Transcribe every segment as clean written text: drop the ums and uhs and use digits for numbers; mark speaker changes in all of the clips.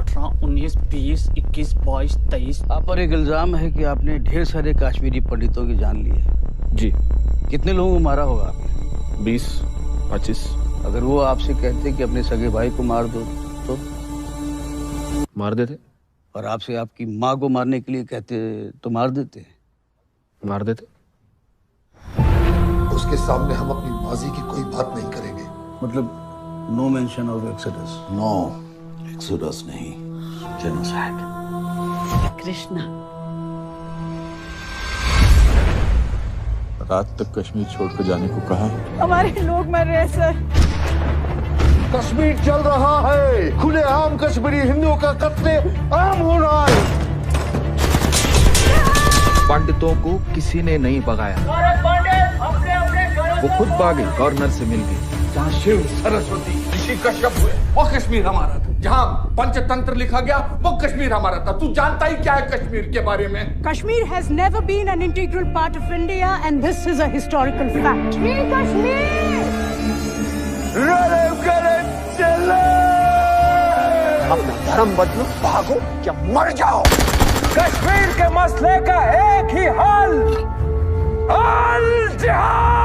Speaker 1: 18, 19, 20, 21, 22, 23।
Speaker 2: आप पर एक इल्जाम है कि आपने ढेर सारे कश्मीरी पंडितों की जान ली है।
Speaker 3: जी।
Speaker 2: कितने लोगों को मारा होगा आपने?
Speaker 3: 20, 25।
Speaker 2: अगर वो आपसे कहते कि अपने सगे भाई को मार दो तो
Speaker 3: मार देते।
Speaker 2: और आपसे आपकी माँ को मारने के लिए कहते तो मार देते?
Speaker 3: मार देते।
Speaker 4: उसके सामने हम अपनी माजी की कोई बात नहीं करेंगे।
Speaker 2: मतलब no mention of exodus?
Speaker 5: No exodus नहीं, जेनोसाइड।
Speaker 6: कृष्णा,
Speaker 3: रात तक कश्मीर छोड़कर जाने को कहा है।
Speaker 6: हमारे लोग मर रहे हैं सर।
Speaker 4: कश्मीर चल रहा है, खुलेआम कश्मीरी हिंदुओं का कत्ले आम हो रहा है।
Speaker 7: पंडितों को किसी ने नहीं भगाया, वो खुद भागे, गवर्नर से मिल गए।
Speaker 8: जहाँ शिव, सरस्वती, ऋषि कश्यप हुए वो कश्मीर हमारा था। जहाँ पंचतंत्र लिखा गया वो कश्मीर हमारा था। तू जानता ही क्या है कश्मीर के बारे में?
Speaker 6: Kashmir has never been an integral part of India and this is a historical fact. Kashmir!
Speaker 8: अपना धर्म बदलो, भागो या मर जाओ।
Speaker 9: कश्मीर के मसले का एक ही हल, अल जिहाद।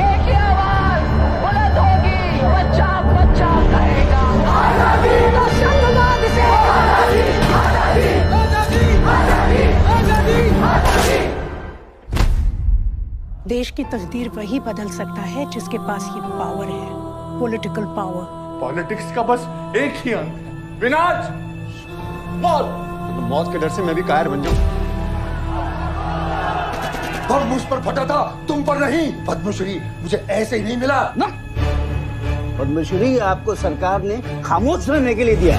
Speaker 10: एक ही आवाज बुलंद होगी, बच्चा बच्चा कहेगा आजादी। तो संगवाद से आजादी, आजादी, आजादी, आजादी, आजादी।
Speaker 6: देश की तकदीर वही बदल सकता है जिसके पास ये पावर है, पॉलिटिकल पावर।
Speaker 8: पॉलिटिक्स का बस एक ही अंत है, विनाश, मौत।
Speaker 4: तो मौत के डर से मैं भी कायर बन जाऊं। बम मुझ पर फटा था, तुम पर नहीं। पद्मश्री मुझे ऐसे ही नहीं मिला ना।
Speaker 2: पद्मश्री आपको सरकार ने खामोश रहने के लिए दिया।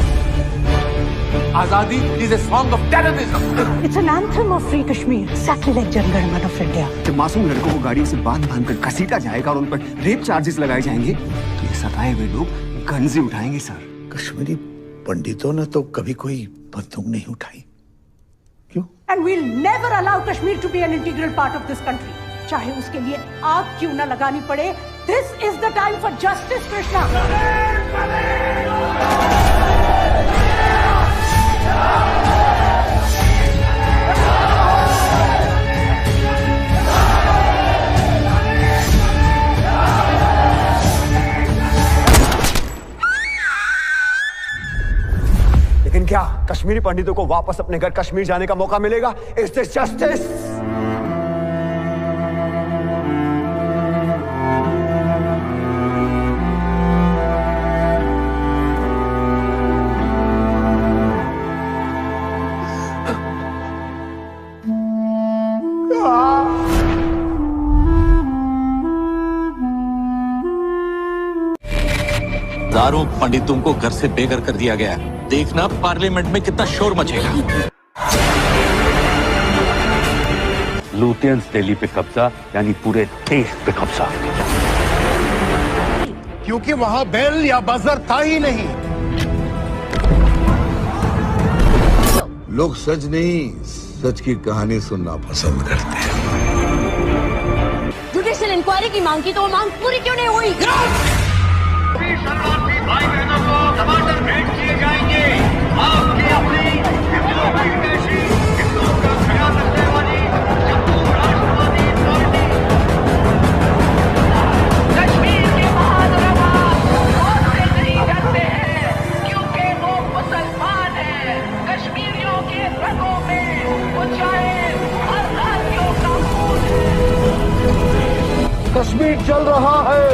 Speaker 8: आजादी is a song of terrorism.
Speaker 6: It's an anthem of free Kashmir, exactly like Jan Gan Man of India.
Speaker 9: जब मासूम लड़कों को गाड़ी से बांध कर घसीटा जाएगा और उन पर रेप चार्जेस लगाए जाएंगे तो ये सताए हुए लोग गन्जे उठाएंगे सर।
Speaker 5: कश्मीरी पंडितों ने तो कभी कोई बंदूक नहीं उठाई। क्यों?
Speaker 6: And we'll never allow Kashmir to be an integral part of this country. चाहे उसके लिए आग क्यों न लगानी पड़े। This is the time for justice, Krishna.
Speaker 9: लेकिन क्या कश्मीरी पंडितों को वापस अपने घर कश्मीर जाने का मौका मिलेगा? Is this justice?
Speaker 5: हजारों पंडितों को घर से बेघर कर दिया गया। देखना पार्लियामेंट में कितना शोर मचेगा।
Speaker 11: लूटियंस दिल्ली पे कब्जा यानी पूरे देश पे कब्जा,
Speaker 4: क्योंकि वहां बेल या बजर था ही नहीं।
Speaker 12: लोग सच नहीं, सच की कहानी सुनना पसंद करते हैं।
Speaker 10: जुडिशियल इंक्वायरी की मांग की तो वो मांग पूरी क्यों नहीं हुई?
Speaker 13: भाई बहनों को टमाटर भेंट किए जाएंगे। आपकी अपनी हिंदुओं की हितैषी, हिंदुओं का ख्याल रखने वाली जम्मू राष्ट्रवादी पार्टी।
Speaker 10: कश्मीर के बहादुर आवाज मौत से नहीं डरते हैं क्योंकि वो मुसलमान हैं। कश्मीरियों के रगों में वो चाहे हर जातियों का खून है।
Speaker 4: कश्मीर चल रहा है।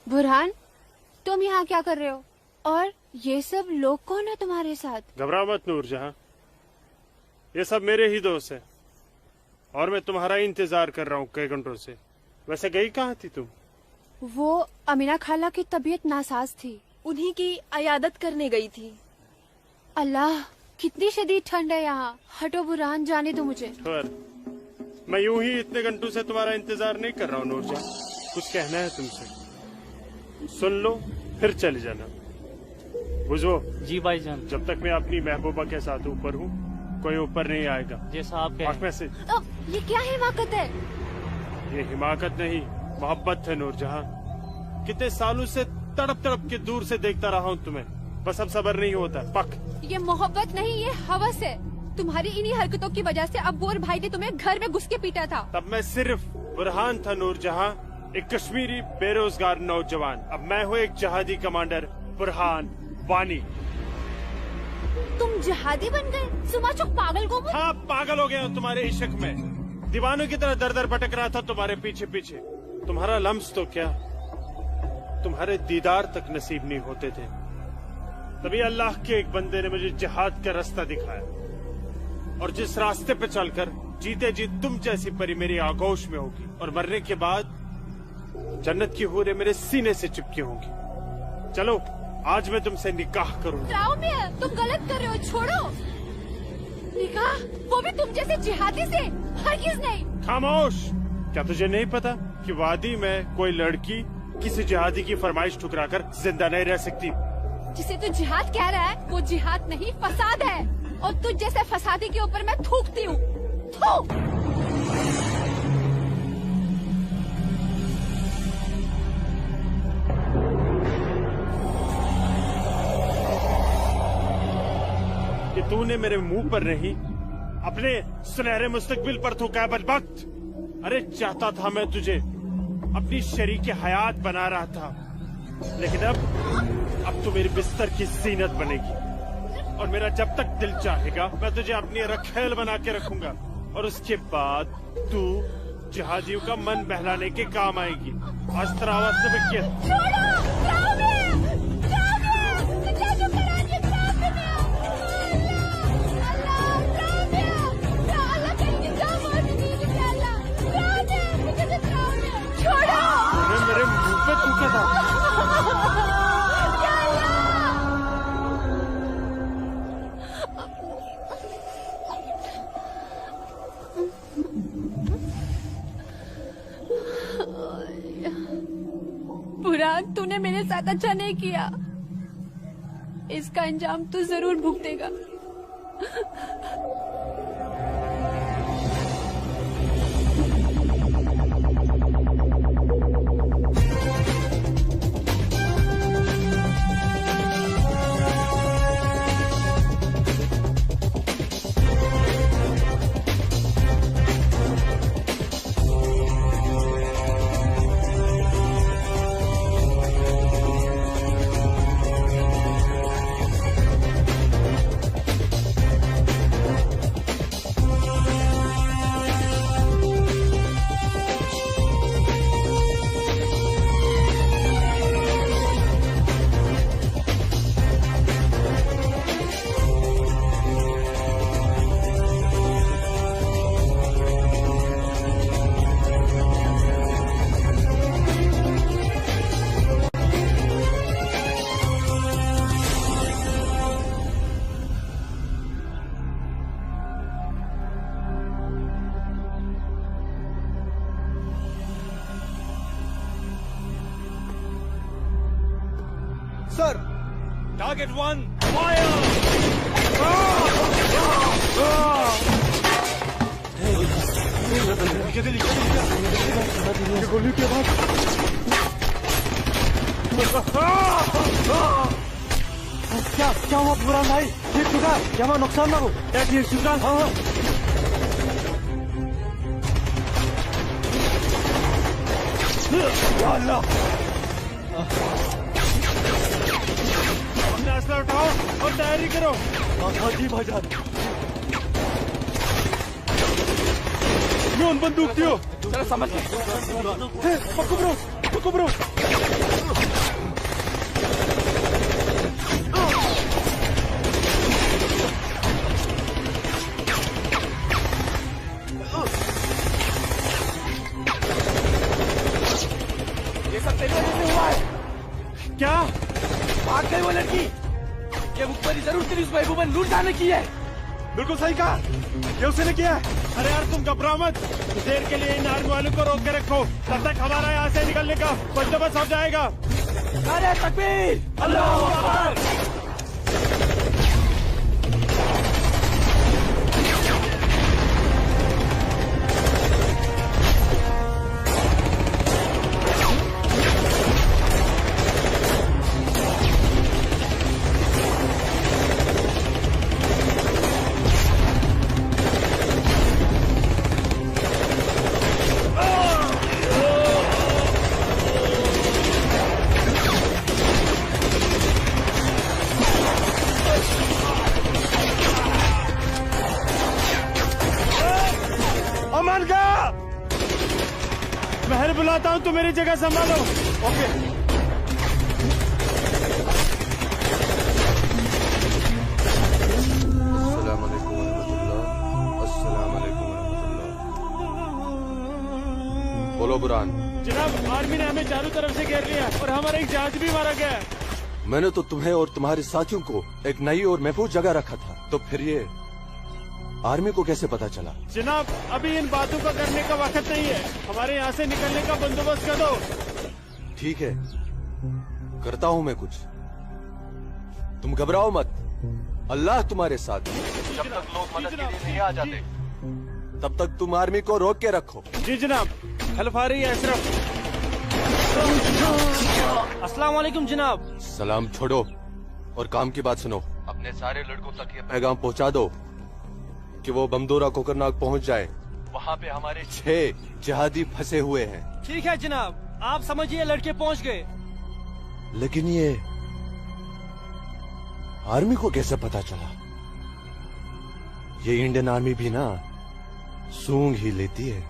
Speaker 14: बुरहान, तुम यहाँ क्या कर रहे हो? और ये सब लोग कौन है तुम्हारे साथ?
Speaker 15: घबरा मत नूरजहां, ये सब मेरे ही दोस्त हैं और मैं तुम्हारा ही इंतजार कर रहा हूँ कई घंटों से। वैसे गई कहाँ थी तुम?
Speaker 14: वो अमीना खाला की तबीयत नासाज थी, उन्हीं की अयादत करने गई थी। अल्लाह, कितनी शदीद ठंड है यहाँ। हटो बुरहान, जाने दो मुझे।
Speaker 15: मैं यूं ही इतने घंटों से तुम्हारा इंतजार नहीं कर रहा हूँ नूरजहां। कुछ कहना है तुमसे, सुन लो फिर चले जाना। बुझो?
Speaker 1: जी भाईजान।
Speaker 15: जब तक मैं अपनी महबूबा के साथ ऊपर हूँ कोई ऊपर नहीं आएगा।
Speaker 1: जैसा आप कहें।
Speaker 15: में से
Speaker 14: ये क्या हिमाकत है?
Speaker 15: ये हिमाकत नहीं, मोहब्बत है नूरजहां। कितने सालों से तड़प तड़प के दूर से देखता रहा हूँ तुम्हें, बस अब सब्र नहीं होता। पक।
Speaker 14: ये मोहब्बत नहीं, ये हवस है। तुम्हारी इन्हीं हरकतों की वजह से अब्बू और भाई ने तुम्हें घर में घुस के पीटा था।
Speaker 15: तब मैं सिर्फ बुरहान था नूरजहां, एक कश्मीरी बेरोजगार नौजवान। अब मैं हूँ एक जहादी कमांडर, बुरहान वानी।
Speaker 14: तुम जहादी बन गए? सुमाचो पागल को?
Speaker 15: हाँ, पागल हो गया हूँ तुम्हारे इश्क में। दीवानों की तरह दर दर भटक रहा था तुम्हारे पीछे पीछे। तुम्हारा लम्स तो क्या, तुम्हारे दीदार तक नसीब नहीं होते थे। तभी अल्लाह के एक बंदे ने मुझे जिहाद का रास्ता दिखाया, और जिस रास्ते पे चलकर जीते जी तुम जैसी परी मेरी आगोश में होगी, और मरने के बाद जन्नत की हूरें मेरे सीने से चिपकी होंगी। चलो आज मैं तुमसे निकाह करूंगा।
Speaker 14: तुम गलत कर रहे हो, छोड़ो। निकाह? वो भी तुम जैसे जिहादी से? हरगिज़ नहीं।
Speaker 15: खामोश। क्या तुझे नहीं पता कि वादी में कोई लड़की किसी जिहादी की फरमाइश ठुकराकर जिंदा नहीं रह सकती?
Speaker 14: जिसे तू जिहाद कह रहा है वो जिहाद नहीं, फसाद है। और तुझ जैसे फसादी के ऊपर मैं थूकती हूँ।
Speaker 15: कि तूने मेरे मुंह पर नहीं, अपने सुनहरे मुस्तकबिल पर थूका बदबख्त। अरे चाहता था मैं तुझे अपनी शरीके हयात बना रहा था, लेकिन अब तू मेरे बिस्तर की जीनत बनेगी। और मेरा जब तक दिल चाहेगा मैं तुझे अपनी रखेल बना के रखूंगा, और उसके बाद तू जहादियों का मन बहलाने के काम आएगी। आज तेरा आवाज मेरे मुंह पे थूका था।
Speaker 14: बुरहान, तूने मेरे साथ अच्छा नहीं किया। इसका अंजाम तू जरूर भुगतेगा।
Speaker 16: Sir! Target 1, fire!
Speaker 13: गोली के बाद
Speaker 16: क्या हुआ बुरहान भाई? ठीक चुका? क्या हुआ, नुकसान ना हो? क्या ठीक चुका? हाँ अल्लाह,
Speaker 15: अपना असला उठाओ और तैयारी करो।
Speaker 16: हाँ जी भाईजान। न्यून बंदूक दियो।
Speaker 13: चलो समझ गए।
Speaker 16: पक्को ब्रो।
Speaker 13: ये सब तेरे वजह से हुआ है।
Speaker 15: क्या?
Speaker 13: भाग गई वो लड़की। ये मुखबरी जरूर तेरी उस महबूबा लूट जाने की है।
Speaker 16: बिल्कुल सही कहा, ये उसने किया है।
Speaker 15: अरे यार तुम घबराओ मत, देर के लिए इन आर्मी वालों को रोक के रखो, तब तक हमारा यहाँ से निकलने का बंदोबस्त हो जाएगा।
Speaker 13: अरे तकबीर, अल्लाहू अकबर।
Speaker 15: बुलाता हूँ, तुम मेरी जगह संभालो। ओके।
Speaker 17: बोलो बुरहान।
Speaker 15: जनाब, आर्मी ने हमें चारों तरफ से घेर लिया और हमारा एक जहाज भी मारा गया है।
Speaker 17: मैंने तो तुम्हें और तुम्हारे साथियों को एक नई और महफूज जगह रखा था, तो फिर ये आर्मी को कैसे पता चला?
Speaker 15: जनाब, अभी इन बातों का करने का वक्त नहीं है। हमारे यहाँ से निकलने का बंदोबस्त कर दो।
Speaker 17: ठीक है, करता हूँ मैं कुछ। तुम घबराओ मत, अल्लाह तुम्हारे साथ है। जब तक लोग मदद के लिए नहीं आ जाते, तब तक तुम आर्मी को रोक के रखो।
Speaker 15: जी जनाब। हेल्प आ रही है अशरफ।
Speaker 1: अस्सलाम वालेकुम जनाब।
Speaker 17: सलाम छोड़ो और काम की बात सुनो। अपने सारे लड़कों तक ये पैगाम पहुंचा दो कि वो बमदोरा कोकरनाग पहुंच जाए। वहाँ पे हमारे 6 जिहादी फंसे हुए हैं।
Speaker 1: ठीक है जनाब, आप समझिए लड़के पहुंच गए।
Speaker 17: लेकिन ये आर्मी को कैसे पता चला? ये इंडियन आर्मी भी ना सूंघ ही लेती है।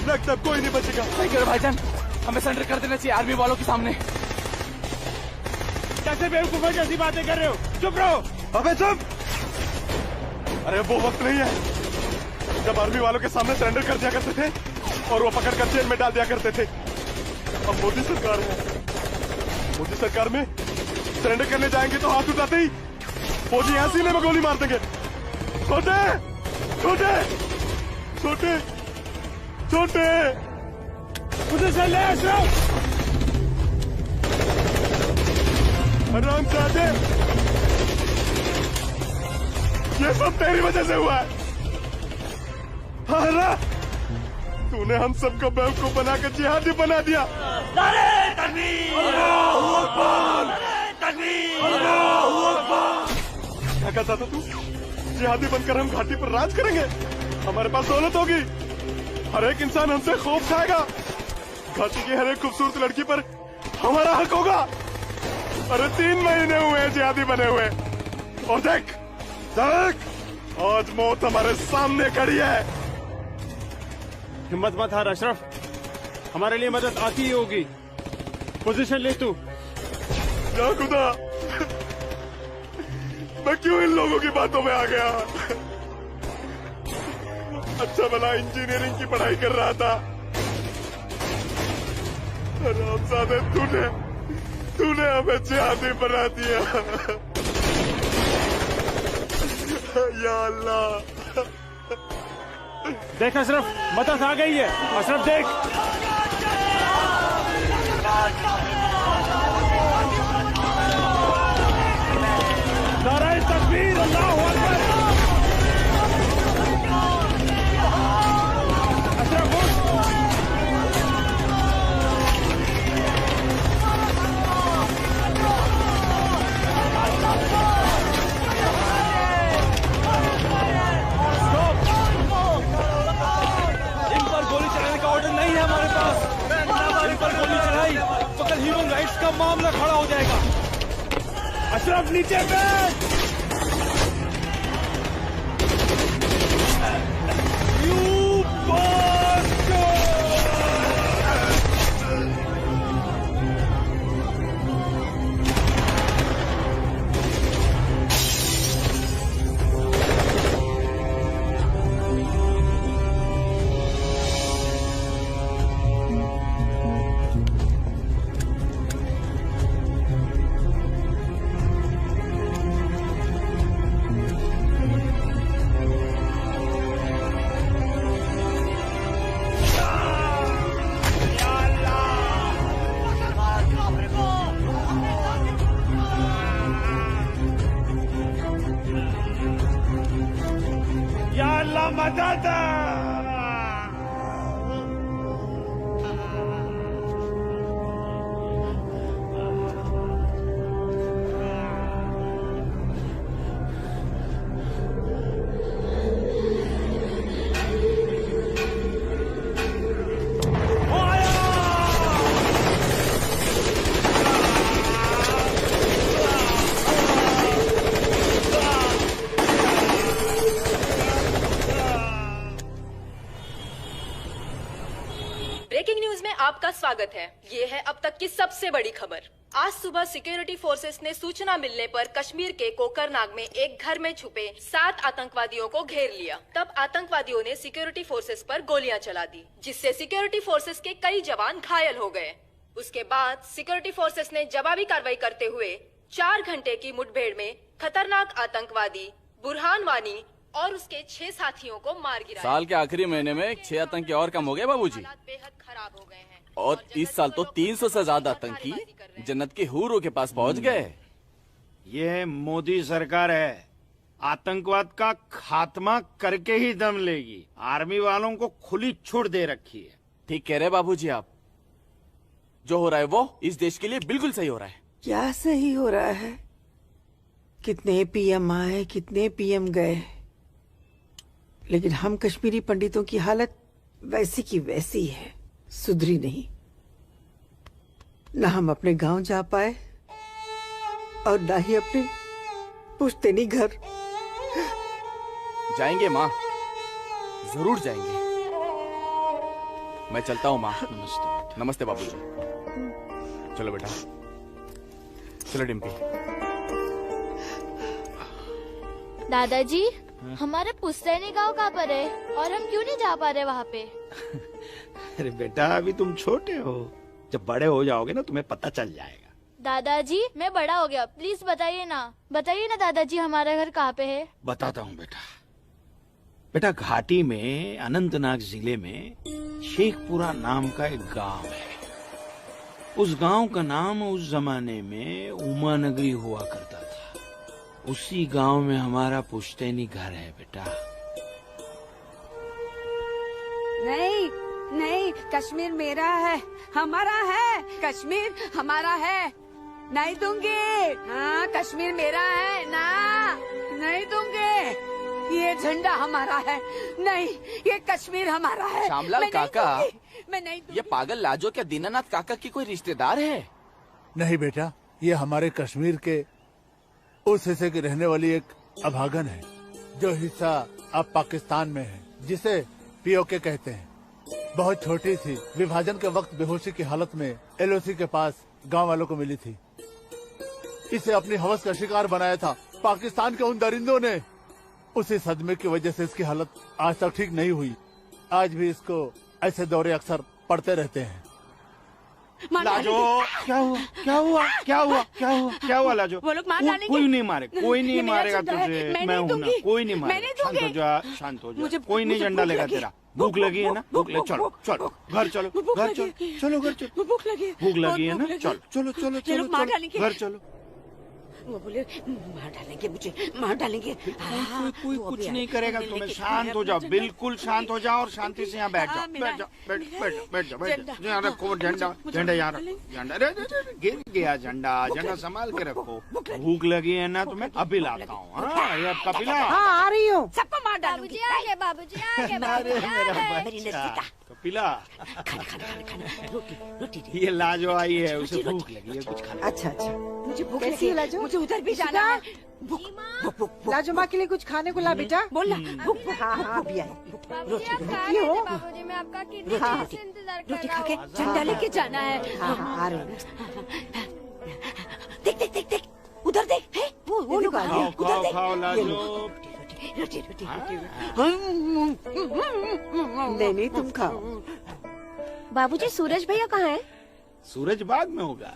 Speaker 15: लगता है कोई नहीं बचेगा।
Speaker 1: सही करो भाईजान, हमें सरेंडर कर देना चाहिए आर्मी वालों के सामने।
Speaker 15: कैसे बेवकूफों जैसी बातें कर रहे हो? चुप रहो।
Speaker 18: अबे चुप! अरे वो वक्त नहीं है जब आर्मी वालों के सामने सरेंडर कर दिया करते थे और वो पकड़ कर जेल में डाल दिया करते थे। अब मोदी सरकार है, मोदी सरकार में सरेंडर करने जाएंगे तो हाथ उठाते ही फौजी यहाँ सीने में गोली मार देंगे। छोटे छोटे छोटे छोटे
Speaker 15: मुझे से ले अशरफ।
Speaker 18: आराम से, ये सब तेरी वजह से हुआ है। हाँ, तूने हम सबको बेवकूफ बनाकर जिहादी बना दिया।
Speaker 13: नारे तकबीर! अल्लाहू अकबर! नारे तकबीर! अल्लाहू अकबर!
Speaker 18: क्या कहता था तू? जिहादी बनकर हम घाटी पर राज करेंगे, हमारे पास दौलत होगी, हर एक इंसान हमसे खौफ खाएगा, घाटी की हर एक खूबसूरत लड़की पर हमारा हक होगा। अरे 3 महीने हुए हैं जिहादी बने हुए, और देख देख आज मौत हमारे सामने खड़ी है।
Speaker 15: हिम्मत मत हार अशरफ, हमारे लिए मदद आती ही होगी। पोजीशन ले तू।
Speaker 18: या खुदा, मैं क्यों इन लोगों की बातों में आ गया? अच्छा भला इंजीनियरिंग की पढ़ाई कर रहा था। हरामजादे, तूने हमें जिहादी बना दिया। या अल्लाह।
Speaker 15: देख अशरफ, मदद आ गई है। अशरफ देख। नारे तकबीर! अल्लाहू अकबर! अशरफ उठ। नहीं है हमारे पास। हमारे पर गोली चढ़ाई तो कल ह्यूमन राइट्स का मामला खड़ा हो जाएगा। अशरफ नीचे बैठ।
Speaker 18: मतदाता।
Speaker 19: ब्रेकिंग न्यूज में आपका स्वागत है। ये है अब तक की सबसे बड़ी खबर। आज सुबह सिक्योरिटी फोर्सेस ने सूचना मिलने पर कश्मीर के कोकरनाग में एक घर में छुपे 7 आतंकवादियों को घेर लिया। तब आतंकवादियों ने सिक्योरिटी फोर्सेस पर गोलियां चला दी, जिससे सिक्योरिटी फोर्सेस के कई जवान घायल हो गए। उसके बाद सिक्योरिटी फोर्सेस ने जवाबी कार्रवाई करते हुए 4 घंटे की मुठभेड़ में खतरनाक आतंकवादी बुरहान वानी और उसके 6 साथियों को मार गिराया।
Speaker 20: साल के आखिरी महीने में 6 आतंकी और कम हो गए बाबूजी।
Speaker 19: बेहद खराब हो गए हैं
Speaker 20: और इस साल तो 300 से ज्यादा आतंकी जन्नत के हूरों के पास पहुंच गए।
Speaker 21: ये मोदी सरकार है, आतंकवाद का खात्मा करके ही दम लेगी। आर्मी वालों को खुली छूट दे रखी है।
Speaker 20: ठीक कह रहे बाबूजी आप। जो हो रहा है वो इस देश के लिए बिल्कुल सही हो रहा है।
Speaker 22: क्या सही हो रहा है? कितने पीएम आए, कितने पीएम गए, लेकिन हम कश्मीरी पंडितों की हालत वैसी की वैसी है, सुधरी नहीं। न हम अपने गांव जा पाए और न ही अपने पुश्तैनी घर।
Speaker 20: जाएंगे माँ, जरूर जाएंगे। मैं चलता हूँ माँ। नमस्ते। नमस्ते बाबूजी। चलो बेटा, चलो डिम्पी।
Speaker 23: दादाजी, हमारे पुश्तैनी गांव कहाँ पर है और हम क्यों नहीं जा पा रहे वहाँ पे?
Speaker 21: अरे बेटा, अभी तुम छोटे हो, जब बड़े हो जाओगे ना तुम्हें पता चल जाएगा।
Speaker 23: दादाजी, मैं बड़ा हो गया, प्लीज बताइए ना दादाजी, हमारा घर कहाँ पे है?
Speaker 21: बताता हूँ बेटा। बेटा, घाटी में अनंतनाग जिले में शेखपुरा नाम का एक गांव है। उस गांव का नाम उस जमाने में उमा नगरी हुआ करता था। उसी गांव में हमारा पुश्तैनी घर है बेटा।
Speaker 6: नहीं नहीं, कश्मीर मेरा है, हमारा है। कश्मीर हमारा है, नहीं दूंगी। हाँ, कश्मीर मेरा है ना, नहीं दूंगी। ये झंडा हमारा है, नहीं, ये कश्मीर हमारा है।
Speaker 20: श्यामलाल काका,
Speaker 6: मैं नहीं दूंगी।
Speaker 20: ये पागल लाजो क्या दीनानाथ काका की कोई रिश्तेदार है?
Speaker 12: नहीं बेटा, ये हमारे कश्मीर के उस हिस्से की रहने वाली एक अभागन है, जो हिस्सा अब पाकिस्तान में है, जिसे पीओके कहते हैं। बहुत छोटी थी, विभाजन के वक्त बेहोशी की हालत में एलओसी के पास गांव वालों को मिली थी। इसे अपनी हवस का शिकार बनाया था पाकिस्तान के उन दरिंदों ने। उसी सदमे की वजह से इसकी हालत आज तक ठीक नहीं हुई। आज भी इसको ऐसे दौरे अक्सर पड़ते रहते हैं।
Speaker 21: लाजो, क्या हुआ क्या हुआ क्या हुआ क्या हुआ क्या हुआ लाजो?
Speaker 6: वो लोग मार डालेंगे।
Speaker 21: कोई नहीं मारेगा, कोई नहीं मारेगा तुझे।
Speaker 6: मैं
Speaker 21: हूं ना, कोई नहीं मारेगा। शांत हो जा, शांत हो जा। कोई नहीं झंडा लेगा तेरा। भूख लगी है ना? भूख लगी, चलो चलो घर चलो, घर चलो, चलो घर चलो।
Speaker 6: भूख लगी
Speaker 21: है ना? चलो चलो चलो चलो घर चलो।
Speaker 6: वो बोले मार डालेंगे मुझे, मार डालेंगे।
Speaker 21: कोई कुछ नहीं करेगा तुम्हें। शांत हो जाओ, बिल्कुल शांत हो जाओ और शांति से यहाँ बैठ जाओ। बैठ जाओ, बैठ जाओ। यहाँ रखो झंडा यहाँ रखो। झंडा गिर गया, झंडा संभाल के रखो। भूख लगी है ना तुम्हें? अभी लाता हूँ। ये आपका पिला।
Speaker 6: हाँ, आ रही हूँ। सबको मार डालूंगी।
Speaker 23: बाबूजी
Speaker 21: तो पिला। ये लाजो आई है, उसे भूख लगी है, कुछ खाना।
Speaker 22: अच्छा अच्छा,
Speaker 6: मुझे भूख लगी है, मुझे उधर भी जाना है।
Speaker 22: लाजो माँ के लिए कुछ खाने को ला बेटा।
Speaker 6: बोल ना।
Speaker 22: हाँ हाँ, अभी आई।
Speaker 23: बाबूजी, मैं आपका कितने देर से इंतजार कर
Speaker 6: रोटी
Speaker 23: रहा
Speaker 6: खा के
Speaker 23: हूँ।
Speaker 6: झंडा लेके जाना है।
Speaker 22: हाँ हाँ, आ रही हूँ।
Speaker 6: देख देख देख देख, उधर देख, है वो लोग आ गए। उधर देख।
Speaker 21: खाओ लाजो।
Speaker 6: रोटी रोटी रोटी।
Speaker 22: नहीं तुम खाओ।
Speaker 23: बाबूजी, सूरज भैया कहाँ है?
Speaker 21: सूरज बाग में होगा।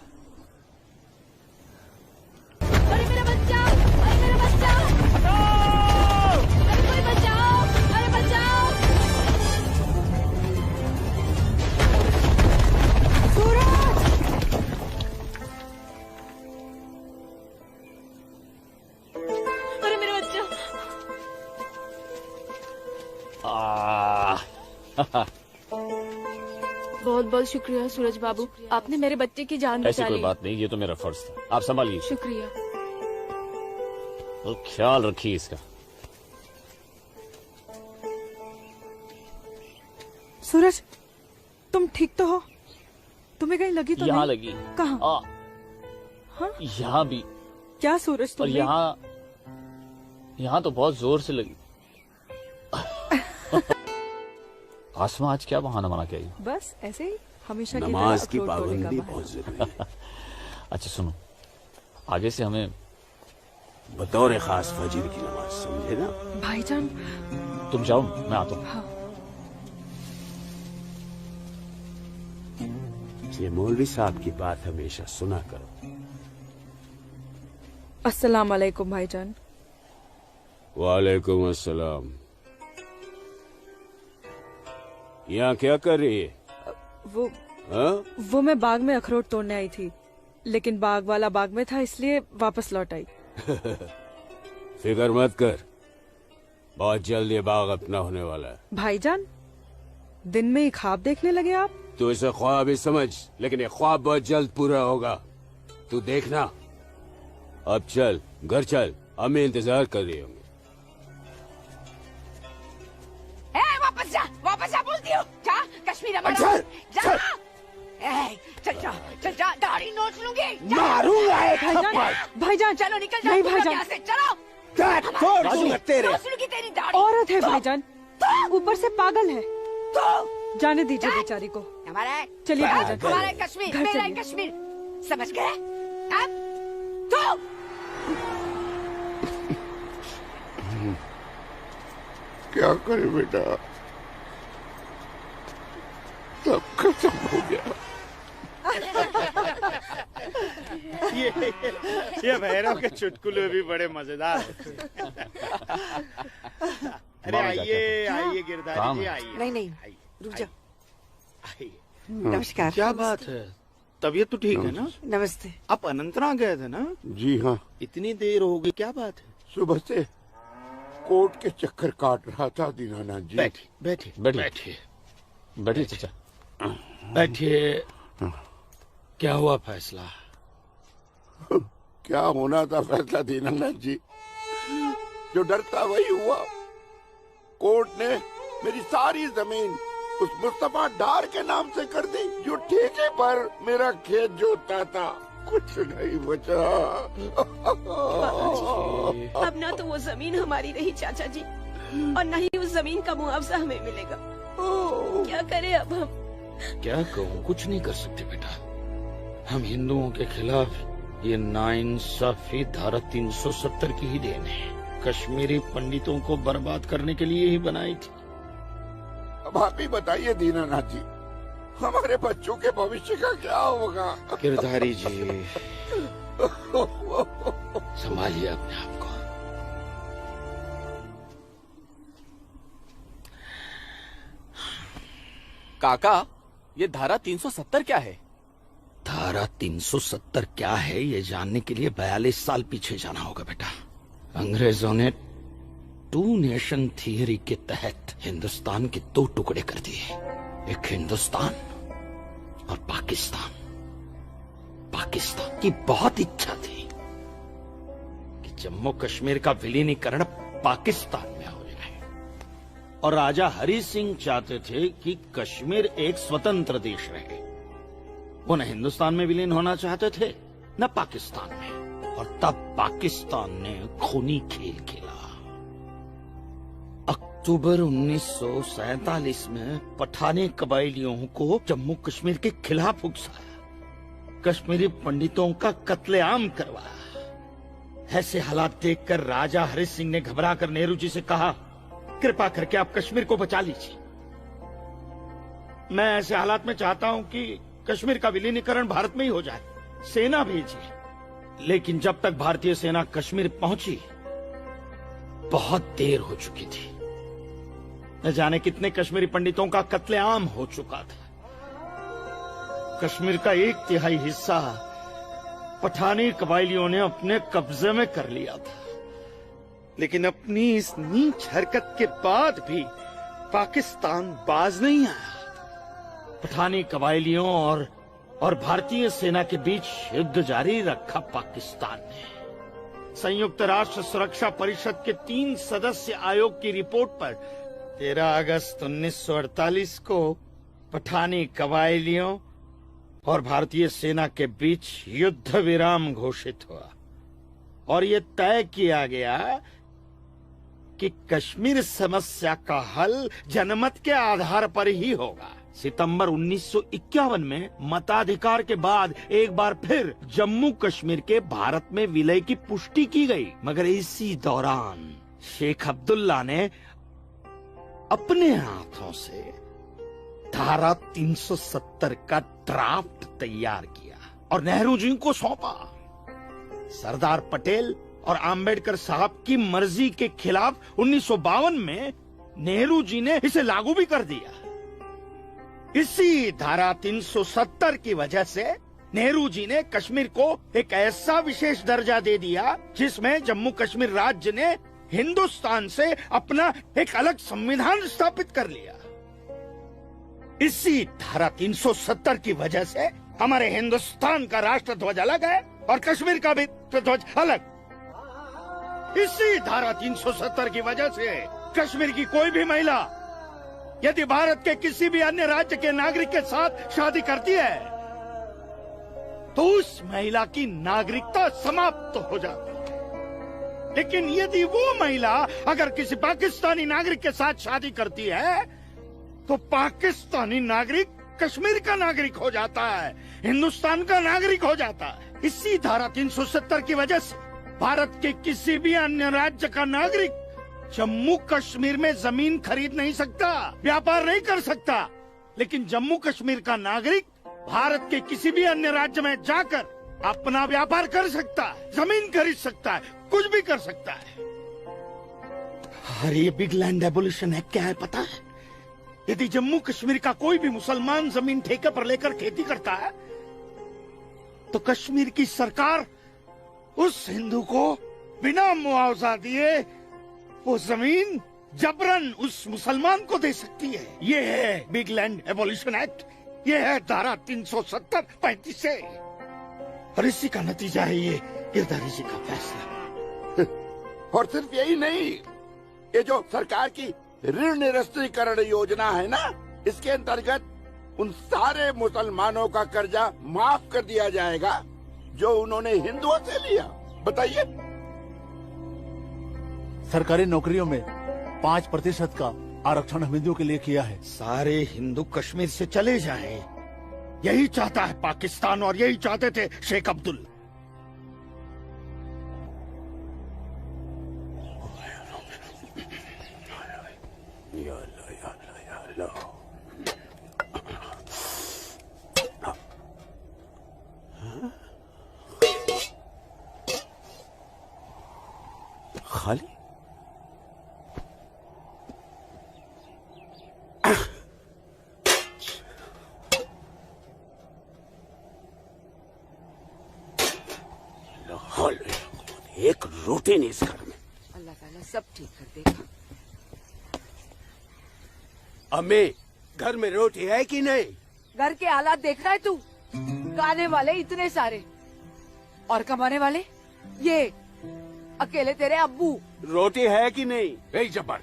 Speaker 23: अरे मेरा बच्चा, अरे मेरा बच्चा, अरे कोई बचाओ, अरे बचाओ।
Speaker 14: बहुत बहुत शुक्रिया सूरज बाबू, आपने मेरे बच्चे की जान
Speaker 11: ऐसी
Speaker 14: बचा
Speaker 11: कोई
Speaker 14: ली।
Speaker 11: बात नहीं, ये तो मेरा फर्ज था। आप संभालिए,
Speaker 14: शुक्रिया।
Speaker 11: तो ख्याल रखिए इसका।
Speaker 2: सूरज, तुम ठीक तो हो? तुम्हें कहीं लगी तो
Speaker 11: यहाँ
Speaker 2: नहीं?
Speaker 11: लगी।
Speaker 2: कहाँ? हाँ?
Speaker 11: यहाँ भी।
Speaker 2: क्या सूरज
Speaker 11: और
Speaker 2: तुम्हें?
Speaker 11: यहाँ तो बहुत जोर से लगी। आसमा आज क्या बहाना बना के आई?
Speaker 2: बस ऐसे ही हमेशा की
Speaker 11: नमाज
Speaker 2: तरह
Speaker 11: की
Speaker 2: अखरोट तोड़ने का
Speaker 11: पाबंदी
Speaker 2: बहाना।
Speaker 11: बहुत जरूरी है। अच्छा सुनो, आगे से हमें बतौर खास फजर की नमाज, समझे ना?
Speaker 2: भाईजान,
Speaker 11: तुम जाओ, मैं आता हूँ।
Speaker 2: हाँ।
Speaker 11: ये मौलवी साहब की बात हमेशा सुना करो।
Speaker 2: अस्सलाम वालेकुम भाईजान।
Speaker 11: वालेकुम अस्सलाम। यहाँ क्या कर रही है?
Speaker 2: वो
Speaker 11: हाँ?
Speaker 2: वो मैं बाग में अखरोट तोड़ने आई थी, लेकिन बाग वाला बाग में था, इसलिए वापस लौट आई।
Speaker 11: फिक्र मत कर, बहुत जल्द ये बाग अपना होने वाला है।
Speaker 2: भाईजान, दिन में ही ख्वाब देखने लगे आप?
Speaker 11: तू इसे ख्वाब ही समझ, लेकिन ये ख्वाब बहुत जल्द पूरा होगा, तू देखना। अब चल, घर चल, हमें इंतजार कर रही होंगी।
Speaker 6: वापस जा बोलती हूँ। जा, कश्मीर हमारा।
Speaker 11: चल,
Speaker 6: जा।
Speaker 11: चल।
Speaker 6: चल जा, दाढ़ी नोच लूंगी। जा।
Speaker 11: मारूंगा एक
Speaker 2: भाईजान,
Speaker 11: थप्पड़।
Speaker 2: भाईजान,
Speaker 6: चलो निकल जाओ,
Speaker 2: नहीं
Speaker 6: तुम
Speaker 2: भाईजान।
Speaker 6: यहाँ से चलो।
Speaker 2: फोड़
Speaker 11: दूंगा तेरे।
Speaker 6: नोच लूंगी तेरी दाढ़ी।
Speaker 2: औरत है भाईजान, ऊपर से पागल है। जाने दीजिए बेचारी को।
Speaker 6: हमारा है।
Speaker 2: चलिए भाईजान,
Speaker 6: हमारा है कश्मीर,
Speaker 2: घर
Speaker 6: मेरा है
Speaker 2: चलिए।
Speaker 6: कश्मीर, समझ गए? अब तो
Speaker 4: क्या करे बेटा, सब खत्म हो गया।
Speaker 21: ये भैरव के चुटकुले भी बड़े मजेदार हैं। अरे आइए आइए गिरधारी जी, आइए।
Speaker 22: नहीं नहीं, रुक जाओ।
Speaker 21: आइए।
Speaker 22: नमस्कार।
Speaker 21: क्या बात है, तबीयत तो ठीक है ना?
Speaker 22: नमस्ते।
Speaker 21: आप अनंतनाग गए थे ना?
Speaker 4: जी हाँ,
Speaker 21: इतनी देर हो गई, क्या बात है?
Speaker 4: सुबह से कोर्ट के चक्कर काट रहा था दीनानाथ जी।
Speaker 21: बैठिए बैठिए
Speaker 11: बैठिए बैठिए चाचा।
Speaker 21: बैठिए। क्या हुआ फैसला?
Speaker 4: क्या होना था फैसला दीनानाथ जी, जो डर था वही हुआ। कोर्ट ने मेरी सारी जमीन उस मुस्तफा डार के नाम से कर दी, जो ठेके पर मेरा खेत जोतता था। कुछ नहीं बचा।
Speaker 3: अब ना तो वो जमीन हमारी रही चाचा जी, और न ही उस जमीन का मुआवजा हमें मिलेगा। क्या करें अब हम?
Speaker 21: क्या कहूँ, कुछ नहीं कर सकते बेटा। हम हिंदुओं के खिलाफ ये नाइंसाफी धारा 370 की ही देन है। कश्मीरी पंडितों को बर्बाद करने के लिए ही बनाई थी।
Speaker 4: अब आप ही बताइए दीनानाथ जी, हमारे बच्चों के भविष्य का क्या होगा?
Speaker 21: गिरधारी जी, संभालिए अपने आप को।
Speaker 20: काका, ये धारा 370 क्या है?
Speaker 21: धारा 370 क्या है, ये जानने के लिए 42 साल पीछे जाना होगा बेटा। अंग्रेजों ने टू नेशन थियरी के तहत हिंदुस्तान के दो टुकड़े कर दिए, एक हिंदुस्तान और पाकिस्तान। पाकिस्तान की बहुत इच्छा थी कि जम्मू कश्मीर का विलीनीकरण पाकिस्तान में हो जाए, और राजा हरि सिंह चाहते थे कि कश्मीर एक स्वतंत्र देश रहे। वो न हिंदुस्तान में विलीन होना चाहते थे न पाकिस्तान में, और तब पाकिस्तान ने खूनी खेल खेला। अक्टूबर 1947 में पठानी कबायलियों को जम्मू कश्मीर के खिलाफ उकसाया, कश्मीरी पंडितों का कत्लेआम करवाया। ऐसे हालात देखकर राजा हरि सिंह ने घबरा कर नेहरू जी से कहा, कृपा करके आप कश्मीर को बचा लीजिए। मैं ऐसे हालात में चाहता हूं कि कश्मीर का विलीनीकरण भारत में ही हो जाए, सेना भेजिए। लेकिन जब तक भारतीय सेना कश्मीर पहुंची, बहुत देर हो चुकी थी। न जाने कितने कश्मीरी पंडितों का कत्लेआम हो चुका था। कश्मीर का 1/3 हिस्सा पठानी कबायलियों ने अपने कब्जे में कर लिया था। लेकिन अपनी इस नीच हरकत के बाद भी पाकिस्तान बाज नहीं आया। पठानी कबायलियों और भारतीय सेना के बीच युद्ध जारी रखा पाकिस्तान ने। संयुक्त राष्ट्र सुरक्षा परिषद के 3 सदस्य आयोग की रिपोर्ट पर 13 अगस्त 1948 को पठानी कबायलियों और भारतीय सेना के बीच युद्ध विराम घोषित हुआ और ये तय किया गया कि कश्मीर समस्या का हल जनमत के आधार पर ही होगा। सितंबर 1951 में मताधिकार के बाद एक बार फिर जम्मू कश्मीर के भारत में विलय की पुष्टि की गई, मगर इसी दौरान शेख अब्दुल्ला ने अपने हाथों से धारा 370 का ड्राफ्ट तैयार किया और नेहरू जी को सौंपा। सरदार पटेल और आम्बेडकर साहब की मर्जी के खिलाफ 1952 में नेहरू जी ने इसे लागू भी कर दिया। इसी धारा 370 की वजह से नेहरू जी ने कश्मीर को एक ऐसा विशेष दर्जा दे दिया जिसमें जम्मू कश्मीर राज्य ने हिंदुस्तान से अपना एक अलग संविधान स्थापित कर लिया। इसी धारा 370 की वजह से हमारे हिंदुस्तान का राष्ट्र ध्वज अलग है और कश्मीर का भी ध्वज अलग। इसी धारा 370 की वजह से कश्मीर की कोई भी महिला यदि भारत के किसी भी अन्य राज्य के नागरिक के साथ शादी करती है तो उस महिला की नागरिकता समाप्त हो जाती है। लेकिन यदि वो महिला अगर किसी पाकिस्तानी नागरिक के साथ शादी करती है तो पाकिस्तानी नागरिक कश्मीर का नागरिक हो जाता है, हिंदुस्तान का नागरिक हो जाता है। इसी धारा 370 की वजह से भारत के किसी भी अन्य राज्य का नागरिक जम्मू कश्मीर में जमीन खरीद नहीं सकता, व्यापार नहीं कर सकता, लेकिन जम्मू कश्मीर का नागरिक भारत के किसी भी अन्य राज्य में जाकर अपना व्यापार कर सकता है, जमीन खरीद सकता है, कुछ भी कर सकता है। और ये बिग लैंड एबोल्यूशन एक्ट क्या है पता है? यदि जम्मू कश्मीर का कोई भी मुसलमान जमीन ठेके पर लेकर खेती करता है तो कश्मीर की सरकार उस हिंदू को बिना मुआवजा दिए वो जमीन जबरन उस मुसलमान को दे सकती है। ये है बिग लैंड एबोल्यूशन एक्ट, ये है धारा 370-35 से, और इसी का नतीजा है ये गिरधारी जी का फैसला।
Speaker 4: और सिर्फ यही नहीं, ये जो सरकार की ऋण निरस्तीकरण योजना है ना, इसके अंतर्गत उन सारे मुसलमानों का कर्जा माफ कर दिया जाएगा जो उन्होंने हिंदुओं से लिया। बताइए।
Speaker 12: सरकारी नौकरियों में 5% का आरक्षण हम हिंदुओं के लिए किया है।
Speaker 21: सारे हिंदू कश्मीर से चले जाएं, यही चाहता है पाकिस्तान और यही चाहते थे शेख अब्दुल्ला।
Speaker 11: खाली एक रोटी नहीं इस घर में।
Speaker 6: अल्लाह ताला सब ठीक कर देगा।
Speaker 11: अम्मी, घर में रोटी है कि नहीं?
Speaker 6: घर के हालात देख रहा है तू? खाने वाले इतने सारे और कमाने वाले ये अकेले तेरे अब्बू।
Speaker 11: रोटी है कि नहीं?
Speaker 7: ए जब्बार,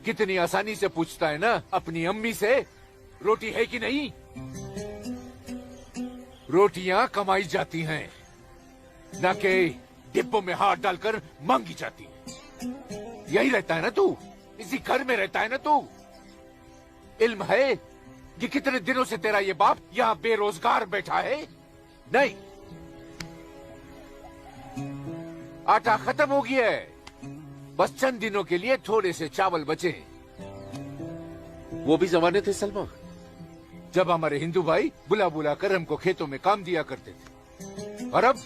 Speaker 7: कितनी आसानी से पूछता है ना अपनी अम्मी से रोटी है कि नहीं। रोटियां कमाई जाती हैं, न कि डिब्बों में हाथ डालकर मांगी जाती है। यही रहता है ना तू, इसी घर में रहता है ना तू। इल्म है कि कितने दिनों से तेरा ये बाप यहाँ बेरोजगार बैठा है? नहीं, आटा खत्म हो गया है, बस चंद दिनों के लिए थोड़े से चावल बचे। वो भी जमाने थे सलमा, जब हमारे हिंदू भाई बुला बुला कर हमको खेतों में काम दिया करते थे, और अब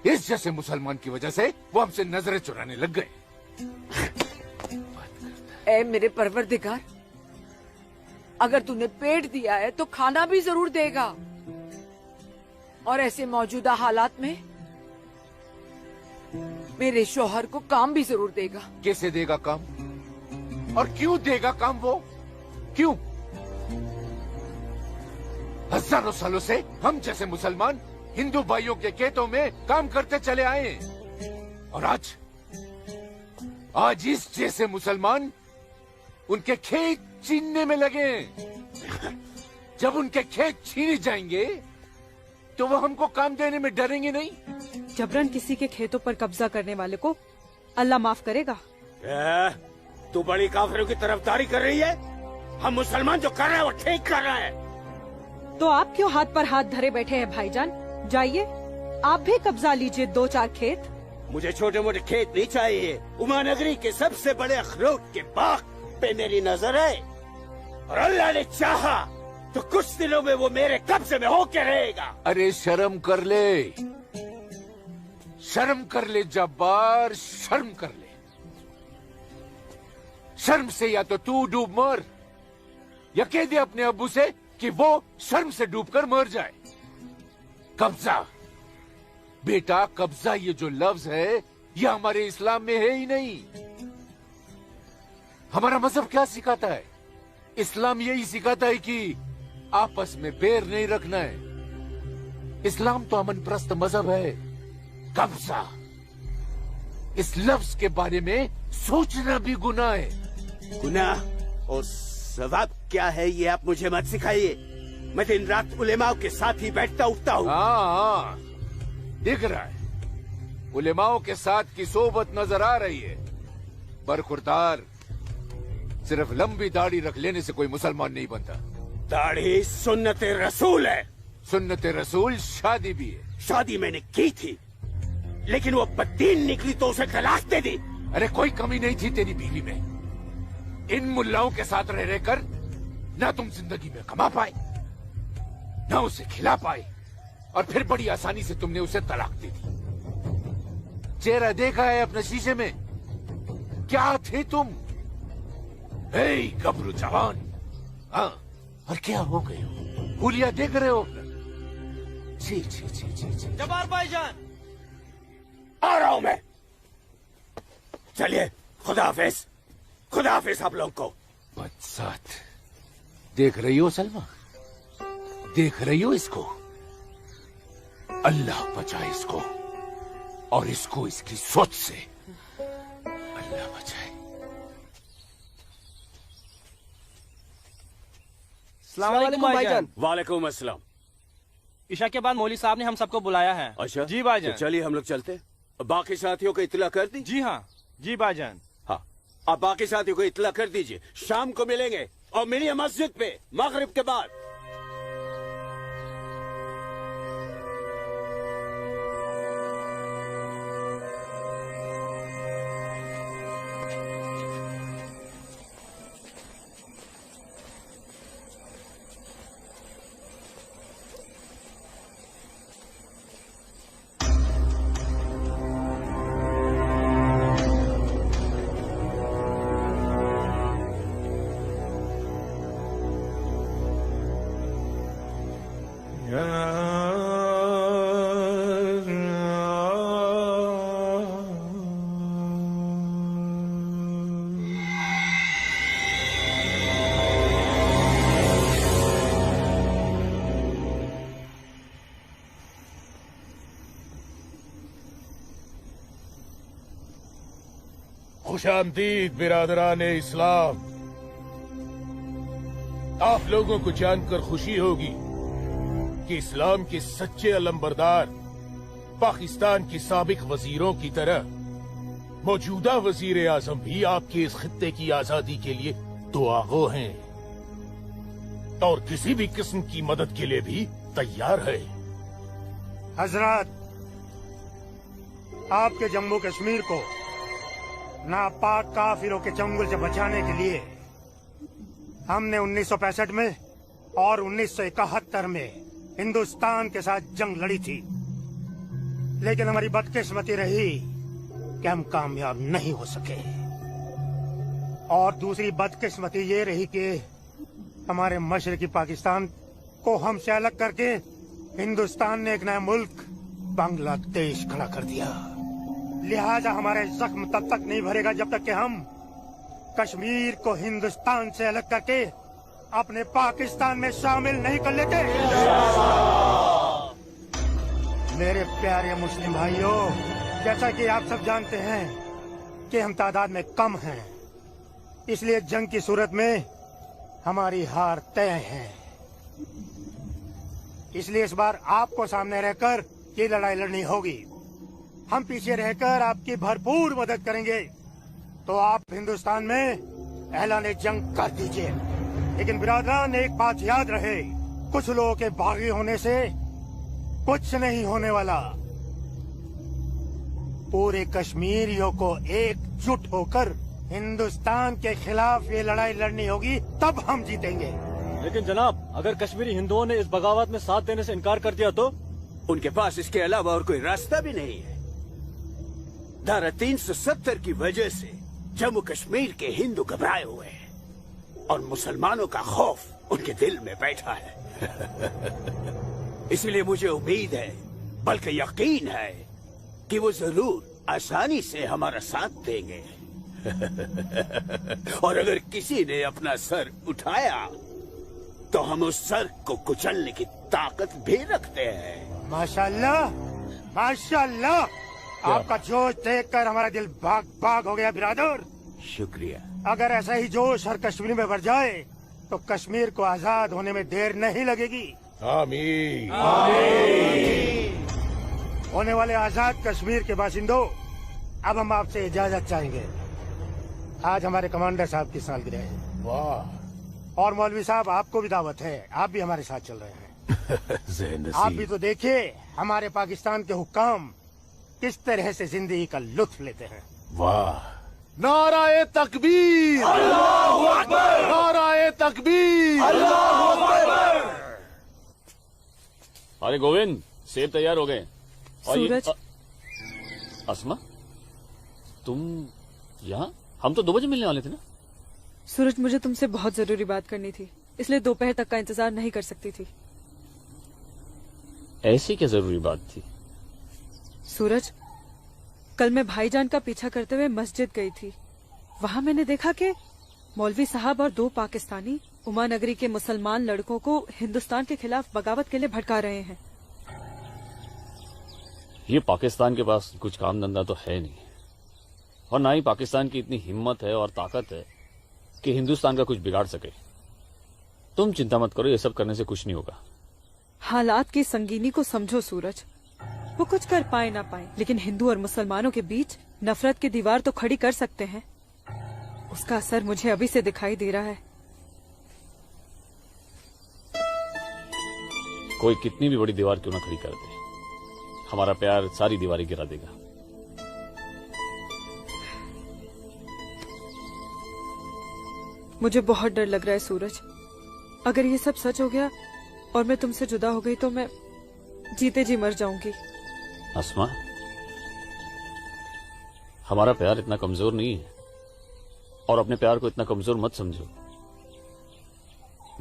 Speaker 7: इस जैसे मुसलमान की वजह से वो हमसे नजरें चुराने लग गए।
Speaker 6: ए मेरे परवरदिगार, अगर तूने पेट दिया है तो खाना भी जरूर देगा, और ऐसे मौजूदा हालात में मेरे शौहर को काम भी जरूर देगा।
Speaker 7: कैसे देगा काम? और क्यों देगा काम वो? क्यों? हजारों सालों से हम जैसे मुसलमान हिंदू भाइयों के खेतों में काम करते चले आए हैं, और आज इस जैसे मुसलमान उनके खेत छीनने में लगे हैं। जब उनके खेत छीने जाएंगे तो वो हमको काम देने में डरेंगे नहीं।
Speaker 2: जबरन किसी के खेतों पर कब्जा करने वाले को अल्लाह माफ करेगा।
Speaker 11: तू बड़ी काफिरों की तरफदारी कर रही है? हम मुसलमान जो कर रहे हैं वो ठीक कर रहे हैं।
Speaker 2: तो आप क्यों हाथ पर हाथ धरे बैठे हैं भाईजान? जाइए आप भी कब्जा लीजिए 2-4 खेत।
Speaker 11: मुझे छोटे मोटे खेत नहीं चाहिए। उमानगरी के सबसे बड़े अखरोट के बाग पे मेरी नजर है, और अल्लाह ने चाहा तो कुछ दिनों में वो मेरे कब्जे में होके रहेगा।
Speaker 7: अरे शर्म कर ले, शर्म कर ले जब्बार, शर्म कर ले। शर्म से या तो तू डूब मर, या कह दे अपने अब्बू से कि वो शर्म से डूबकर मर जाए। कब्जा बेटा, कब्जा ये जो लफ्ज है ये हमारे इस्लाम में है ही नहीं। हमारा मजहब क्या सिखाता है? इस्लाम यही सिखाता है कि आपस में बैर नहीं रखना है। इस्लाम तो अमन प्रस्त मजहब है। कब्जा, इस लफ्ज के बारे में सोचना भी गुनाह है।
Speaker 11: गुनाह और सवाब क्या है ये आप मुझे मत सिखाइए। मैं दिन रात उलेमाओं के साथ ही बैठता उठता हूँ।
Speaker 7: हाँ, दिख रहा है उलेमाओं के साथ की सोबत नजर आ रही है। बरखुरदार, सिर्फ लंबी दाढ़ी रख लेने से कोई मुसलमान नहीं बनता।
Speaker 11: दाढ़ी सुन्नते रसूल है।
Speaker 7: सुन्नते रसूल शादी भी है।
Speaker 11: शादी मैंने की थी, लेकिन वो बददीन निकली तो उसे तलाक दे दी।
Speaker 7: अरे कोई कमी नहीं थी तेरी बीवी में। इन मुल्लाओं के साथ रह रहकर ना तुम जिंदगी में कमा पाए, ना उसे खिला पाए, और फिर बड़ी आसानी से तुमने उसे तलाक दे दी। चेहरा देखा है अपने शीशे में? क्या थे तुम? गबरू जवान। हाँ, और क्या हो गए हो? हुलिया देख रहे हो? जी जी जी जी जी।
Speaker 1: जब्बार भाईजान,
Speaker 11: आ रहा हूं मैं। चलिए, खुदा हाफिज। खुदा हाफिज आप लोगों को।
Speaker 7: बदसात, देख रही हो सलमा? देख रही हो इसको? अल्लाह बचाए इसको, और इसको इसकी सोच से। अल्लाह बचाए।
Speaker 1: अस्सलाम वालेकुम भाईजान।
Speaker 11: वालेकुम अस्सलाम।
Speaker 1: ईशा के बाद मौली साहब ने हम सबको बुलाया है।
Speaker 11: अच्छा
Speaker 1: जी भाईजान।
Speaker 11: तो चलिए हम लोग चलते। बाकी साथियों को इत्तला कर दी?
Speaker 1: जी हाँ जी भाईजान।
Speaker 11: हाँ, आप बाकी साथियों को इत्तला कर दीजिए। शाम को मिलेंगे और मिलिए मस्जिद पे मगरिब के बाद।
Speaker 5: खुशामदीद बिरादरान इस्लाम। आप लोगों को जानकर खुशी होगी कि इस्लाम के सच्चे अलंबरदार पाकिस्तान के साबिक वजीरों की तरह मौजूदा वजीर आजम भी आपके इस खित्ते की आजादी के लिए दुआगो हैं, और किसी भी किस्म की मदद के लिए भी तैयार है।
Speaker 8: हजरत, आपके जम्मू कश्मीर को नापाक काफिरों के चंगुल से बचाने के लिए हमने 1965 में और 1971 में हिंदुस्तान के साथ जंग लड़ी थी, लेकिन हमारी बदकिस्मती रही कि हम कामयाब नहीं हो सके। और दूसरी बदकिस्मती ये रही कि हमारे मशरकी पाकिस्तान को हमसे अलग करके हिंदुस्तान ने एक नया मुल्क बांग्लादेश खड़ा कर दिया। लिहाजा हमारे जख्म तब तक नहीं भरेगा जब तक कि हम कश्मीर को हिंदुस्तान से अलग करके अपने पाकिस्तान में शामिल नहीं कर लेते। मेरे प्यारे मुस्लिम भाइयों, जैसा कि आप सब जानते हैं कि हम तादाद में कम हैं, इसलिए जंग की सूरत में हमारी हार तय है। इसलिए इस बार आपको सामने रहकर ये लड़ाई लड़नी होगी। हम पीछे रहकर आपकी भरपूर मदद करेंगे। तो आप हिंदुस्तान में ऐलान जंग कर दीजिए। लेकिन बिरादरान, एक बात याद रहे, कुछ लोगों के बागी होने से कुछ नहीं होने वाला। पूरे कश्मीरियों को एकजुट होकर हिंदुस्तान के खिलाफ ये लड़ाई लड़नी होगी, तब हम जीतेंगे।
Speaker 1: लेकिन जनाब, अगर कश्मीरी हिंदुओं ने इस बगावत में साथ देने से इनकार कर दिया तो?
Speaker 11: उनके पास इसके अलावा और कोई रास्ता भी नहीं है। धारा 370 की वजह से जम्मू कश्मीर के हिंदू घबराए हुए हैं और मुसलमानों का खौफ उनके दिल में बैठा है। इसलिए मुझे उम्मीद है, बल्कि यकीन है, कि वो जरूर आसानी से हमारा साथ देंगे। और अगर किसी ने अपना सर उठाया तो हम उस सर को कुचलने की ताकत भी रखते हैं।
Speaker 8: माशाल्लाह, माशाल्लाह, आपका जोश देखकर हमारा दिल भाग भाग हो गया बिरादर।
Speaker 11: शुक्रिया।
Speaker 8: अगर ऐसा ही जोश हर कश्मीर में बढ़ जाए तो कश्मीर को आजाद होने में देर नहीं लगेगी।
Speaker 5: आमीन।
Speaker 8: होने वाले आजाद कश्मीर के बाशिंदों, अब हम आपसे इजाजत चाहेंगे। आज हमारे कमांडर साहब की सालगिरह है।
Speaker 5: वाह।
Speaker 8: और मौलवी साहब, आपको भी दावत है, आप भी हमारे साथ चल रहे हैं। आप भी तो देखिए हमारे पाकिस्तान के हुक्काम किस तरह से जिंदगी का लुत्फ लेते हैं।
Speaker 5: वाह।
Speaker 12: नाराए तकबीर,
Speaker 13: अल्लाहू अकबर,
Speaker 12: नाराए तकबीर,
Speaker 13: अल्लाहू अकबर।
Speaker 9: अरे गोविंद, सेब तैयार हो गए। और
Speaker 2: सूरज।
Speaker 9: अस्मा, तुम यहाँ? हम तो 2 बजे मिलने वाले थे ना।
Speaker 2: सूरज, मुझे तुमसे बहुत जरूरी बात करनी थी, इसलिए दोपहर तक का इंतजार नहीं कर सकती थी।
Speaker 9: ऐसी क्या जरूरी बात थी?
Speaker 2: सूरज, कल मैं भाईजान का पीछा करते हुए मस्जिद गई थी। वहाँ मैंने देखा कि मौलवी साहब और 2 पाकिस्तानी उमा नगरी के मुसलमान लड़कों को हिंदुस्तान के खिलाफ बगावत के लिए भड़का रहे हैं।
Speaker 9: ये पाकिस्तान के पास कुछ काम धंधा तो है नहीं, और ना ही पाकिस्तान की इतनी हिम्मत है और ताकत है कि हिंदुस्तान का कुछ बिगाड़ सके। तुम चिंता मत करो, ये सब करने से कुछ नहीं होगा।
Speaker 2: हालात की संगीनी को समझो सूरज। वो कुछ कर पाए ना पाए, लेकिन हिंदू और मुसलमानों के बीच नफरत की दीवार तो खड़ी कर सकते हैं। उसका असर मुझे अभी से दिखाई दे रहा है।
Speaker 9: कोई कितनी भी बड़ी दीवार क्यों ना खड़ी कर दे, हमारा प्यार सारी दीवारें गिरा देगा।
Speaker 2: मुझे बहुत डर लग रहा है सूरज। अगर ये सब सच हो गया और मैं तुमसे जुदा हो गई तो मैं जीते जी मर जाऊंगी।
Speaker 9: अस्मा, हमारा प्यार इतना कमजोर नहीं है, और अपने प्यार को इतना कमजोर मत समझो।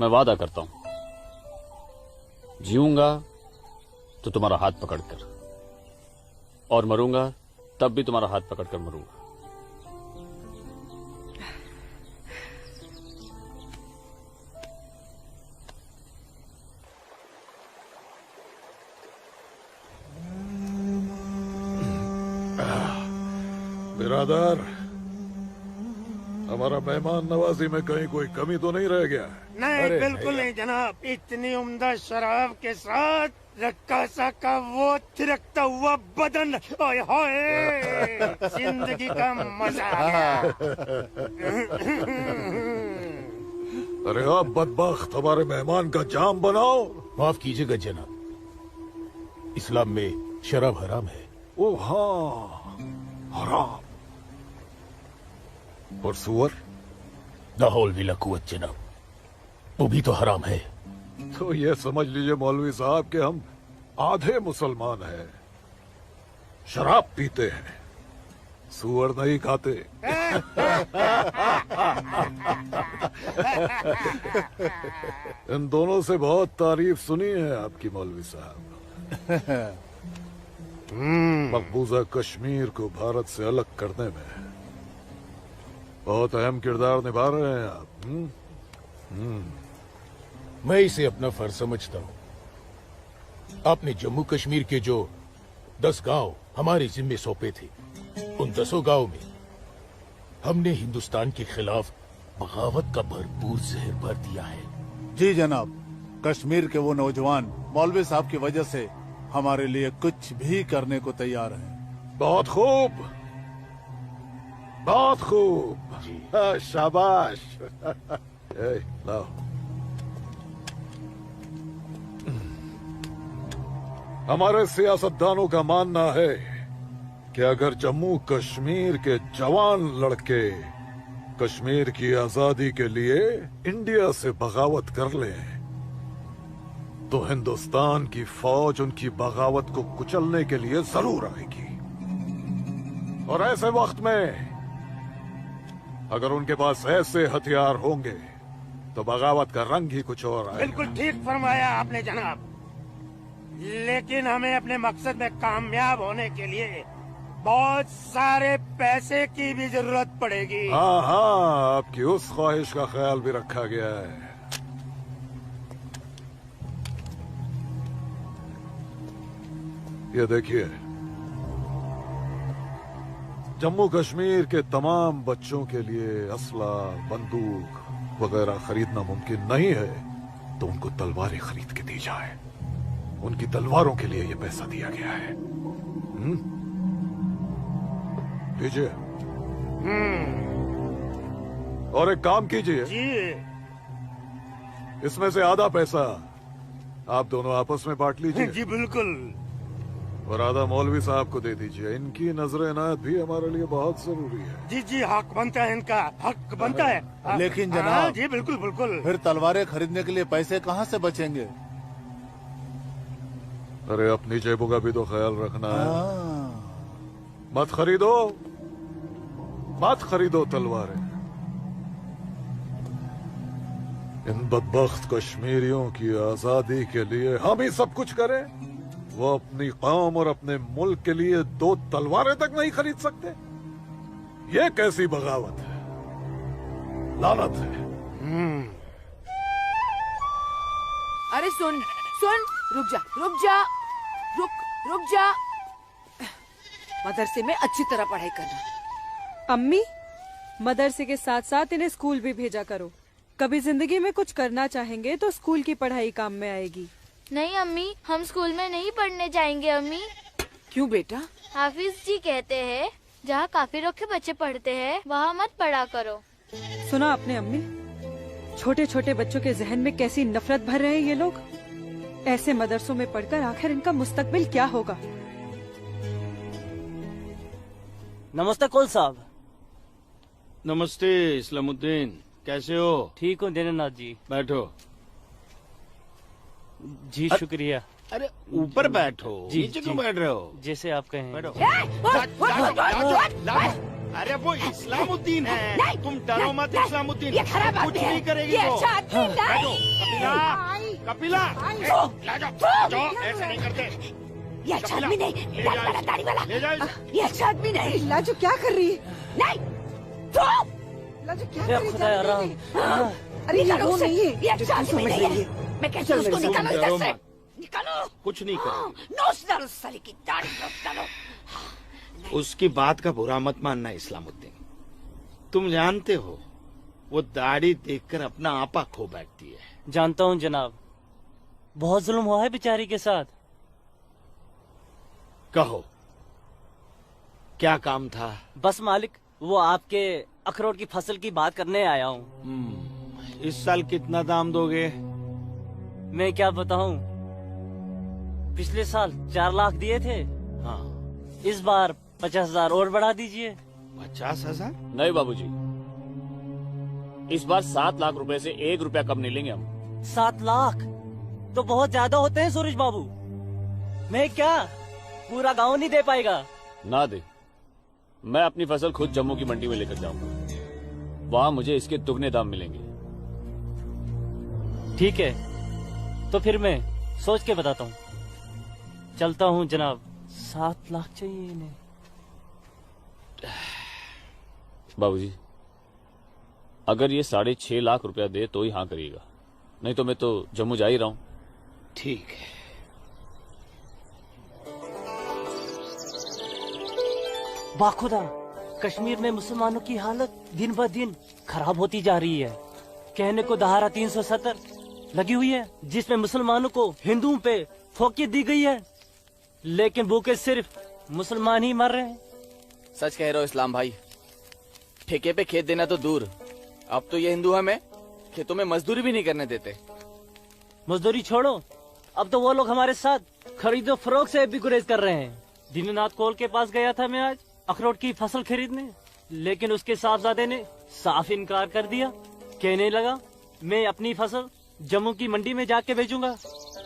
Speaker 9: मैं वादा करता हूं, जीऊंगा तो तुम्हारा हाथ पकड़कर, और मरूंगा तब भी तुम्हारा हाथ पकड़कर मरूंगा।
Speaker 5: बिरादर, हमारा मेहमान नवाजी में कहीं कोई कमी तो नहीं रह गया?
Speaker 8: नहीं, बिल्कुल नहीं जनाब। इतनी उम्दा शराब के साथ रक्कासा का वो थिरकता हुआ बदन, ओए होए, जिंदगी का मजा आ गया।
Speaker 5: अरे आप बदबख्त, हमारे मेहमान का जाम बनाओ।
Speaker 10: माफ कीजिएगा जनाब, इस्लाम में शराब हराम है।
Speaker 5: ओ हाँ, हराम। और सुअर?
Speaker 10: लाहौल विला कुवत जनाब, वो भी तो हराम है।
Speaker 5: तो ये समझ लीजिए मौलवी साहब कि हम आधे मुसलमान हैं, शराब पीते हैं, सुअर नहीं खाते। इन दोनों से बहुत तारीफ सुनी है आपकी मौलवी साहब। मकबूजा कश्मीर को भारत से अलग करने में
Speaker 15: बहुत अहम किरदार निभा रहे हैं आप।
Speaker 5: मैं इसे अपना फर्ज समझता हूँ। आपने जम्मू कश्मीर के जो 10 गांव हमारे जिम्मे सौंपे थे, उन 10 गांव में हमने हिंदुस्तान के खिलाफ बगावत का भरपूर जहर भर दिया है।
Speaker 12: जी जनाब, कश्मीर के वो नौजवान मौलवी साहब की वजह से हमारे लिए कुछ भी करने को तैयार हैं।
Speaker 15: बहुत खूब, बहुत खूब। शाबाश। लाओ। हमारे सियासतदानों का मानना है कि अगर जम्मू कश्मीर के जवान लड़के कश्मीर की आजादी के लिए इंडिया से बगावत कर लें तो हिंदुस्तान की फौज उनकी बगावत को कुचलने के लिए जरूर आएगी। और ऐसे वक्त में अगर उनके पास ऐसे हथियार होंगे तो बगावत का रंग ही कुछ और आएगा।
Speaker 8: बिल्कुल ठीक फरमाया आपने जनाब, लेकिन हमें अपने मकसद में कामयाब होने के लिए बहुत सारे पैसे की भी जरूरत पड़ेगी।
Speaker 15: हाँ हाँ, आपकी उस ख्वाहिश का ख्याल भी रखा गया है। ये देखिए, जम्मू कश्मीर के तमाम बच्चों के लिए असला, बंदूक वगैरह खरीदना मुमकिन नहीं है, तो उनको तलवारें खरीद के दी जाए। उनकी तलवारों के लिए ये पैसा दिया गया है। लीजिए। और एक काम कीजिए, इसमें से आधा पैसा आप दोनों आपस में बांट लीजिए।
Speaker 8: जी बिल्कुल।
Speaker 15: और आधा मौलवी साहब को दे दीजिए। इनकी नजर इनायत भी हमारे लिए बहुत जरूरी है।
Speaker 8: जी जी, हक बनता है, इनका हक बनता है।
Speaker 12: लेकिन जनाब,
Speaker 8: जी बिल्कुल बिल्कुल।
Speaker 12: फिर तलवारें खरीदने के लिए पैसे कहाँ से बचेंगे?
Speaker 15: अरे अपनी जेबों का भी तो ख्याल रखना है। मत खरीदो, मत खरीदो तलवारें। इन बदबख्त कश्मीरियों की आजादी के लिए हम ही सब कुछ करें, वो अपनी कौम और अपने मुल्क के लिए 2 तलवारें तक नहीं खरीद सकते। ये कैसी बगावत है, लानत है।
Speaker 6: अरे सुन सुन, रुक जा रुक जा, रुक जा। मदरसे में अच्छी तरह पढ़ाई करना।
Speaker 2: अम्मी, मदरसे के साथ साथ इन्हें स्कूल भी भेजा करो। कभी जिंदगी में कुछ करना चाहेंगे तो स्कूल की पढ़ाई काम में आएगी।
Speaker 23: नहीं अम्मी, हम स्कूल में नहीं पढ़ने जाएंगे अम्मी।
Speaker 6: क्यों बेटा?
Speaker 23: हाफिज जी कहते हैं जहाँ काफिरों के बच्चे पढ़ते हैं वहाँ मत पढ़ा करो।
Speaker 2: सुना आपने अम्मी? छोटे छोटे बच्चों के जहन में कैसी नफरत भर रहे हैं ये लोग। ऐसे मदरसों में पढ़कर आखिर इनका मुस्तकबिल क्या होगा?
Speaker 16: नमस्ते कौल साहब।
Speaker 21: नमस्ते इस्लामुद्दीन, कैसे हो?
Speaker 16: ठीक हूँ दीनानाथ जी।
Speaker 21: बैठो।
Speaker 16: जी शुक्रिया।
Speaker 21: अरे ऊपर बैठो,
Speaker 16: जी,
Speaker 21: नीचे क्यों
Speaker 16: जी।
Speaker 21: बैठ रहे हो?
Speaker 16: जैसे आप कहें।
Speaker 21: बैठो। अरे वो इस्लामुद्दीन है, तुम डरो मत। इस्लामुद्दीन
Speaker 6: ये खराब
Speaker 21: कुछ
Speaker 6: आदमी है।
Speaker 21: नहीं करेगी
Speaker 6: ये
Speaker 21: वो।
Speaker 6: अच्छा आदमी नहीं।
Speaker 21: बैठो। कपिला, ले जाओ, ऐसे नहीं करते।
Speaker 6: ये अच्छा आदमी नहीं, दाढ़ी वाला, दाढ़ी वाला।
Speaker 21: ले जाओ।
Speaker 6: ये अच्छा आदमी नहीं।
Speaker 2: लाजो क्या कर रही है?
Speaker 6: नहीं, तो
Speaker 2: लाजो क्या
Speaker 16: या
Speaker 2: कर
Speaker 16: खुदा
Speaker 2: रही
Speaker 16: राम।
Speaker 2: है? अरे
Speaker 6: निकालो
Speaker 2: वो
Speaker 6: उसे।
Speaker 2: नहीं है,
Speaker 6: ये अच्छा आदमी नहीं है। मैं कहती हूँ उसको निकालो इधर से। निकालो।
Speaker 21: कुछ नहीं करेगी।
Speaker 6: नोच डालो साले की दाढ़ी, नोच डालो।
Speaker 21: उसकी बात का बुरा मत मानना इस्लामुद्दीन। तुम जानते हो वो दाढ़ी देखकर अपना आपा खो बैठती है।
Speaker 16: जानता हूँ जनाब, बहुत जुल्म हुआ है बेचारी के साथ।
Speaker 21: कहो, क्या काम था?
Speaker 16: बस मालिक, वो आपके अखरोट की फसल की बात करने आया हूँ।
Speaker 21: इस साल कितना दाम दोगे?
Speaker 16: मैं क्या बताऊँ, पिछले साल 4 लाख दिए थे।
Speaker 21: हाँ।
Speaker 16: इस बार 50,000 और बढ़ा दीजिए।
Speaker 21: 50,000?
Speaker 9: नहीं बाबूजी, इस बार 7 लाख रुपए से 1 रुपया कम नहीं लेंगे हम।
Speaker 16: 7 लाख तो बहुत ज्यादा होते हैं सूरज बाबू। मैं क्या पूरा गांव नहीं दे पाएगा?
Speaker 9: ना दे, मैं अपनी फसल खुद जम्मू की मंडी में लेकर जाऊंगा। वहाँ मुझे इसके दुगने दाम मिलेंगे।
Speaker 16: ठीक है, तो फिर मैं सोच के बताता हूँ। चलता हूँ जनाब। 7 लाख चाहिए इन्हें।
Speaker 9: बाबूजी, अगर ये 6.5 लाख रुपया दे तो ही हाँ करिएगा, नहीं तो मैं तो जम्मू जा ही रहा हूँ।
Speaker 21: ठीक है।
Speaker 16: बाखुदा, कश्मीर में मुसलमानों की हालत दिन ब दिन खराब होती जा रही है। कहने को धारा 370 लगी हुई है जिसमें मुसलमानों को हिंदुओं पे फोकियत दी गई है, लेकिन भूखे सिर्फ मुसलमान ही मर रहे हैं।
Speaker 20: सच कह रहे हो इस्लाम भाई, ठेके पे खेत देना तो दूर, अब तो ये हिंदू हमें खेतों में मजदूरी भी नहीं करने देते।
Speaker 16: मजदूरी छोड़ो, अब तो वो लोग हमारे साथ खरीदो फरोख्त से भी गुरेज कर रहे हैं। दीननाथ कोल के पास गया था मैं आज अखरोट की फसल खरीदने, लेकिन उसके साहबजादे ने साफ इनकार कर दिया। कहने लगा मैं अपनी फसल जम्मू की मंडी में जाके बेचूंगा।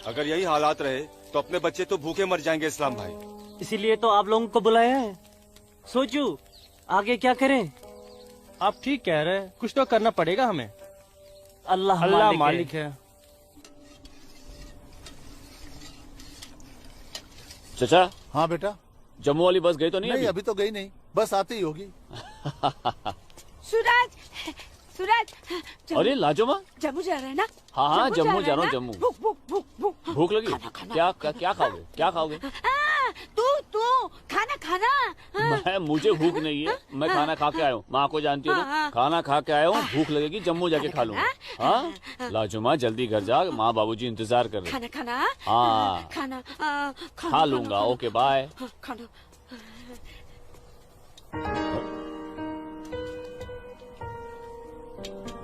Speaker 17: अगर यही हालात रहे तो अपने बच्चे तो भूखे मर जाएंगे इस्लाम भाई।
Speaker 16: इसीलिए तो आप लोगों को बुलाया है। सोचू आगे क्या करें।
Speaker 18: आप ठीक कह रहे हैं, कुछ तो करना पड़ेगा हमें।
Speaker 16: अल्लाह
Speaker 18: मालिक है।
Speaker 9: चचा।
Speaker 12: हाँ बेटा।
Speaker 9: जम्मू वाली बस गई तो नहीं?
Speaker 12: अभी तो गई नहीं, बस आती ही होगी।
Speaker 6: सूरज, सूरज।
Speaker 9: अरे लाजोमा,
Speaker 6: जम्मू जा रहे हैं ना?
Speaker 9: हाँ जम्मू जा रहा हूँ। जम्मू
Speaker 12: भूख
Speaker 9: लगी? क्या खाओगे? क्या खाओगे?
Speaker 6: तू खाना खाना।
Speaker 9: मुझे भूख नहीं है, मैं खाना खा के आया हूँ। माँ को जानती हो ना, खाना खा के आया हूँ। भूख लगेगी जम्मू जाके खा लूंगा। हाँ लाजुमा जल्दी घर जा, माँ बाबूजी इंतजार कर रहे।
Speaker 6: खाना
Speaker 9: हाँ
Speaker 6: खाना
Speaker 9: खा लूंगा। Okay bye.
Speaker 6: खाना।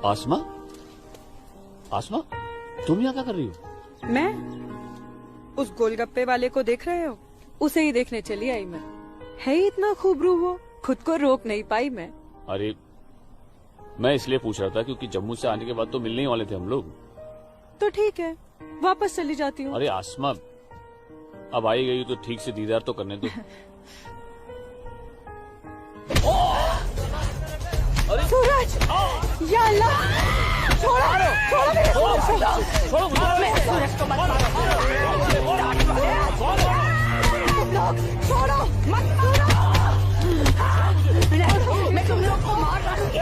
Speaker 9: आसमा, आसमा तुम यहाँ क्या कर रही हो?
Speaker 2: मैं उस गोलगप्पे वाले को देख रहे हो? उसे ही देखने चली आई मैं। है ही इतना खूबरू वो, खुद को रोक नहीं पाई मैं।
Speaker 9: अरे मैं इसलिए पूछ रहा था क्योंकि जम्मू से आने के बाद तो मिलने ही वाले थे हम लोग।
Speaker 2: तो ठीक है, वापस चली जाती हूँ।
Speaker 9: अरे आसमा अब आई गई तो ठीक से दीदार तो करने दो।
Speaker 6: सूरज, या अल्लाह, छोड़ो मेरे सूरज को मत मारो। तुम लोग छोड़ो, मत मारो। मैं तुम लोग को मार डालूंगी।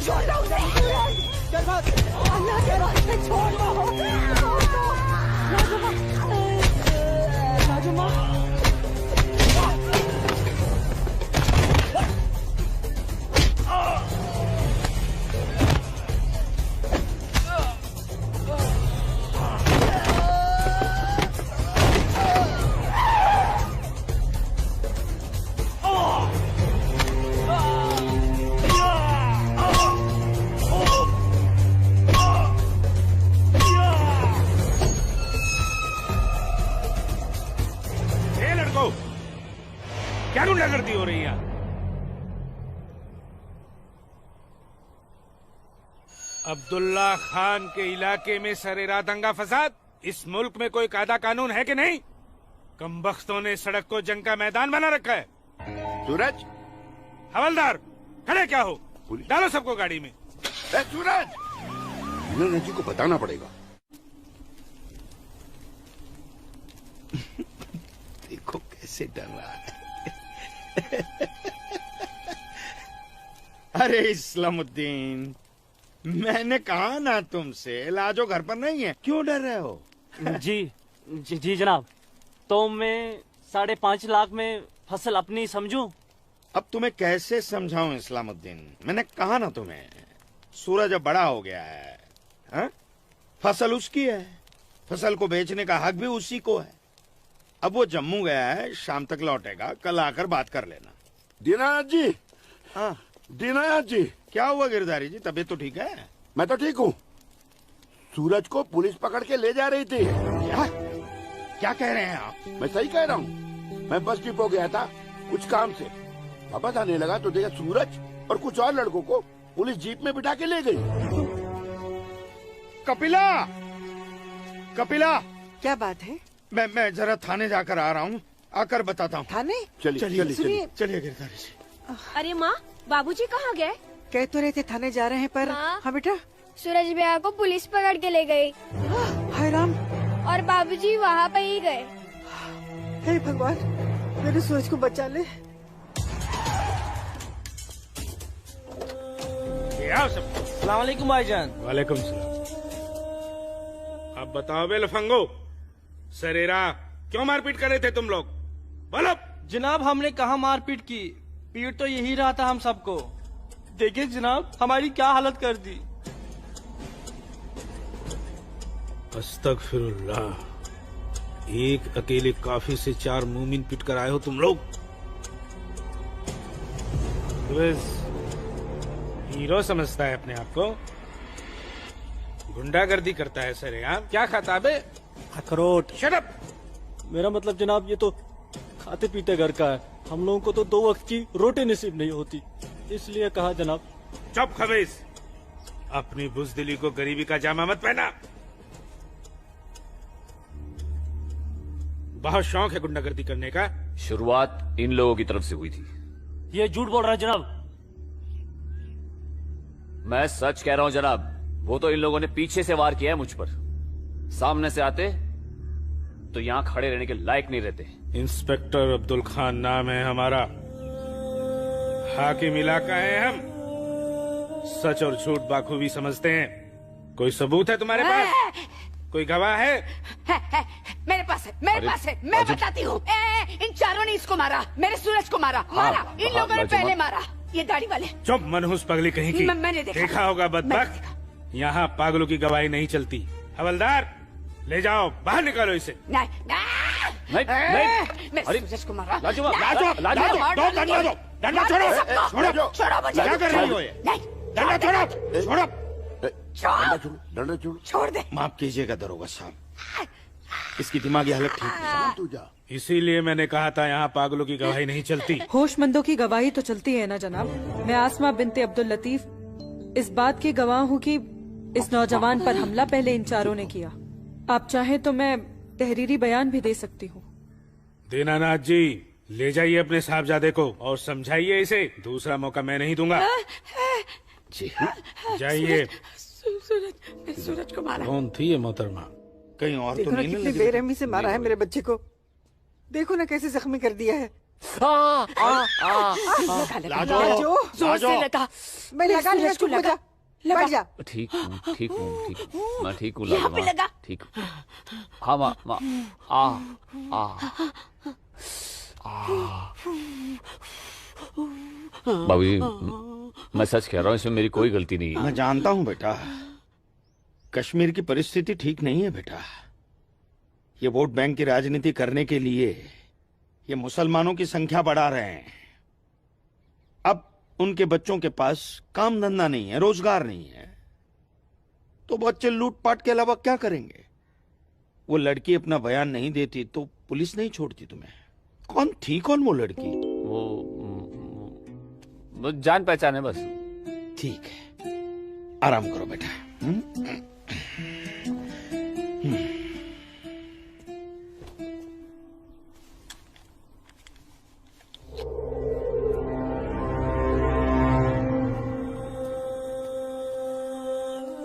Speaker 6: छोड़ दो उसे। अल्लाह के वास्ते छोड़ दो। लाजुमा,
Speaker 21: क्या गुंडागर्दी हो रही है? अब्दुल्ला खान के इलाके में सरेरात दंगा फसाद। इस मुल्क में कोई कायदा कानून है कि नहीं? कमबख्तों ने सड़क को जंग का मैदान बना रखा है।
Speaker 4: सूरज,
Speaker 21: हवलदार खड़े क्या हो? डालो सबको गाड़ी में।
Speaker 4: सूरज, जी को बताना पड़ेगा।
Speaker 21: देखो कैसे डर रहा है। अरे इस्लामुद्दीन, मैंने कहा ना तुमसे लाजो घर पर नहीं है, क्यों डर रहे हो?
Speaker 16: जी जनाब, तो मैं 5.5 लाख में फसल अपनी समझूं?
Speaker 21: अब तुम्हें कैसे समझाऊं इस्लामुद्दीन? मैंने कहा ना तुम्हें, सूरज अब बड़ा हो गया है। हा? फसल उसकी है, फसल को बेचने का हक भी उसी को है। अब वो जम्मू गया है, शाम तक लौटेगा, कल आकर बात कर लेना।
Speaker 4: दीनानाथ जी।
Speaker 21: हाँ
Speaker 4: दीनानाथ जी।
Speaker 21: क्या हुआ गिरधारी जी, तबीयत तो ठीक है?
Speaker 4: मैं तो ठीक हूँ। सूरज को पुलिस पकड़ के ले जा रही थी।
Speaker 21: क्या कह रहे हैं आप?
Speaker 4: मैं सही कह रहा हूँ। मैं बस डिपो गया था कुछ काम से, वापस आने लगा तो देखा सूरज और कुछ और लड़कों को पुलिस जीप में बिठा के ले गई।
Speaker 21: कपिला, कपिला,
Speaker 22: क्या बात है?
Speaker 21: मैं जरा थाने जाकर आ रहा हूँ, आकर बताता हूँ।
Speaker 22: थाने?
Speaker 21: चलिए गिरधारी जी।
Speaker 3: अरे माँ, बाबूजी कहाँ गए?
Speaker 22: कह तो रहे थे थाने जा रहे हैं पर। हाँ बेटा।
Speaker 23: सूरज भैया को पुलिस पकड़ के ले गई।
Speaker 22: हाय राम।
Speaker 23: और बाबूजी वहाँ पे ही गए।
Speaker 22: हे भगवान, मेरे सूरज को बचा ले।
Speaker 21: आओ सब।
Speaker 18: अस्सलाम वालेकुम भाईजान।
Speaker 5: वालेकुम सलाम। अब बताओ बे लफंगो, सरेरा क्यों मारपीट कर रहे थे तुम लोग? बोलो।
Speaker 18: जनाब हमने कहा मारपीट की, पीट तो यही रहा था हम सबको। देखिए जनाब हमारी क्या हालत कर दी।
Speaker 5: अस्तगफिरुल्लाह, एक अकेले काफी से 4 मूमिन पिट कर आए हो तुम लोग। हीरो समझता है अपने आप को, गुंडागर्दी करता है सर। यार क्या खाता बे?
Speaker 1: अखरोट।
Speaker 5: Shut up.
Speaker 1: मेरा मतलब जनाब ये तो खाते पीते घर का है, हम लोगों को तो 2 वक्त की रोटी नसीब नहीं होती, इसलिए कहा जनाब।
Speaker 5: चुप खबीस, अपनी बुज़दिली को गरीबी का जामा मत पहना। बहुत शौक है गुंडागर्दी करने का।
Speaker 9: शुरुआत इन लोगों की तरफ से हुई थी।
Speaker 16: ये झूठ बोल रहा है जनाब।
Speaker 9: मैं सच कह रहा हूं जनाब, वो तो इन लोगों ने पीछे से वार किया है मुझ पर। सामने से आते तो यहां खड़े रहने के लायक नहीं रहते।
Speaker 5: इंस्पेक्टर अब्दुल खान नाम है हमारा, हाकिम इलाका है हम, सच और झूठ बाखूबी समझते हैं। कोई सबूत है तुम्हारे पास? कोई गवाह है?
Speaker 6: मेरे पास है, मेरे पास है, मैं बताती हूँ। इन चारों ने इसको मारा, मेरे सूरज को मारा। इन लोगों ने पहले मारा, ये गाड़ी वाले।
Speaker 5: चुप मनहूस पगली कहीं की।
Speaker 6: मैंने
Speaker 5: देखा होगा बदबख्त, यहाँ पागलों की गवाही नहीं चलती। हवलदार ले जाओ, बाहर निकालो इसे।
Speaker 6: नहीं, मेरे सूरज को मारा।
Speaker 5: डंडा छोड़ो, क्या कर रही हो ये? डंडा छोड़ो,
Speaker 4: डंडा छोड़ो।
Speaker 6: छोड़ दे।
Speaker 21: माफ कीजिएगा दरोगा साहब, इसकी दिमागी हालत ठीक नहीं।
Speaker 4: तू जा।
Speaker 5: इसीलिए मैंने कहा था यहाँ पागलों की गवाही नहीं चलती।
Speaker 2: होशमंदों की गवाही तो चलती है ना जनाब। मैं आसमा बिनते अब्दुल लतीफ इस बात की गवाह हूँ कि इस नौजवान पर हमला पहले इन चारों ने किया। आप चाहे तो मैं तहरीरी बयान भी दे सकती हूँ।
Speaker 5: दीनानाथ जी, ले जाइए अपने साहबजादे को और समझाइए इसे, दूसरा मौका मैं नहीं दूंगा।
Speaker 21: जी
Speaker 5: जाइए।
Speaker 6: सूरज को मारा।
Speaker 5: कौन थी ये मोहतरमा?
Speaker 21: कहीं और
Speaker 22: देखो
Speaker 21: तो
Speaker 22: ना
Speaker 21: नहीं
Speaker 22: कितनी बेरहमी से मारा है मेरे बच्चे को। देखो ना कैसे जख्मी कर दिया है।
Speaker 6: लाजो, जोर से लगा।
Speaker 22: मैं लगा लिया, चुप हो जा, बैठ जा।
Speaker 9: ठीक हूँ, ठीक हूँ, ठीक हूँ, मैं ठीक हूँ
Speaker 6: यहाँ पे लगा।
Speaker 9: ठीक हूँ। हाँ माँ, बाबूजी, मैं सच कह रहा हूँ, इसमें मेरी कोई गलती नहीं है।
Speaker 21: मैं जानता हूँ बेटा, कश्मीर की परिस्थिति ठीक नहीं है बेटा। ये वोट बैंक की राजनीति करने के लिए ये मुसलमानों की संख्या बढ़ा रहे हैं। अब उनके बच्चों के पास काम धंधा नहीं है, रोजगार नहीं है, तो बच्चे लूटपाट के अलावा क्या करेंगे? वो लड़की अपना बयान नहीं देती तो पुलिस नहीं छोड़ती तुम्हें। कौन थी वो लड़की?
Speaker 9: वो जान पहचान है बस।
Speaker 21: ठीक है, आराम करो बेटा।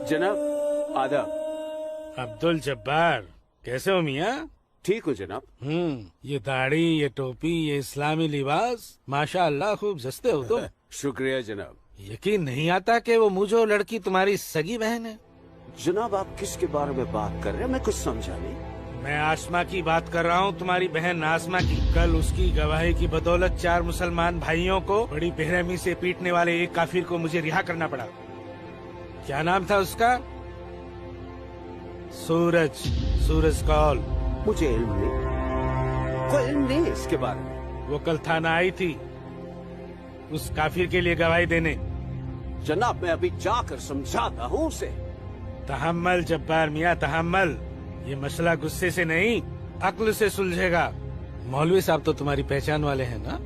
Speaker 11: जनाब आदाब।
Speaker 5: अब्दुल जब्बार, कैसे हो मियाँ?
Speaker 11: ठीक हो जनाब।
Speaker 5: ये दाढ़ी, ये टोपी, ये इस्लामी लिबास, माशाअल्लाह खूब जस्ते हो तुम।
Speaker 11: शुक्रिया जनाब।
Speaker 5: यकीन नहीं आता कि वो मुझो लड़की तुम्हारी सगी बहन है।
Speaker 11: जनाब आप किसके बारे में बात कर रहे हैं? मैं कुछ समझा नहीं।
Speaker 5: मैं आसमा की बात कर रहा हूँ, तुम्हारी बहन आसमा की। कल उसकी गवाही की बदौलत 4 मुसलमान भाइयों को बड़ी बेरहमी से पीटने वाले एक काफिर को मुझे रिहा करना पड़ा। क्या नाम था उसका? सूरज कौल।
Speaker 11: मुझे इल्म नहीं, कोई इल्म नहीं इसके बारे में।
Speaker 5: वो कल थाना आई थी उस काफिर के लिए गवाही देने।
Speaker 11: जनाब मैं अभी जाकर समझाता हूँ उसे।
Speaker 5: तहम्मल जब्बार मियाँ, तहम्मल। ये मसला गुस्से से नहीं, अक्ल से सुलझेगा। मौलवी साहब तो तुम्हारी पहचान वाले हैं ना?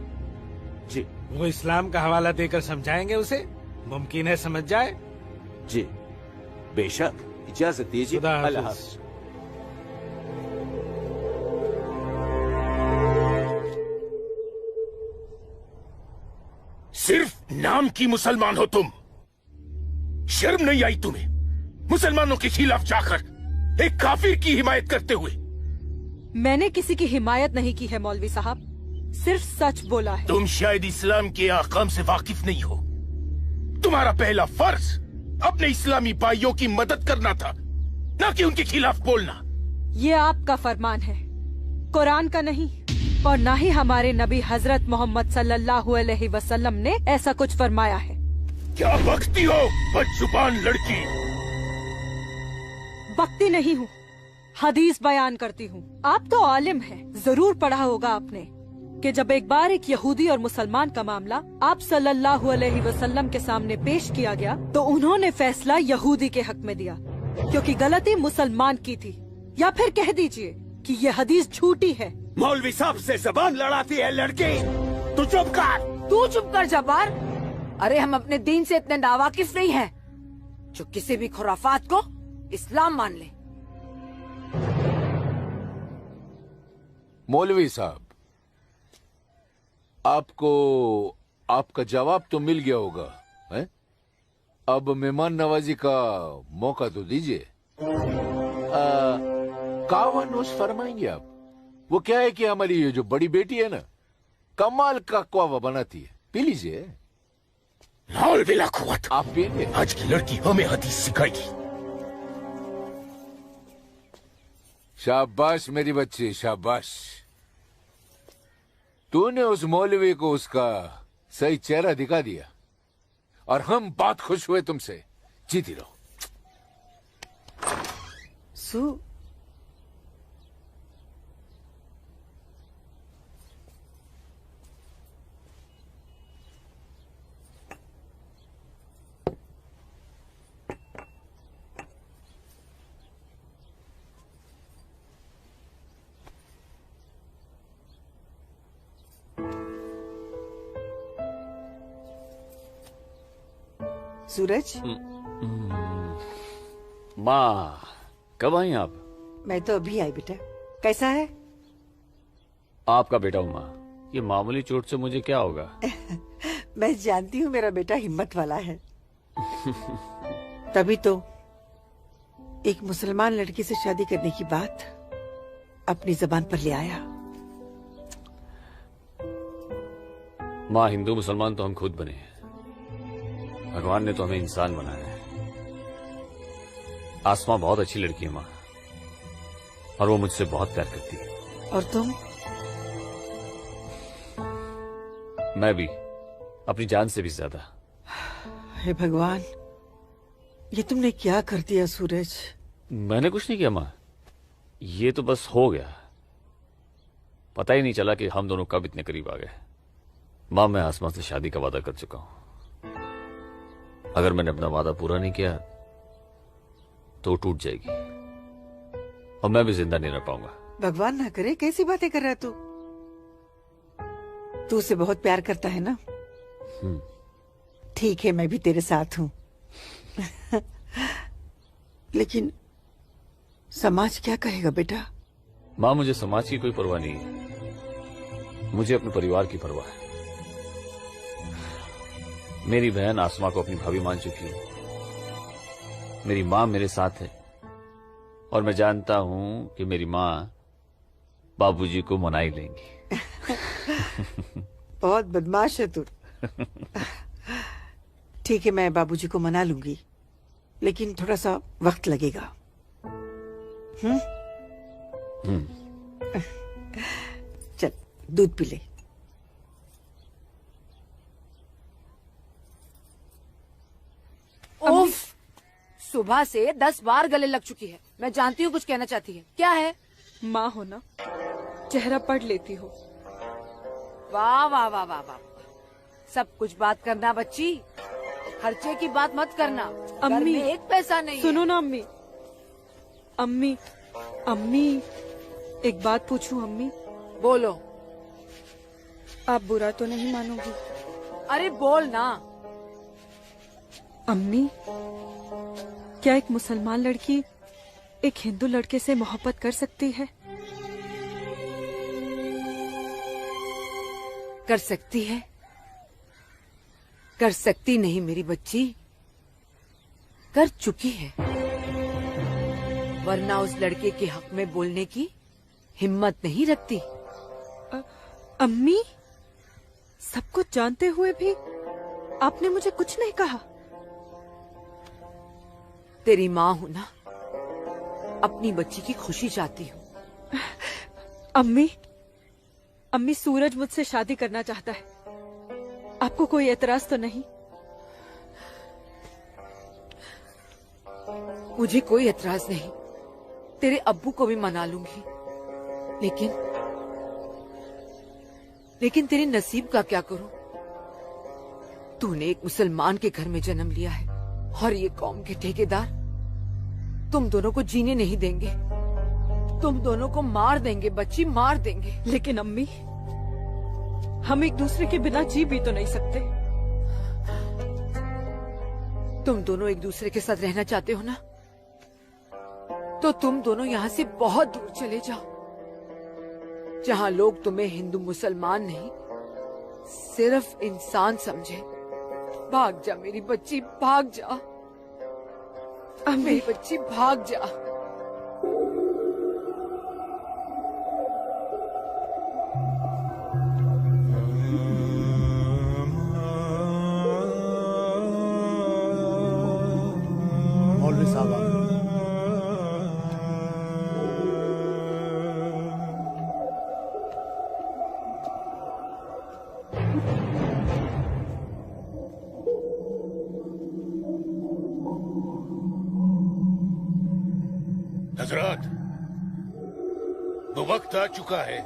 Speaker 11: जी।
Speaker 5: वो इस्लाम का हवाला देकर समझाएंगे उसे, मुमकिन है समझ जाए।
Speaker 11: जी बेशक, इजाजत दीजिए। अल्लाह हाफ़िज़।
Speaker 5: सिर्फ नाम की मुसलमान हो तुम, शर्म नहीं आई तुम्हें मुसलमानों के खिलाफ जाकर एक काफिर की हिमायत करते हुए?
Speaker 2: मैंने किसी की हिमायत नहीं की है मौलवी साहब, सिर्फ सच बोला है।
Speaker 5: तुम शायद इस्लाम के अहकाम से वाकिफ नहीं हो। तुम्हारा पहला फर्ज अपने इस्लामी भाइयों की मदद करना था, न कि उनके खिलाफ बोलना।
Speaker 2: ये आपका फरमान है, कुरान का नहीं, और न ही हमारे नबी हजरत मोहम्मद सल्लल्लाहु अलैहि वसल्लम ने ऐसा कुछ फरमाया है।
Speaker 5: क्या बकती हो बदजुबान लड़की?
Speaker 2: बकती नहीं हूँ, हदीस बयान करती हूँ। आप तो आलिम हैं, जरूर पढ़ा होगा आपने कि जब एक बार एक यहूदी और मुसलमान का मामला आप सल्लल्लाहु अलैहि वसल्लम के सामने पेश किया गया तो उन्होंने फैसला यहूदी के हक में दिया, क्योंकि गलती मुसलमान की थी। या फिर कह दीजिए कि ये हदीस झूठी है।
Speaker 11: मौलवी साहब से जबान लड़ाती है लड़की, तू चुप कर।
Speaker 6: तू चुप कर जब्बार। अरे हम अपने दीन से इतने नावाकिफ नहीं हैं जो किसी भी खुराफात को इस्लाम मान ले।
Speaker 12: मौलवी साहब, आपको आपका जवाब तो मिल गया होगा, है? अब मेहमान नवाजी का मौका तो दीजिए। कावा नोश फरमाएंगे आप? वो क्या है कि हमारी ये जो बड़ी बेटी है ना, कमाल का कावा बनाती है, पी लीजिए।
Speaker 5: आप पिएंगे? आज की लड़की हमें हदीस सिखाएगी।
Speaker 12: शाबाश मेरी बच्ची, शाबाश। तूने उस मौलवी को उसका सही चेहरा दिखा दिया और हम बहुत खुश हुए तुमसे। जीती रहो।
Speaker 6: सूरज,
Speaker 9: माँ कब आई आप?
Speaker 6: मैं तो अभी आई बेटा। कैसा है?
Speaker 9: आपका बेटा हूँ माँ, ये मामूली चोट से मुझे क्या होगा?
Speaker 6: मैं जानती हूँ मेरा बेटा हिम्मत वाला है। तभी तो एक मुसलमान लड़की से शादी करने की बात अपनी जबान पर ले आया।
Speaker 9: माँ, हिंदू मुसलमान तो हम खुद बने हैं, भगवान ने तो हमें इंसान बनाया है। आसमां बहुत अच्छी लड़की है माँ, और वो मुझसे बहुत प्यार करती है।
Speaker 6: और तुम?
Speaker 9: मैं भी, अपनी जान से भी ज्यादा।
Speaker 6: हे भगवान, ये तुमने क्या कर दिया सूरज?
Speaker 9: मैंने कुछ नहीं किया माँ, ये तो बस हो गया। पता ही नहीं चला कि हम दोनों कब इतने करीब आ गए। माँ, मैं आसमां से शादी का वादा कर चुका हूं। अगर मैंने अपना वादा पूरा नहीं किया तो टूट जाएगी और मैं भी जिंदा नहीं रह पाऊंगा।
Speaker 6: भगवान ना करे, कैसी बातें कर रहा है तू? तू उसे बहुत प्यार करता है ना? ठीक है, मैं भी तेरे साथ हूँ। लेकिन समाज क्या कहेगा बेटा?
Speaker 9: माँ, मुझे समाज की कोई परवाह नहीं है, मुझे अपने परिवार की परवाह है। मेरी बहन आसमा को अपनी भाभी मान चुकी है, मेरी माँ मेरे साथ है, और मैं जानता हूं कि मेरी माँ बाबूजी को मना ही लेंगी।
Speaker 6: बहुत बदमाश है तू। ठीक है, मैं बाबूजी को मना लूंगी, लेकिन थोड़ा सा वक्त लगेगा। चल दूध पी ले। उफ, सुबह से 10 बार गले लग चुकी है। मैं जानती हूँ कुछ कहना चाहती है। क्या है?
Speaker 2: माँ हो ना, चेहरा पढ़ लेती हो।
Speaker 6: वाह वाह वाह वाह वाह, सब कुछ बात करना बच्ची, खर्चे की बात मत करना।
Speaker 2: अम्मी,
Speaker 6: घर में एक पैसा नहीं
Speaker 2: सुनो
Speaker 6: है।
Speaker 2: ना अम्मी। अम्मी, अम्मी, एक बात पूछूं अम्मी?
Speaker 6: बोलो।
Speaker 2: आप बुरा तो नहीं मानोगी?
Speaker 6: अरे बोल ना।
Speaker 2: अम्मी, क्या एक मुसलमान लड़की एक हिंदू लड़के से मोहब्बत कर सकती है?
Speaker 6: कर सकती है, कर सकती नहीं मेरी बच्ची, कर चुकी है। वरना उस लड़के के हक में बोलने की हिम्मत नहीं रखती।
Speaker 2: अम्मी, सब कुछ जानते हुए भी आपने मुझे कुछ नहीं कहा।
Speaker 6: तेरी माँ हूँ ना, अपनी बच्ची की खुशी चाहती हूँ।
Speaker 2: अम्मी, अम्मी सूरज मुझसे शादी करना चाहता है, आपको कोई एतराज तो नहीं?
Speaker 6: मुझे कोई एतराज नहीं, तेरे अब्बू को भी मना लूंगी, लेकिन तेरे नसीब का क्या करूं? तूने एक मुसलमान के घर में जन्म लिया है और ये कौम के ठेकेदार तुम दोनों को जीने नहीं देंगे, तुम दोनों को मार देंगे बच्ची, मार देंगे।
Speaker 2: लेकिन अम्मी, हम एक दूसरे के बिना जी भी तो नहीं सकते।
Speaker 6: तुम दोनों एक दूसरे के साथ रहना चाहते हो ना, तो तुम दोनों यहाँ से बहुत दूर चले जाओ, जहाँ लोग तुम्हें हिंदू मुसलमान नहीं सिर्फ इंसान समझे। भाग जा मेरी बच्ची, भाग जा मेरी बच्ची, भाग जा।
Speaker 12: मौलवी साहब,
Speaker 5: हजरात, वो वक्त आ चुका है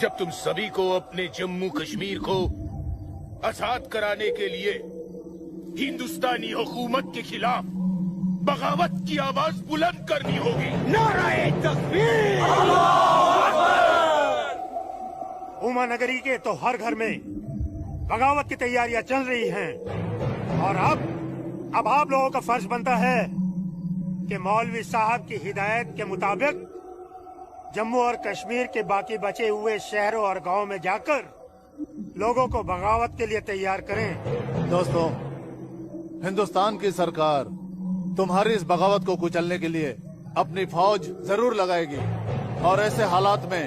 Speaker 5: जब तुम सभी को अपने जम्मू कश्मीर को आजाद कराने के लिए हिंदुस्तानी हुकूमत के खिलाफ बगावत की आवाज बुलंद करनी होगी।
Speaker 11: नारे तकबीर!
Speaker 8: उमा नगरी के तो हर घर में बगावत की तैयारियां चल रही हैं और अब आप लोगों का फर्ज बनता है कि मौलवी साहब की हिदायत के मुताबिक जम्मू और कश्मीर के बाकी बचे हुए शहरों और गांवों में जाकर लोगों को बगावत के लिए तैयार करें।
Speaker 12: दोस्तों, हिंदुस्तान की सरकार तुम्हारी इस बगावत को कुचलने के लिए अपनी फौज जरूर लगाएगी और ऐसे हालात में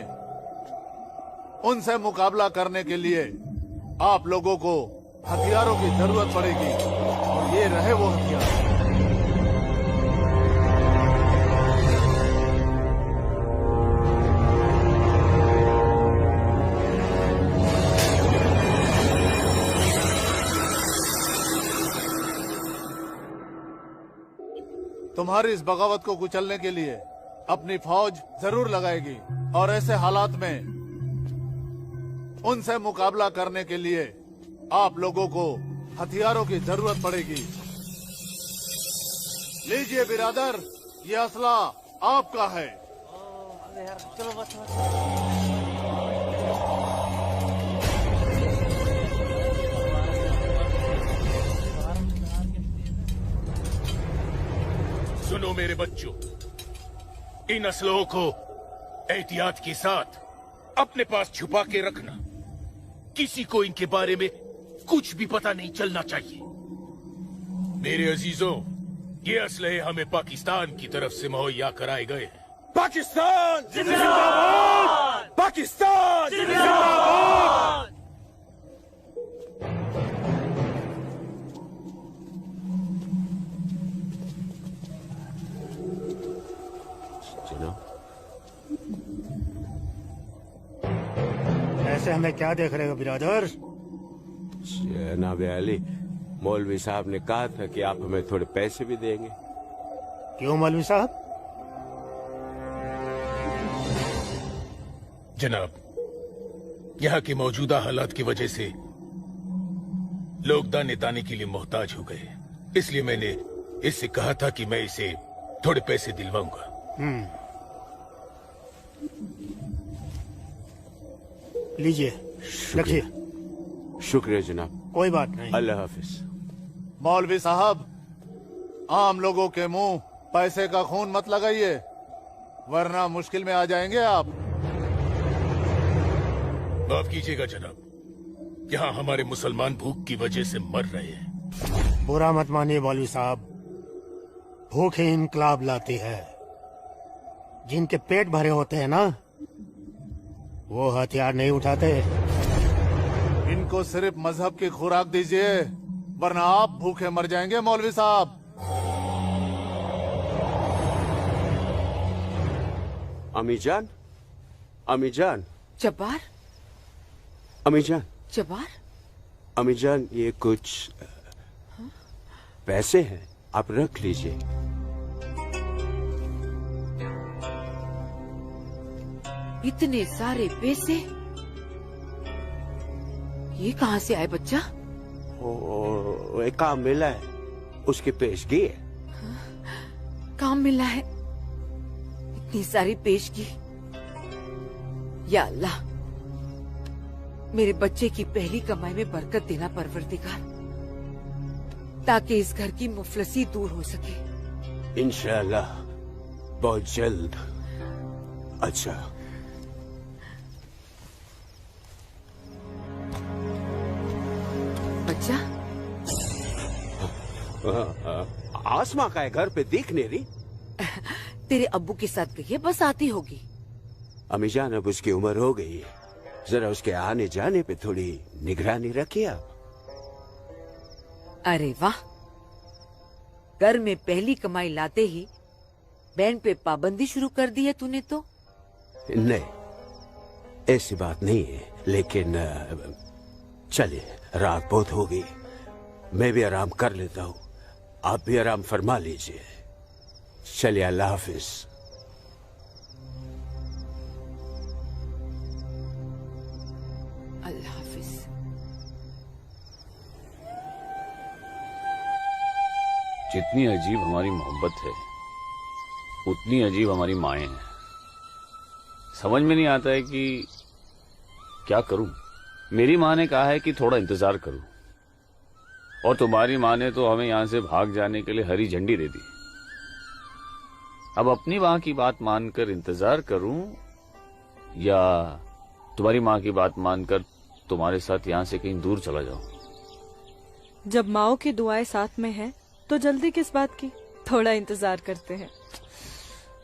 Speaker 12: उनसे मुकाबला करने के लिए आप लोगों को हथियारों की जरूरत पड़ेगी और ये रहे वो हथियार। तुम्हारी इस बगावत को कुचलने के लिए अपनी फौज जरूर लगाएगी और ऐसे हालात में उनसे मुकाबला करने के लिए आप लोगों को हथियारों की जरूरत पड़ेगी। लीजिए बिरादर, ये असला आपका है।
Speaker 16: चलो बस।
Speaker 5: सुनो मेरे बच्चों, इन असलों को एहतियात के साथ अपने पास छुपा के रखना। किसी को इनके बारे में कुछ भी पता नहीं चलना चाहिए। मेरे अजीजों, ये असलहे हमें पाकिस्तान की तरफ से मुहैया कराए गए हैं।
Speaker 11: पाकिस्तान जिंदाबाद! पाकिस्तान जिंदाबाद!
Speaker 8: ऐसे हमें क्या देख रहे हो बिरादर?
Speaker 7: जनाब अली, मौलवी साहब ने कहा था कि आप हमें थोड़े पैसे भी देंगे।
Speaker 8: क्यों मौलवी साहब?
Speaker 5: जनाब, यहाँ की मौजूदा हालात की वजह से लोग दाने दाने के लिए मोहताज हो गए, इसलिए मैंने इससे कहा था कि मैं इसे थोड़े पैसे दिलवाऊंगा।
Speaker 8: लीजिए, रखिए।
Speaker 7: शुक्रिया जनाब।
Speaker 8: कोई बात नहीं।
Speaker 7: अल्लाह हाफिज।
Speaker 12: मौलवी साहब, आम लोगों के मुंह पैसे का खून मत लगाइए, वरना मुश्किल में आ जाएंगे आप।
Speaker 5: माफ कीजिएगा जनाब, यहाँ हमारे मुसलमान भूख की वजह से मर रहे हैं।
Speaker 8: बुरा मत मानिए मौलवी साहब, भूख ही इनकलाब लाती है। जिनके पेट भरे होते हैं ना, वो हथियार नहीं उठाते।
Speaker 12: इनको सिर्फ मजहब की खुराक दीजिए, वरना आप भूखे मर जाएंगे। मौलवी साहब,
Speaker 7: अम्मी जान, अम्मी जान,
Speaker 22: जब्बार,
Speaker 7: अम्मी जान,
Speaker 22: जब्बार,
Speaker 7: अम्मी जान, ये कुछ पैसे हैं, आप रख लीजिए।
Speaker 22: इतने सारे पैसे ये कहाँ से आए बच्चा?
Speaker 7: ओ, एक काम मिला है, उसकी पेशगी है।
Speaker 22: काम मिला है, इतनी सारी पेशगी। या अल्लाह, मेरे बच्चे की पहली कमाई में बरकत देना परवरदिगार, ताकि इस घर की मुफलसी दूर हो सके।
Speaker 7: इंशाअल्लाह बहुत जल्द। अच्छा,
Speaker 22: बच्चा,
Speaker 7: आसमा का है घर पे, दिख नहीं रही।
Speaker 22: तेरे अब्बू के साथ गई है, बस आती होगी।
Speaker 7: अम्मी जान, अब उसकी उम्र हो गई है, जरा उसके आने जाने पे थोड़ी निगरानी रखिए आप।
Speaker 22: अरे वाह, घर में पहली कमाई लाते ही बैंड पे पाबंदी शुरू कर दी है तूने तो।
Speaker 7: नहीं, ऐसी बात नहीं है, लेकिन चलिए, रात बहुत हो गई, मैं भी आराम कर लेता हूँ, आप भी आराम फरमा लीजिए। चलिए, अल्लाह हाफिज।
Speaker 22: अल्लाह हाफिज।
Speaker 9: जितनी अजीब हमारी मोहब्बत है, उतनी अजीब हमारी माएं हैं। समझ में नहीं आता है कि क्या करूं। मेरी माँ ने कहा है कि थोड़ा इंतजार करूं, और तुम्हारी माँ ने तो हमें यहां से भाग जाने के लिए हरी झंडी दे दी। अब अपनी माँ की बात मानकर इंतजार करूं, या तुम्हारी माँ की बात मानकर तुम्हारे साथ यहां से कहीं दूर चला जाऊं।
Speaker 2: जब माओ की दुआएं साथ में हैं, तो जल्दी किस बात की, थोड़ा इंतजार करते हैं।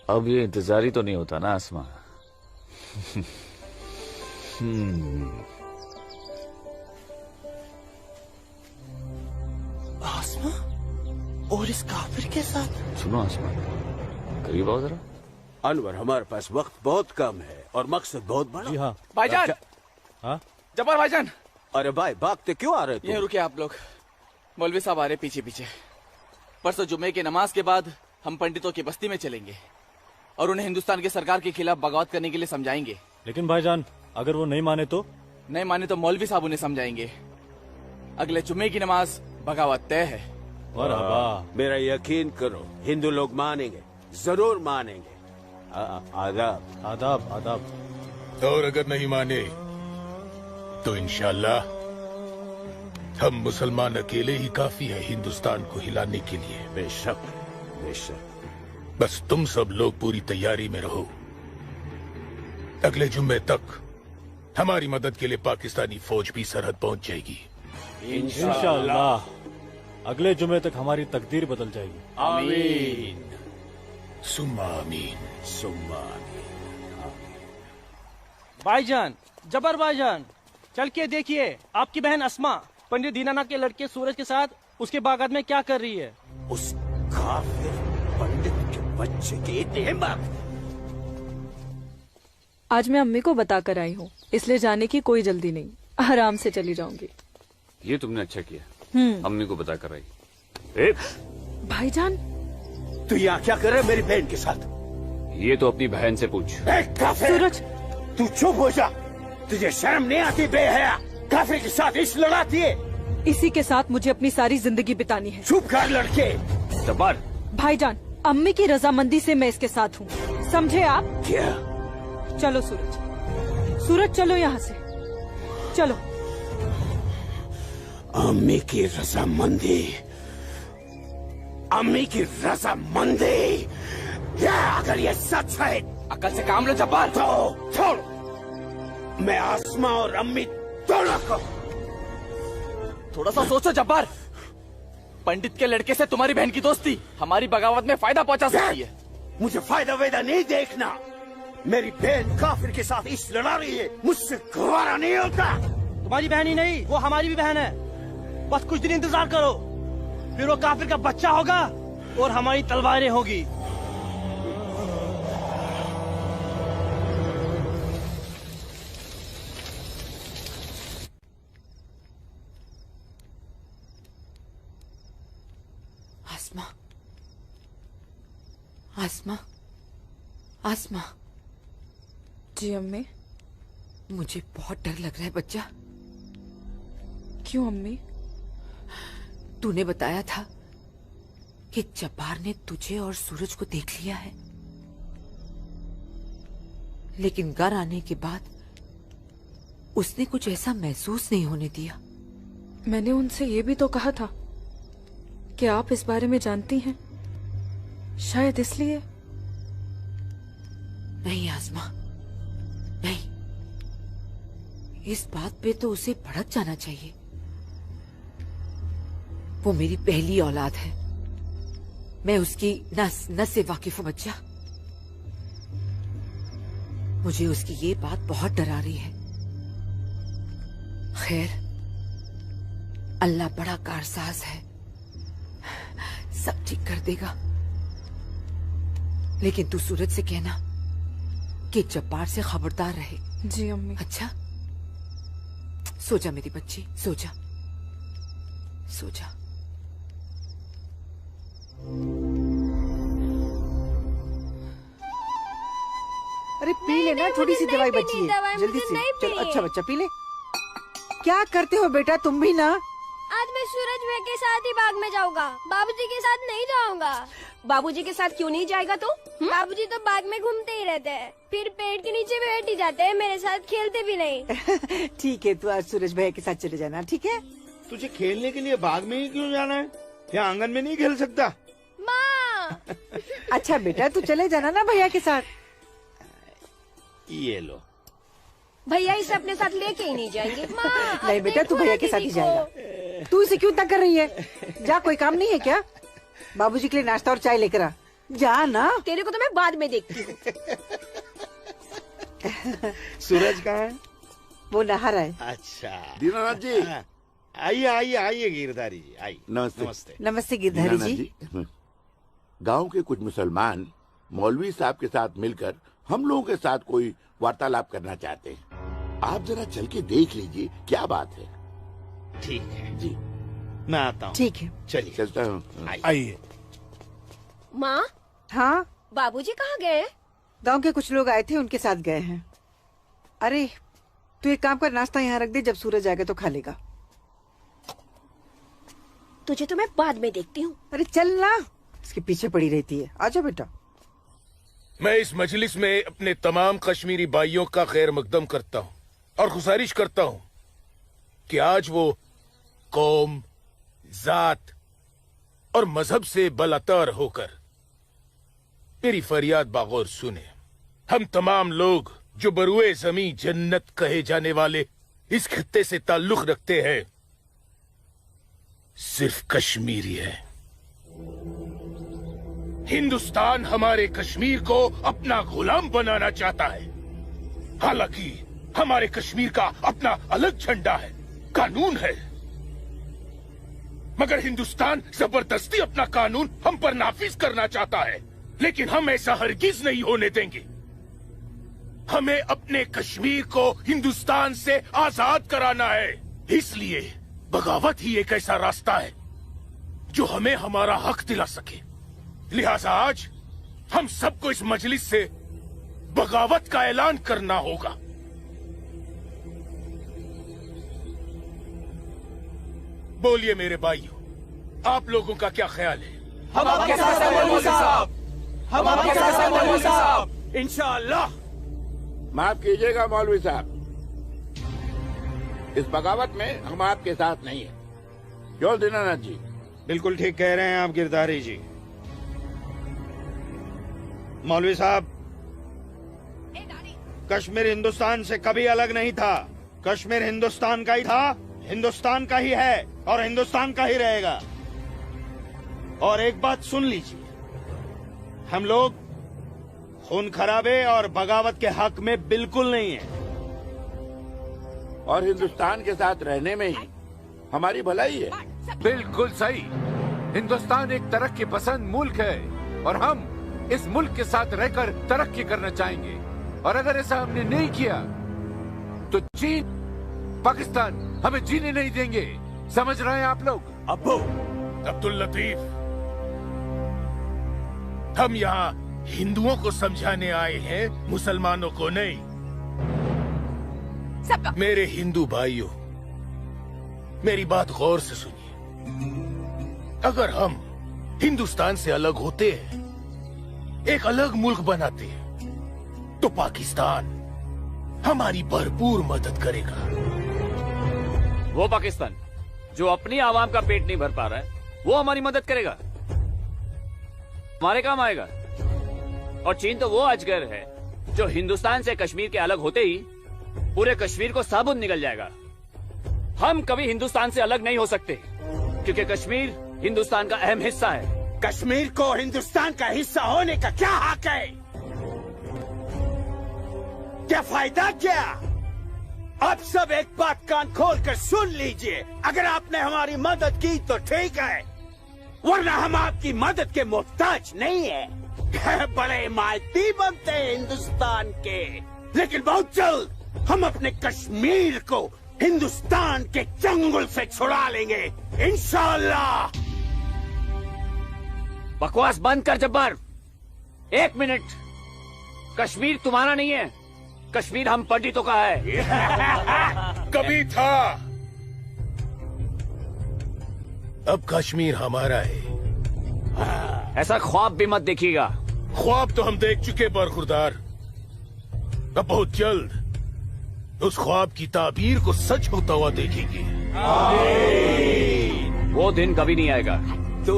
Speaker 9: अब ये इंतजार ही तो नहीं होता ना आसमा।
Speaker 22: आसमा और इस काफिर के साथ।
Speaker 9: सुनो आसमा, करीब आओ जरा।
Speaker 7: अनवर, हमारे पास वक्त बहुत कम है और मकसद बहुत बड़ा।
Speaker 1: जी हाँ
Speaker 20: भाईजान।
Speaker 1: हाँ
Speaker 20: जब्बार भाईजान।
Speaker 7: अरे भाई, भागते क्यों आ रहे थे?
Speaker 20: यहीं रुके आप लोग, मौलवी साहब आ रहे पीछे पीछे। परसों जुम्मे की नमाज के बाद हम पंडितों की बस्ती में चलेंगे और उन्हें हिंदुस्तान की सरकार के खिलाफ बगावत करने के लिए समझाएंगे।
Speaker 1: लेकिन भाईजान, अगर वो नहीं माने तो?
Speaker 20: नहीं माने तो मौलवी साहब उन्हें समझाएंगे। अगले जुम्मे की नमाज बगावत तय है।
Speaker 7: मेरा यकीन करो, हिंदू लोग मानेंगे, जरूर मानेंगे। आदाब
Speaker 1: आदाब आदाब।
Speaker 5: और अगर नहीं माने तो इंशाल्लाह हम मुसलमान अकेले ही काफी है हिंदुस्तान को हिलाने के लिए।
Speaker 7: बेशक बेशक।
Speaker 5: बस तुम सब लोग पूरी तैयारी में रहो। अगले जुम्मे तक हमारी मदद के लिए पाकिस्तानी फौज भी सरहद पहुंच जाएगी।
Speaker 1: इंशाअल्लाह अगले जुमे तक हमारी तकदीर बदल जाएगी।
Speaker 7: आमीन
Speaker 5: सुम्मा आमीन
Speaker 7: सुम्मा आमीन।
Speaker 16: भाईजान, जबर भाईजान, चल के देखिए आपकी बहन अस्मा पंडित दीनानाथ के लड़के सूरज के साथ उसके बागात में क्या कर रही है।
Speaker 7: उस काफिर पंडित के बच्चे की इतनी हिम्मत।
Speaker 2: आज मैं अम्मी को बता कर आई हूँ, इसलिए जाने की कोई जल्दी नहीं, आराम से चली जाऊंगी।
Speaker 9: ये तुमने अच्छा किया, अम्मी को बता कर आई।
Speaker 2: भाईजान,
Speaker 7: तू यहाँ क्या कर रहा है मेरी बहन के साथ?
Speaker 9: ये तो अपनी बहन से पूछ।
Speaker 22: सूरज,
Speaker 11: तू चुप हो जा, तुझे शर्म नहीं आती बेहया? काफिर के साथ इश्क लड़ाती है।
Speaker 2: इसी के साथ मुझे अपनी सारी जिंदगी बितानी है।
Speaker 11: चुप कर लड़के।
Speaker 9: जब्बार।
Speaker 2: भाईजान, अम्मी की रजामंदी से मैं इसके साथ हूँ, समझे आप?
Speaker 7: क्या?
Speaker 2: चलो सूरज, सूरज चलो यहाँ से, चलो।
Speaker 11: अम्मी की रजामंदी, अम्मी की रजामंदी, क्या अगर ये सच है?
Speaker 20: अकल से काम लो जब्बार।
Speaker 11: तो छोड़, मैं आसमा और अम्मी दोनों को।
Speaker 20: थोड़ा सा सोचो जब्बार, पंडित के लड़के से तुम्हारी बहन की दोस्ती हमारी बगावत में फायदा पहुंचा सकती है।
Speaker 11: मुझे फायदा वेदा नहीं देखना। मेरी बहन काफिर के साथ इश्क लड़ा रही है, मुझसे गवारा नहीं होता।
Speaker 16: तुम्हारी बहन ही नहीं, वो हमारी भी बहन है। बस कुछ दिन इंतजार करो, फिर वो काफिर का बच्चा होगा और हमारी तलवारें होगी।
Speaker 22: आसमा, आसमा, आसमा।
Speaker 2: जी अम्मी।
Speaker 22: मुझे बहुत डर लग रहा है बच्चा।
Speaker 2: क्यों अम्मी?
Speaker 22: तूने बताया था कि जब्बार ने तुझे और सूरज को देख लिया है, लेकिन घर आने के बाद उसने कुछ ऐसा महसूस नहीं होने दिया।
Speaker 2: मैंने उनसे ये भी तो कहा था कि आप इस बारे में जानती हैं, शायद इसलिए।
Speaker 22: नहीं आसमा, नहीं। इस बात पे तो उसे भड़क जाना चाहिए। वो मेरी पहली औलाद है, मैं उसकी नस से वाकिफ हूं बच्चा। मुझे उसकी ये बात बहुत डरा रही है। खैर, अल्लाह बड़ा कारसाज है, सब ठीक कर देगा। लेकिन तू सूरज से कहना कि जब्बार से खबरदार रहे।
Speaker 2: जी अम्मी।
Speaker 22: अच्छा, सो जा मेरी बच्ची, सो जा, सो जा।
Speaker 13: अरे पी लेना, थोड़ी सी दवाई बची है, जल्दी से। चल अच्छा बच्चा पी ले। क्या करते हो बेटा तुम भी ना?
Speaker 23: आज मैं सूरज भाई के साथ ही बाग में जाऊंगा, बाबूजी के साथ नहीं जाऊंगा।
Speaker 3: बाबूजी के साथ क्यों नहीं जाएगा तू?
Speaker 23: बाबूजी तो बाग में घूमते ही रहते हैं, फिर पेड़ के नीचे बैठ ही जाते हैं, मेरे साथ खेलते भी नहीं।
Speaker 13: ठीक है, तू आज सूरज भैया के साथ चले जाना, ठीक है?
Speaker 21: तुझे खेलने के लिए बाग में ही क्यों जाना है? क्या आंगन में नहीं खेल सकता?
Speaker 23: माँ।
Speaker 13: अच्छा बेटा, तू चले जाना ना भैया के साथ।
Speaker 21: ये लो।
Speaker 3: भैया इसे अपने साथ लेके ही नहीं जाएंगे।
Speaker 13: नहीं बेटा, तू भैया के साथ ही जाएगा। तू इसे क्यों तंग कर रही है? जा, कोई काम नहीं है क्या? बाबूजी के लिए नाश्ता और चाय लेकर आ। जा ना।
Speaker 3: तेरे को तो मैं बाद में देखती हूँ।
Speaker 21: सूरज कहाँ है?
Speaker 13: वो नहा रहा है।
Speaker 21: अच्छा
Speaker 4: दीनानाथ जी,
Speaker 21: आइए आइए आइए गिरधारी जी, आइए।
Speaker 4: नमस्ते।
Speaker 21: नमस्ते।
Speaker 13: नमस्ते गिरधारी जी।
Speaker 4: गांव के कुछ मुसलमान मौलवी साहब के साथ मिलकर हम लोगों के साथ कोई वार्तालाप करना चाहते हैं। आप जरा चल के देख लीजिए क्या बात है।
Speaker 21: ठीक है
Speaker 4: जी,
Speaker 21: मैं आता हूँ।
Speaker 13: ठीक है,
Speaker 21: चलिए
Speaker 4: चलता हूँ।
Speaker 12: आइए।
Speaker 3: माँ,
Speaker 13: हाँ
Speaker 3: बाबूजी कहाँ गए?
Speaker 13: गांव के कुछ लोग आए थे, उनके साथ गए हैं। अरे तू एक काम कर, नाश्ता यहाँ रख दे, जब सूरज आएगा तो खा लेगा।
Speaker 3: तुझे तो मैं बाद में देखती हूँ।
Speaker 13: अरे चल ना, इसके पीछे पड़ी रहती है। आजा बेटा।
Speaker 5: मैं इस मजलिस में अपने तमाम कश्मीरी भाइयों का खैर मकदम करता हूँ और गुजारिश करता हूँ कि आज वो कौम, जात और मजहब से बलातर होकर मेरी फरियाद बागौर सुने। हम तमाम लोग जो बरुए जमी जन्नत कहे जाने वाले इस खित्ते से ताल्लुक रखते हैं, सिर्फ कश्मीरी है। हिंदुस्तान हमारे कश्मीर को अपना गुलाम बनाना चाहता है। हालांकि हमारे कश्मीर का अपना अलग झंडा है, कानून है, मगर हिंदुस्तान जबरदस्ती अपना कानून हम पर नाफिज करना चाहता है। लेकिन हम ऐसा हरगिज नहीं होने देंगे। हमें अपने कश्मीर को हिंदुस्तान से आजाद कराना है। इसलिए बगावत ही एक ऐसा रास्ता है जो हमें हमारा हक दिला सके। लिहाजा आज हम सबको इस मजलिस से बगावत का ऐलान करना होगा। बोलिए मेरे भाइयों, आप लोगों का क्या ख्याल है?
Speaker 11: हम आपके साथ हैं मौलवी साहब, हम आपके साथ हैं मौलवी साहब,
Speaker 4: इंशाअल्लाह। माफ कीजिएगा मौलवी साहब, इस बगावत में हम आपके साथ नहीं है। क्यों दीनानाथ जी?
Speaker 21: बिल्कुल ठीक कह रहे हैं आप गिरधारी जी। मौलवी साहब, कश्मीर हिंदुस्तान से कभी अलग नहीं था। कश्मीर हिंदुस्तान का ही था, हिंदुस्तान का ही है और हिंदुस्तान का ही रहेगा। और एक बात सुन लीजिए, हम लोग खून खराबे और बगावत के हक में बिल्कुल नहीं है।
Speaker 4: और हिंदुस्तान के साथ रहने में ही हमारी भलाई है।
Speaker 14: बिल्कुल सही। हिंदुस्तान एक तरक्की पसंद मुल्क है और हम इस मुल्क के साथ रहकर तरक्की करना चाहेंगे। और अगर ऐसा हमने नहीं किया तो चीन, पाकिस्तान हमें जीने नहीं देंगे। समझ रहे हैं आप लोग?
Speaker 5: अब्बू, अब्दुल लतीफ, हम यहाँ हिंदुओं को समझाने आए हैं, मुसलमानों को नहीं। मेरे हिंदू भाइयों, मेरी बात गौर से सुनिए। अगर हम हिंदुस्तान से अलग होते हैं, एक अलग मुल्क बनाते हैं, तो पाकिस्तान हमारी भरपूर मदद करेगा।
Speaker 9: वो पाकिस्तान जो अपनी आवाम का पेट नहीं भर पा रहा है, वो हमारी मदद करेगा, हमारे काम आएगा। और चीन तो वो अजगर है जो हिंदुस्तान से कश्मीर के अलग होते ही पूरे कश्मीर को साबुत निकल जाएगा। हम कभी हिंदुस्तान से अलग नहीं हो सकते, क्योंकि कश्मीर हिंदुस्तान का अहम हिस्सा है।
Speaker 11: कश्मीर को हिंदुस्तान का हिस्सा होने का क्या हक है? क्या फायदा क्या? आप सब एक बात कान खोल कर सुन लीजिए। अगर आपने हमारी मदद की तो ठीक है, वरना हम आपकी मदद के मोहताज नहीं है। बड़े मायती बनते हैं हिंदुस्तान के, लेकिन बहुत जल्द हम अपने कश्मीर को हिंदुस्तान के चंगुल से छुड़ा लेंगे, इंशाअल्लाह।
Speaker 9: बकवास बंद कर जब्बार। 1 मिनट। कश्मीर तुम्हारा नहीं है, कश्मीर हम पंडितों का है।
Speaker 5: कभी था, अब कश्मीर हमारा है।
Speaker 9: ऐसा ख्वाब भी मत देखिएगा।
Speaker 5: ख्वाब तो हम देख चुके बरखुरदार। अब बहुत जल्द उस ख्वाब की ताबीर को सच होता हुआ देखेंगे।
Speaker 9: वो दिन कभी नहीं आएगा।
Speaker 11: तू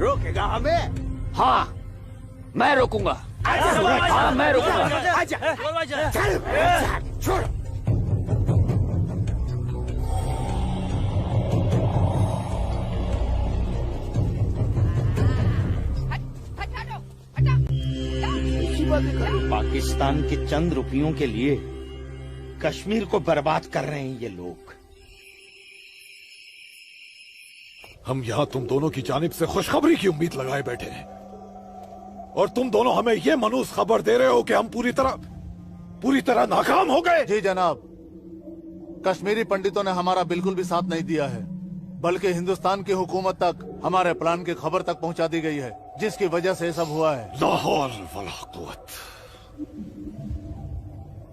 Speaker 11: रोकेगा हमें?
Speaker 9: हाँ, मैं रोकूंगा। हाँ, मैं रोकूंगा।
Speaker 11: आजा, चल, छोड़।
Speaker 21: पाकिस्तान के चंद रुपयों के लिए कश्मीर को बर्बाद कर रहे हैं ये लोग।
Speaker 10: हम यहाँ तुम दोनों की जानिब से खुशखबरी की उम्मीद लगाए बैठे हैं, और तुम दोनों हमें ये मनूस खबर दे रहे हो कि हम पूरी तरह नाकाम हो गए।
Speaker 12: जी जनाब, कश्मीरी पंडितों ने हमारा बिल्कुल भी साथ नहीं दिया है, बल्कि हिंदुस्तान की हुकूमत तक हमारे प्लान की खबर तक पहुंचा दी गई है, जिसकी वजह से ये सब हुआ है।
Speaker 10: ला हौल वला कुव्वत।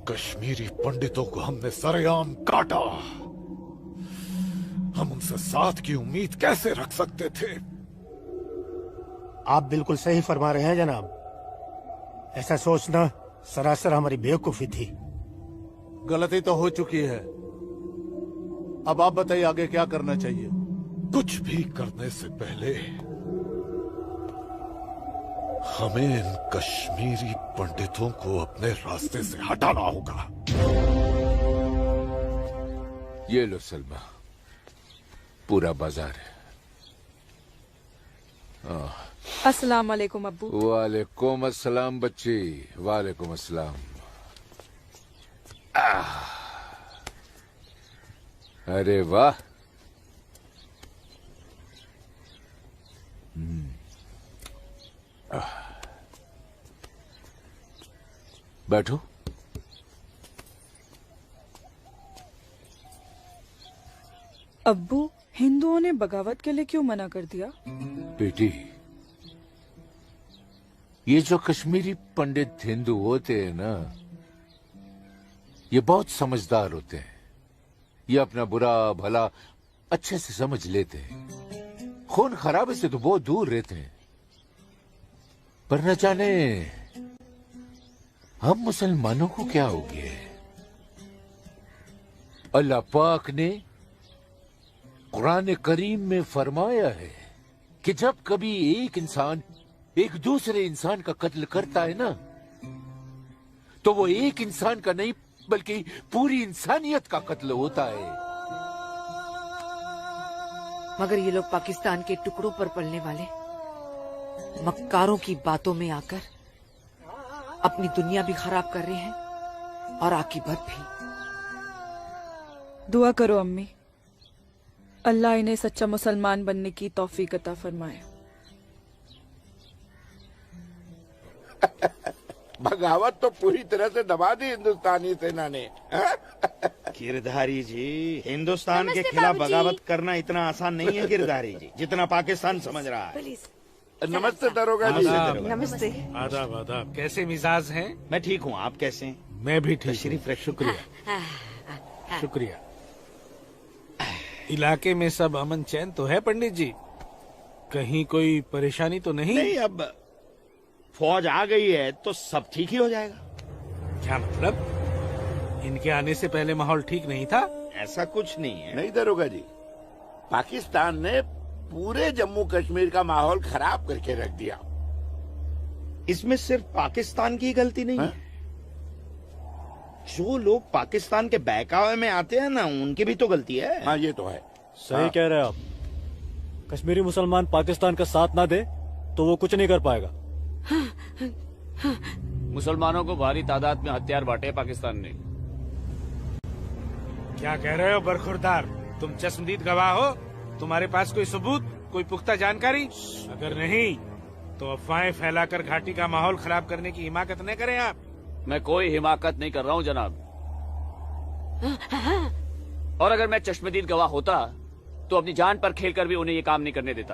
Speaker 10: कश्मीरी पंडितों को हमने सरेआम काटा। हम उनसे साथ की उम्मीद कैसे रख सकते थे?
Speaker 8: आप बिल्कुल सही फरमा रहे हैं जनाब। ऐसा सोचना सरासर हमारी बेवकूफी थी।
Speaker 12: गलती तो हो चुकी है, अब आप बताइए आगे क्या करना चाहिए।
Speaker 10: कुछ भी करने से पहले हमें इन कश्मीरी पंडितों को अपने रास्ते से हटाना होगा।
Speaker 14: ये लो सलमा, पूरा बाजार है।
Speaker 2: अस्सलाम वालेकुम अब्बू।
Speaker 14: वालेकुम अस्सलाम बच्ची, वालेकुम अस्सलाम। अरे वाह, बैठो।
Speaker 2: अब्बू, हिंदुओं ने बगावत के लिए क्यों मना कर दिया?
Speaker 14: बेटी, ये जो कश्मीरी पंडित हिंदू होते हैं ना, ये बहुत समझदार होते हैं। ये अपना बुरा भला अच्छे से समझ लेते हैं। खून खराबे से तो बहुत दूर रहते हैं। पर न जाने हम मुसलमानों को क्या हो गया है। अल्लाह पाक ने कुरान करीम में फरमाया है कि जब कभी एक इंसान एक दूसरे इंसान का कत्ल करता है ना, तो वो एक इंसान का नहीं बल्कि पूरी इंसानियत का कत्ल होता है।
Speaker 15: मगर ये लोग पाकिस्तान के टुकड़ों पर पलने वाले मक्कारों की बातों में आकर अपनी दुनिया भी खराब कर रहे हैं और आकीबत भी।
Speaker 2: दुआ करो अम्मी, अल्लाह इन्हें सच्चा मुसलमान बनने की तौफीक अता फरमाए।
Speaker 4: बगावत तो पूरी तरह से दबा दी हिंदुस्तानी सेना ने।
Speaker 21: गिरधारी जी, हिंदुस्तान के खिलाफ बगावत करना इतना आसान नहीं है गिरधारी जी, जितना पाकिस्तान समझ रहा है।
Speaker 4: नमस्ते दरोगा जी।
Speaker 13: नमस्ते।
Speaker 21: आदाब आदाब। कैसे मिजाज हैं? मैं ठीक हूँ, आप कैसे हैं? मैं भी ठीक हूँ। शुक्रिया शुक्रिया। इलाके में सब अमन चैन तो है पंडित जी? कहीं कोई परेशानी तो नहीं?
Speaker 11: नहीं, अब फौज आ गई है तो सब ठीक ही हो जाएगा।
Speaker 21: क्या मतलब? इनके आने से पहले माहौल ठीक नहीं था?
Speaker 11: ऐसा कुछ नहीं है।
Speaker 4: नहीं दरोगा जी, पाकिस्तान ने पूरे जम्मू कश्मीर का माहौल खराब करके रख दिया।
Speaker 11: इसमें सिर्फ पाकिस्तान की गलती नहीं है। जो लोग पाकिस्तान के बहकावे में आते हैं ना, उनकी भी तो गलती है।
Speaker 4: हाँ, ये तो है।
Speaker 1: सही कह रहे हैं आप। कश्मीरी मुसलमान पाकिस्तान का साथ ना दे तो वो कुछ नहीं कर पाएगा।
Speaker 9: मुसलमानों को भारी तादाद में हथियार बांटे पाकिस्तान ने।
Speaker 21: क्या कह रहे हो बरखुरदार? तुम चश्मदीद गवाह हो? तुम्हारे पास कोई सबूत, कोई पुख्ता जानकारी? अगर नहीं तो अफवाहें फैलाकर घाटी का माहौल खराब करने की हिमाकत न करें आप।
Speaker 9: मैं कोई हिमाकत नहीं कर रहा हूँ जनाब। और अगर मैं चश्मदीद गवाह होता तो अपनी जान पर खेलकर भी उन्हें ये काम नहीं करने देता।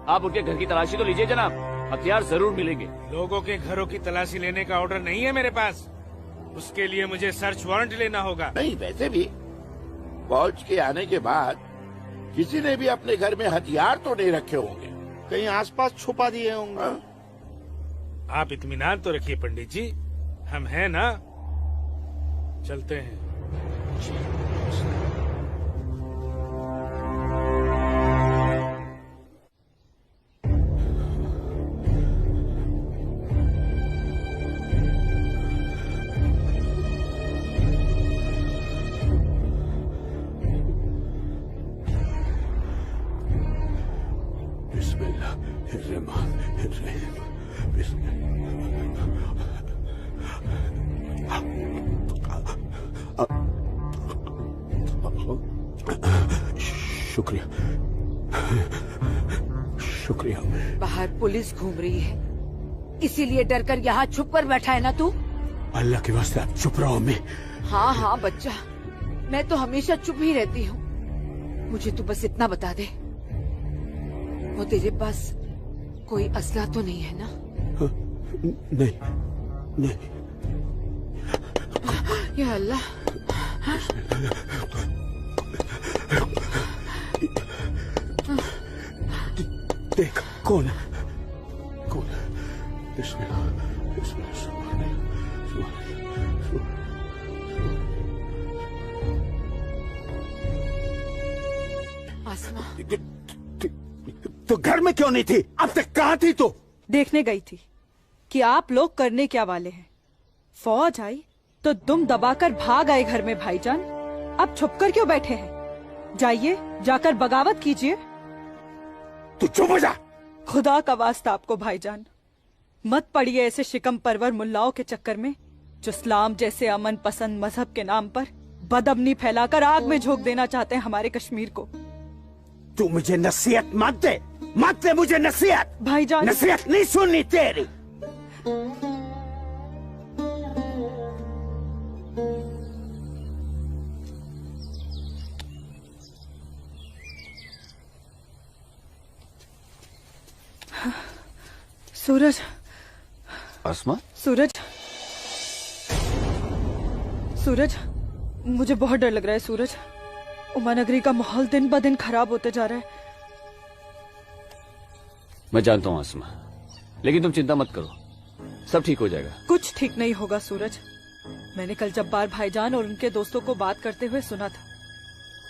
Speaker 9: आप उनके घर की तलाशी तो लीजिए जनाब, हथियार जरूर मिलेंगे।
Speaker 21: लोगों के घरों की तलाशी लेने का ऑर्डर नहीं है मेरे पास। उसके लिए मुझे सर्च वारंट लेना होगा।
Speaker 4: नहीं, वैसे भी फौज के आने के बाद किसी ने भी अपने घर में हथियार तो नहीं रखे होंगे,
Speaker 11: कहीं आसपास छुपा दिए होंगे।
Speaker 21: आप इत्मीनान तो रखिए पंडित जी, हम हैं ना। चलते हैं।
Speaker 7: शुक्रिया शुक्रिया।
Speaker 15: बाहर पुलिस घूम रही है, इसीलिए डर कर यहाँ छुप कर बैठा है ना तू?
Speaker 7: अल्लाह के वास्ते आप चुप रहो अम्मी।
Speaker 15: हाँ हाँ बच्चा, मैं तो हमेशा चुप ही रहती हूँ। मुझे तू बस इतना बता दे, वो तेरे पास कोई असला तो नहीं है ना?
Speaker 7: नहीं नहीं।
Speaker 15: या अल्लाह।
Speaker 7: देख कौन है, कौन है? बिस्मिल्लाह बिस्मिल्लाह।
Speaker 15: आसमा,
Speaker 7: तो घर में क्यों नहीं थी? अब तक कहाँ थी तू?
Speaker 2: देखने गई थी कि आप लोग करने क्या वाले हैं। फौज आई तो दुम दबाकर भाग आए घर में भाईजान। अब छुपकर क्यों बैठे हैं? जाइए, जाकर बगावत कीजिए।
Speaker 7: तू चुप हो जा।
Speaker 2: खुदा का वास्ता आपको भाईजान, मत पड़िए ऐसे शिकम परवर मुल्लाओं के चक्कर में, जो इस्लाम जैसे अमन पसंद मजहब के नाम पर बदअमनी फैलाकर आग में झोंक देना चाहते हैं हमारे कश्मीर को।
Speaker 11: तू मुझे नसीहत मत दे, मत दे मुझे नसीहत।
Speaker 2: भाईजान,
Speaker 11: नसीहत नहीं सुननी तेरी।
Speaker 2: सूरज,
Speaker 9: आसमा,
Speaker 2: सूरज, सूरज, मुझे बहुत डर लग रहा है सूरज। उमानगरी का माहौल दिन ब दिन खराब होते जा रहा है।
Speaker 9: मैं जानता हूँ आसमा, लेकिन तुम चिंता मत करो, सब ठीक हो जाएगा।
Speaker 2: कुछ ठीक नहीं होगा सूरज। मैंने कल जब्बार भाईजान और उनके दोस्तों को बात करते हुए सुना था।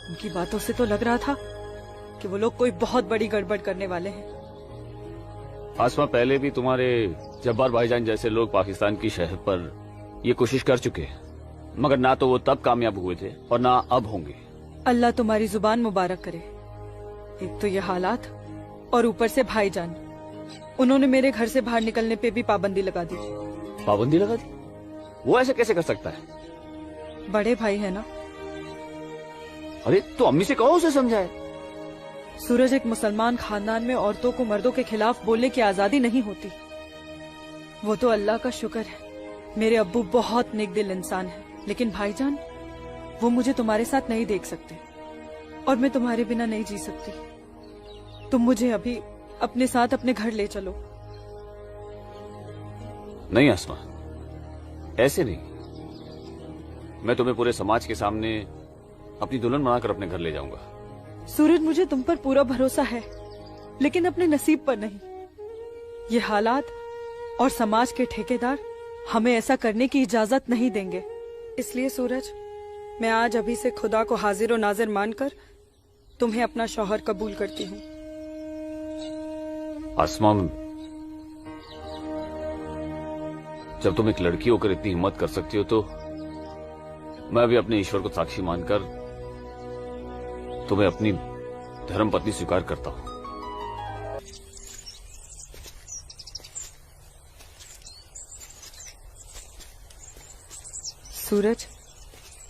Speaker 2: उनकी बातों से तो लग रहा था कि वो लोग कोई बहुत बड़ी गड़बड़ करने वाले हैं।
Speaker 9: आसमा, पहले भी तुम्हारे जब्बार भाईजान जैसे लोग पाकिस्तान की शहर पर ये कोशिश कर चुके हैं, मगर ना तो वो तब कामयाब हुए थे और ना अब होंगे।
Speaker 2: अल्लाह तुम्हारी जुबान मुबारक करे। एक तो ये हालात और ऊपर से भाईजान, उन्होंने मेरे घर से बाहर निकलने पे भी पाबंदी लगा दी।
Speaker 9: पाबंदी लगा दी? वो ऐसे कैसे कर सकता है?
Speaker 2: बड़े भाई है ना।
Speaker 9: अरे तो अम्मी से कहो, उसे समझाए।
Speaker 2: सूरज, एक मुसलमान खानदान में औरतों को मर्दों के खिलाफ बोलने की आजादी नहीं होती। वो तो अल्लाह का शुक्र है, मेरे अब्बू बहुत नेकदिल इंसान है, लेकिन भाईजान वो मुझे तुम्हारे साथ नहीं देख सकते और मैं तुम्हारे बिना नहीं जी सकती। तुम मुझे अभी अपने साथ अपने घर ले चलो।
Speaker 9: नहीं आसमा, ऐसे नहीं। मैं तुम्हें पूरे समाज के सामने अपनी दुल्हन बनाकर अपने घर ले जाऊंगा।
Speaker 2: सूरज, मुझे तुम पर पूरा भरोसा है, लेकिन अपने नसीब पर नहीं। ये हालात और समाज के ठेकेदार हमें ऐसा करने की इजाजत नहीं देंगे। इसलिए सूरज, मैं आज अभी से खुदा को हाजिर और नाजिर मानकर तुम्हें अपना शौहर कबूल करती हूँ।
Speaker 9: आसमा, जब तुम एक लड़की होकर इतनी हिम्मत कर सकती हो तो मैं भी अपने ईश्वर को साक्षी मानकर तुम्हें अपनी धर्मपत्नी स्वीकार करता हूं।
Speaker 2: सूरज,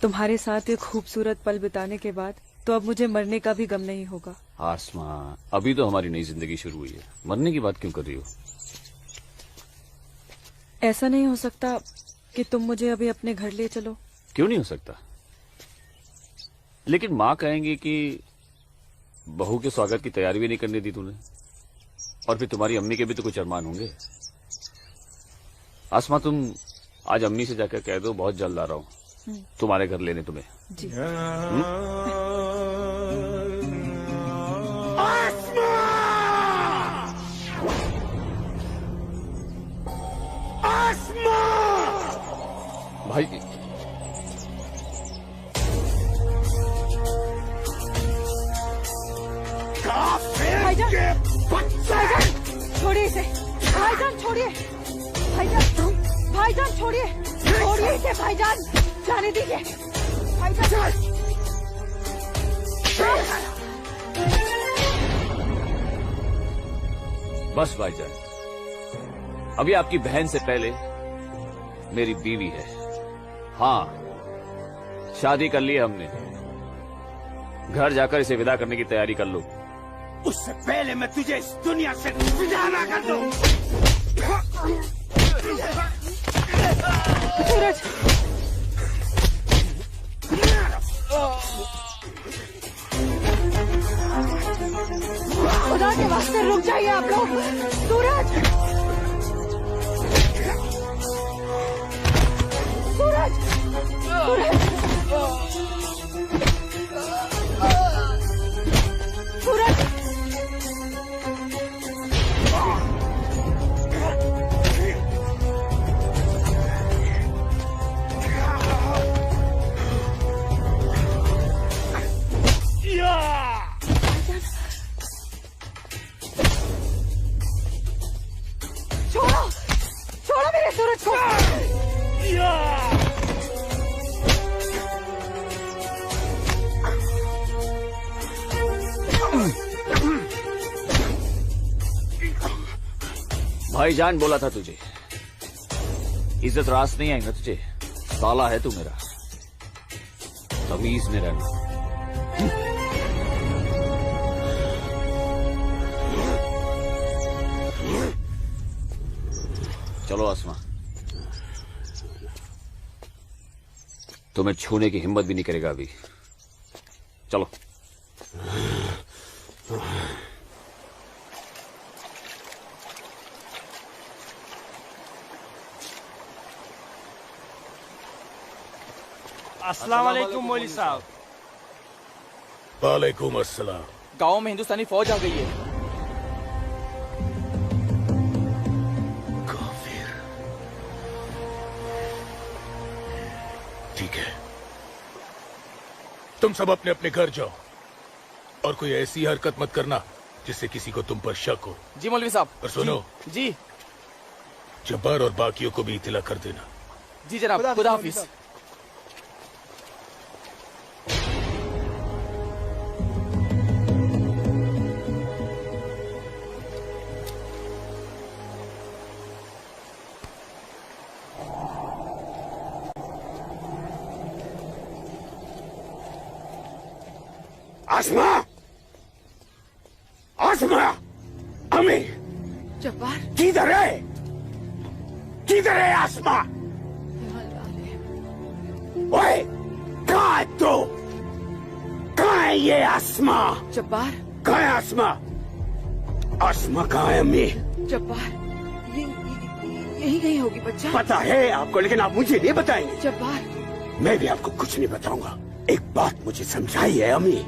Speaker 2: तुम्हारे साथ ये खूबसूरत पल बिताने के बाद तो अब मुझे मरने का भी गम नहीं होगा।
Speaker 9: आसमा, अभी तो हमारी नई जिंदगी शुरू हुई है, मरने की बात क्यों कर रही हो?
Speaker 2: ऐसा नहीं हो सकता कि तुम मुझे अभी अपने घर ले चलो?
Speaker 9: क्यों नहीं हो सकता? लेकिन माँ कहेंगी कि बहू के स्वागत की तैयारी भी नहीं करने दी तूने, और फिर तुम्हारी अम्मी के भी तो कुछ अरमान होंगे। आसमा, तुम आज अम्मी से जाकर कह दो बहुत जल्द आ रहा हूँ तुम्हारे घर लेने तुम्हें।
Speaker 2: जी।
Speaker 9: भाई,
Speaker 2: भाईजान, भाईजान छोड़िए इसे। भाईजान छोड़िए, भाईजान छोड़िए, छोड़िए इसे भाईजान, जाने दीजिए भाईजान।
Speaker 9: बस भाईजान, अभी आपकी बहन से पहले मेरी बीवी है। हाँ, शादी कर ली है हमने। घर जाकर इसे विदा करने की तैयारी कर लो।
Speaker 11: उससे पहले मैं तुझे इस दुनिया से विदा ना कर दूं।
Speaker 2: सूरज, खुदा के वास्ते रुक जाइए आप लोग। सूरज, सूरज, सूरज, छोड़ो, छोड़ो मेरे सूरज को।
Speaker 9: भाईजान बोला था तुझे, इज्जत रास नहीं आई ना तुझे। साला है तू मेरा, तमीज में रहना। चलो आसमा, तुम्हें छूने की हिम्मत भी नहीं करेगा अभी। चलो।
Speaker 16: अस्सलाम वालेकुम मौलवी साहब।
Speaker 5: वालेकुम अस्सलाम।
Speaker 20: गांव में हिंदुस्तानी फौज आ गई है।
Speaker 5: काफिर। ठीक है, तुम सब अपने अपने घर जाओ और कोई ऐसी हरकत मत करना जिससे किसी को तुम पर शक हो।
Speaker 20: जी मौलवी साहब।
Speaker 5: और सुनो
Speaker 20: जी,
Speaker 5: जब्बार और बाकियों को भी इत्तला कर देना।
Speaker 20: जी जनाब, खुदा हाफिज।
Speaker 11: आसमा, आसमा, अमी,
Speaker 15: जब्बार,
Speaker 11: किधर है? किधर है आसमा? ओए, कहाँ है तू? कहाँ है ये आसमा?
Speaker 15: जब्बार,
Speaker 11: कहाँ है आसमा? आसमा कहाँ है अम्मी?
Speaker 15: जब्बार, यही कहीं होगी बच्चा।
Speaker 11: पता है आपको, लेकिन आप मुझे नहीं बताएंगे।
Speaker 15: जब्बार,
Speaker 11: मैं भी आपको कुछ नहीं बताऊंगा। एक बात मुझे समझाई है अम्मी,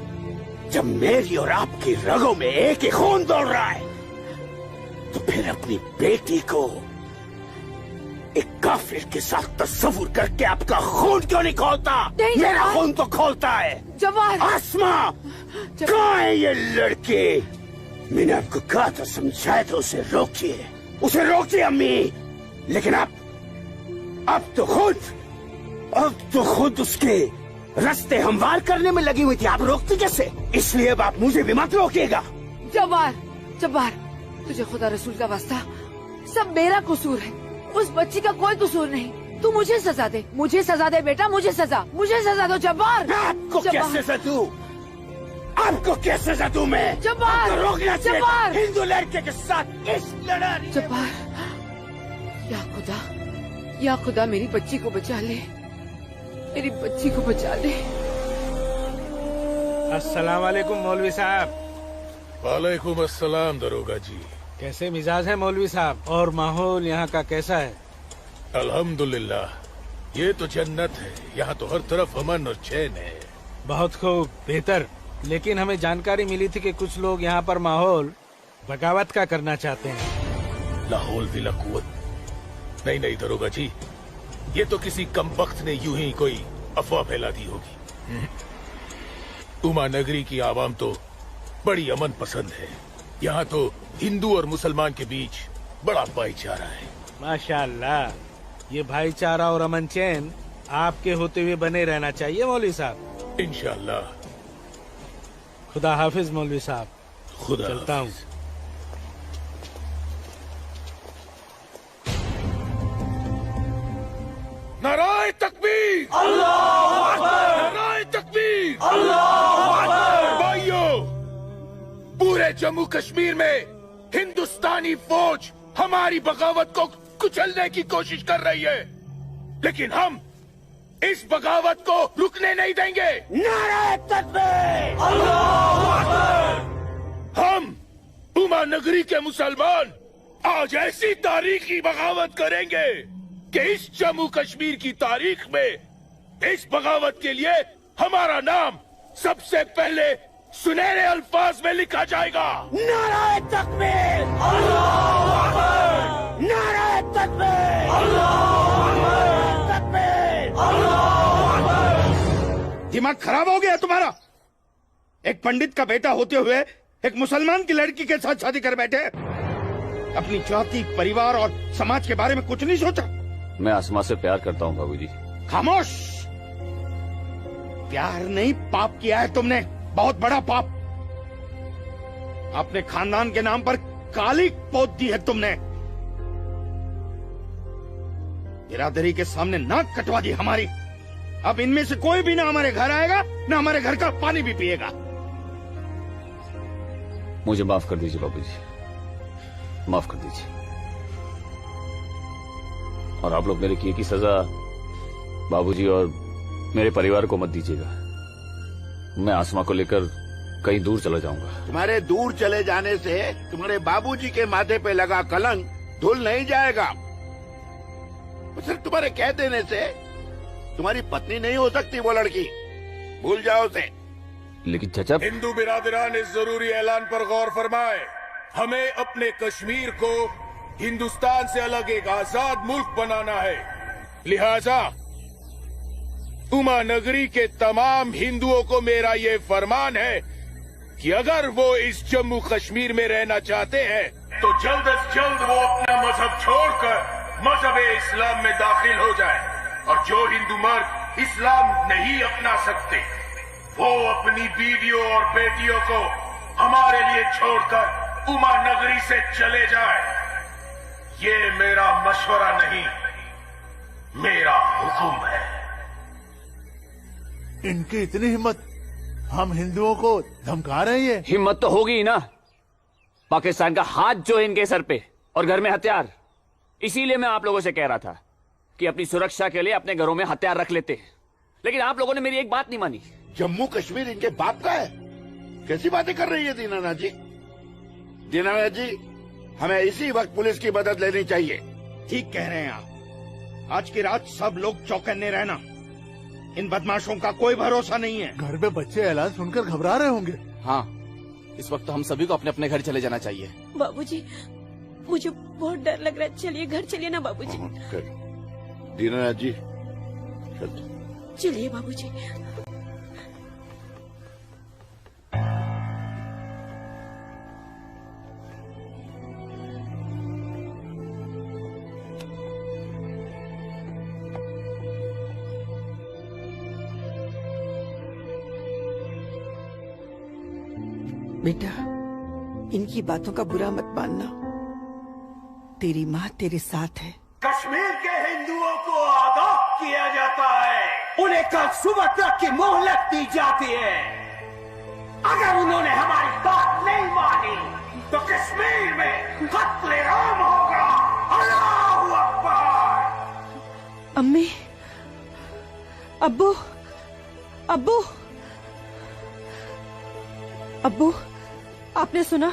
Speaker 11: जब मेरी और आपकी रगों में एक ही खून दौड़ रहा है, तो फिर अपनी बेटी को एक काफिर के साथ तस्वुर करके आपका खून क्यों नहीं खोलता? मेरा खून तो खोलता है।
Speaker 15: जब्बार,
Speaker 11: आसमा, कहाँ है ये लड़के? मैंने आपको कहा था, समझाया था, उसे रोकिए, उसे रोकिए अम्मी। लेकिन अब तो खुद उसके रास्ते हमवार करने में लगी हुई थी। आप रोकती कैसे? इसलिए अब आप मुझे भी मत रोकिएगा।
Speaker 15: जब्बार, जब्बार, तुझे खुदा रसूल का वास्ता, सब मेरा कसूर है, उस बच्ची का कोई कसूर नहीं। तू मुझे सजा दे, मुझे सजा दे बेटा, मुझे सजा दो जब्बार।
Speaker 11: आपको क्या सजा दूं? आपको क्या सजा दूं मैं?
Speaker 15: जब्बार,
Speaker 11: आपको रोकना चाहिए
Speaker 15: जब्बार,
Speaker 11: हिंदू लड़के के साथ इस लड़ाई।
Speaker 15: जब्बार, या खुदा मेरी बच्ची को बचा ले, मेरी बच्ची को बचा ले।
Speaker 21: अस्सलाम वालेकुम मौलवी साहब।
Speaker 5: वालेकुम अस्सलाम दरोगा जी।
Speaker 21: कैसे मिजाज है मौलवी साहब? और माहौल यहाँ का कैसा है?
Speaker 5: अल्हम्दुलिल्लाह, ये तो जन्नत है। यहाँ तो हर तरफ अमन और चैन है।
Speaker 21: बहुत खूब, बेहतर। लेकिन हमें जानकारी मिली थी कि कुछ लोग यहाँ पर माहौल बगावत का करना चाहते हैं।
Speaker 5: लाहौल विला कुव्वत। नहीं दरोगा जी, ये तो किसी कमबख्त ने यूं ही कोई अफवाह फैला दी होगी। उमा नगरी की आवाम तो बड़ी अमन पसंद है। यहाँ तो हिंदू और मुसलमान के बीच बड़ा भाईचारा है।
Speaker 21: माशाअल्लाह, ये भाईचारा और अमन चैन आपके होते हुए बने रहना चाहिए मौलवी साहब।
Speaker 5: इंशाअल्लाह।
Speaker 21: खुदा हाफिज मौलवी साहब।
Speaker 5: खुदा
Speaker 21: चलता हूँ।
Speaker 5: नाराए तकबीर,
Speaker 11: अल्लाहू अकबर,
Speaker 5: नाराए तकबीर,
Speaker 11: अल्लाहू अकबर।
Speaker 5: भाइयों, पूरे जम्मू कश्मीर में हिंदुस्तानी फौज हमारी बगावत को कुचलने की कोशिश कर रही है, लेकिन हम इस बगावत को रुकने नहीं देंगे।
Speaker 11: नाराए तकबीर, अल्लाहू अकबर।
Speaker 5: हम उमा नगरी के मुसलमान आज ऐसी तारीखी बगावत करेंगे कि इस जम्मू कश्मीर की तारीख में इस बगावत के लिए हमारा नाम सबसे पहले सुनहरे अल्फाज में लिखा जाएगा।
Speaker 11: नाराए तकबीर, अल्लाहू अकबर। नाराए तकबीर, अल्लाहू अकबर। तकबीर, अल्लाहू अकबर।
Speaker 8: दिमाग खराब हो गया तुम्हारा? एक पंडित का बेटा होते हुए एक मुसलमान की लड़की के साथ शादी कर बैठे। अपनी जाति, परिवार और समाज के बारे में कुछ नहीं सोचा?
Speaker 9: मैं आसमा से प्यार करता हूँ बाबूजी।
Speaker 8: खामोश। प्यार नहीं, पाप किया है तुमने, बहुत बड़ा पाप। अपने खानदान के नाम पर काली पोत दी है तुमने। बिरादरी के सामने नाक कटवा दी हमारी। अब इनमें से कोई भी ना हमारे घर आएगा, ना हमारे घर का पानी भी पिएगा।
Speaker 9: मुझे माफ कर दीजिए बाबूजी, माफ कर दीजिए। और आप लोग मेरे किए की सजा बाबूजी और मेरे परिवार को मत दीजिएगा। मैं आसमा को लेकर कहीं दूर चला जाऊंगा।
Speaker 4: तुम्हारे दूर चले जाने से तुम्हारे बाबूजी के माथे पे लगा कलंक धुल नहीं जाएगा। सिर्फ तुम्हारे कह देने से तुम्हारी पत्नी नहीं हो सकती वो लड़की, भूल जाओ उसे।
Speaker 9: लेकिन चाचा,
Speaker 5: हिंदू बिरादरान इस जरूरी ऐलान पर गौर फरमाए। हमें अपने कश्मीर को हिंदुस्तान से अलग एक आजाद मुल्क बनाना है। लिहाजा उमा नगरी के तमाम हिंदुओं को मेरा ये फरमान है कि अगर वो इस जम्मू कश्मीर में रहना चाहते हैं तो जल्द से जल्द वो अपना मजहब छोड़कर मजहब इस्लाम में दाखिल हो जाए। और जो हिंदू मर्द इस्लाम नहीं अपना सकते वो अपनी बीवियों और बेटियों को हमारे लिए छोड़कर उमा नगरी से चले जाए। ये मेरा मशवरा नहीं, मेरा हुक्म है।
Speaker 12: इनकी इतनी हिम्मत, हम हिंदुओं को धमका रहे हैं।
Speaker 9: हिम्मत तो होगी ही ना। पाकिस्तान का हाथ जो है इनके सर पे और घर में हथियार। इसीलिए मैं आप लोगों से कह रहा था कि अपनी सुरक्षा के लिए अपने घरों में हथियार रख लेते, लेकिन आप लोगों ने मेरी एक बात नहीं मानी।
Speaker 4: जम्मू कश्मीर इनके बाप का है? कैसी बातें कर रही है दीनानाथ जी? दीनानाथ जी, हमें इसी वक्त पुलिस की मदद लेनी चाहिए।
Speaker 21: ठीक कह रहे हैं आप। आज की रात सब लोग चौकन्ने रहना। इन बदमाशों का कोई भरोसा नहीं है।
Speaker 12: घर में बच्चे ऐलान सुनकर घबरा रहे होंगे।
Speaker 20: हाँ, इस वक्त तो हम सभी को अपने अपने घर चले जाना चाहिए।
Speaker 3: बाबूजी, मुझे बहुत डर लग रहा है। चलिए घर चलिए ना बाबूजी।
Speaker 4: दीनानाथ जी,
Speaker 3: चलिए बाबूजी।
Speaker 22: बेटा, इनकी बातों का बुरा मत मानना। तेरी माँ तेरे साथ है।
Speaker 11: कश्मीर के हिंदुओं को आगाह किया जाता है। उन्हें कल सुबह तक की मोहलत दी जाती है। अगर उन्होंने हमारी बात नहीं मानी तो कश्मीर में कत्लेआम होगा। अल्लाहू अकबर।
Speaker 2: अम्मी, अब्बू, अब्बू, अब्बू, आपने सुना?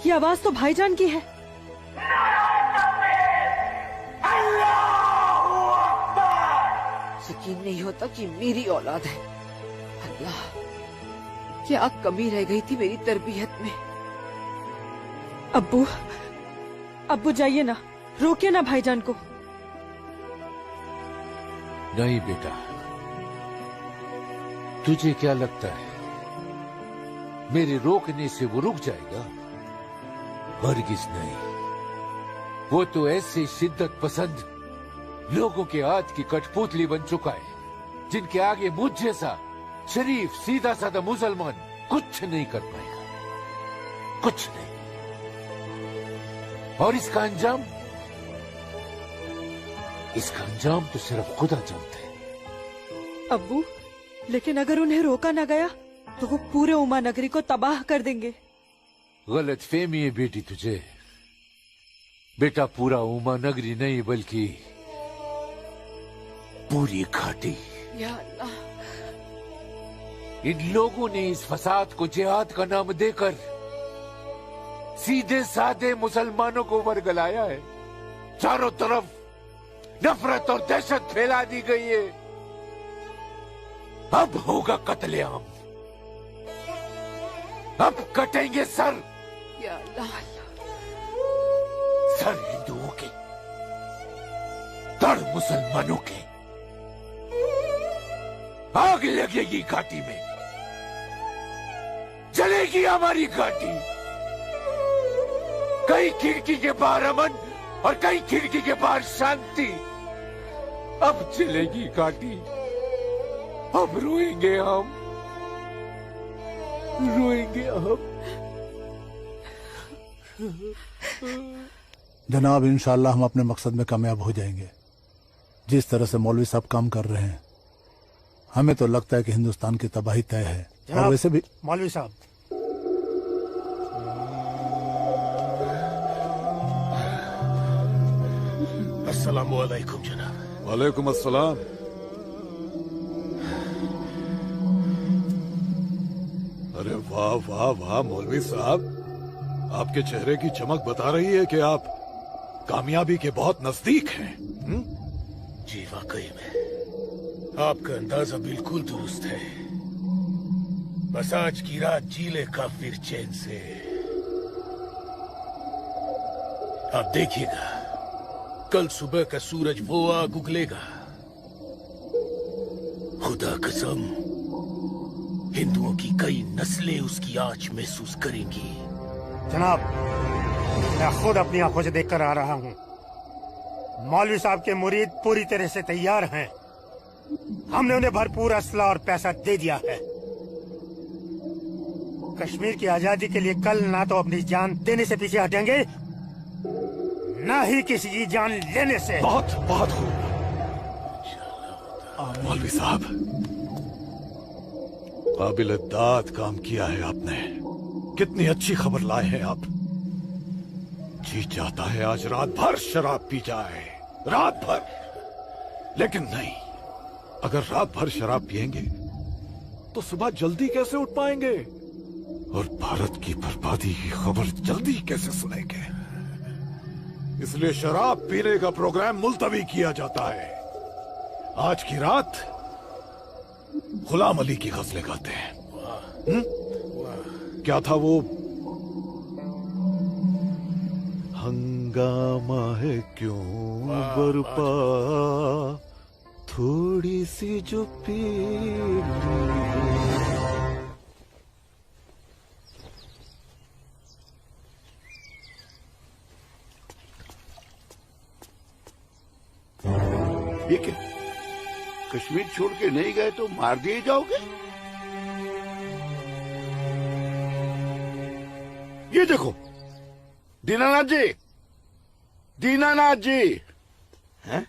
Speaker 2: ये आवाज तो भाईजान की है।
Speaker 15: यकीन नहीं होता कि मेरी औलाद है। अल्लाह, क्या कमी रह गई थी मेरी तरबियत में।
Speaker 2: अब्बू, अब्बू जाइए ना, रोकिए ना भाईजान को।
Speaker 14: नहीं बेटा, तुझे क्या लगता है मेरे रोकने से वो रुक जाएगा? हरगिज नहीं। वो तो ऐसे शिद्दत पसंद लोगों के हाथ की कठपुतली बन चुका है जिनके आगे मुझ जैसा शरीफ सीधा साधा मुसलमान कुछ नहीं कर पाएगा, कुछ नहीं। और इसका अंजाम तो सिर्फ खुदा जानता है।
Speaker 2: अब्बू, लेकिन अगर उन्हें रोका न गया तो वो पूरे उमा नगरी को तबाह कर देंगे।
Speaker 14: गलत फहमी है बेटी तुझे। बेटा, पूरा उमा नगरी नहीं बल्कि पूरी घाटी।
Speaker 15: या अल्लाह,
Speaker 14: इन लोगों ने इस फसाद को जिहाद का नाम देकर सीधे साधे मुसलमानों को वर्गलाया है। चारों तरफ नफरत और दहशत फैला दी गई है। अब होगा कत्लेआम, अब कटेंगे सर।
Speaker 15: या अल्लाह,
Speaker 14: सर हिंदुओं के, धड़ मुसलमानों के। आग लगेगी घाटी में, जलेगी हमारी घाटी। कई खिड़की के बाहर अमन और कई खिड़की के बाहर शांति। अब चलेगी घाटी, अब रोएंगे हम, रोएंगे हम।
Speaker 12: जनाब, इंशाल्लाह हम अपने मकसद में कामयाब हो जाएंगे। जिस तरह से मौलवी साहब काम कर रहे हैं, हमें तो लगता है कि हिंदुस्तान की तबाही तय है। और वैसे भी
Speaker 8: मौलवी साहब,
Speaker 5: अस्सलामु अलैकुम जनाब।
Speaker 10: वालेकुम अस्सलाम। अरे वाह वाह वाह मौलवी साहब, आपके चेहरे की चमक बता रही है कि आप कामयाबी के बहुत नजदीक हैं।
Speaker 5: जी वाकई में आपका अंदाजा बिल्कुल दुरुस्त है। बस आज की रात जी ले काफिर चैन से। आप देखिएगा, कल सुबह का सूरज वो आग उगलेगा। खुदा कसम, हिंदुओं की कई नस्लें उसकी आंच महसूस करेंगी।
Speaker 8: जनाब, मैं खुद अपनी आंखों से देखकर आ रहा हूँ। मौलवी साहब के मुरीद पूरी तरह से तैयार हैं। हमने उन्हें भरपूर असला और पैसा दे दिया है। कश्मीर की आजादी के लिए कल ना तो अपनी जान देने से पीछे हटेंगे, ना ही किसी की जान लेने से।
Speaker 10: बहुत बहुत खूब मौलवी साहब, काबिल दाद काम किया है आपने। कितनी अच्छी खबर लाए हैं आप। जी चाहता है आज रात भर शराब पी जाए, रात भर। लेकिन नहीं, अगर रात भर शराब पिएंगे तो सुबह जल्दी कैसे उठ पाएंगे? और भारत की बर्बादी की खबर जल्दी कैसे सुनेंगे? इसलिए शराब पीने का प्रोग्राम मुलतवी किया जाता है। आज की रात गुलाम अली की गजलें गाते हैं। क्या था वो? हंगामा है क्यों बरपा, थोड़ी सी जो पीर।
Speaker 4: ये क्या? कश्मीर छोड़ के नहीं गए तो मार दिए जाओगे? ये देखो दीनानाथ जी, दीनानाथ जी।
Speaker 21: हैं?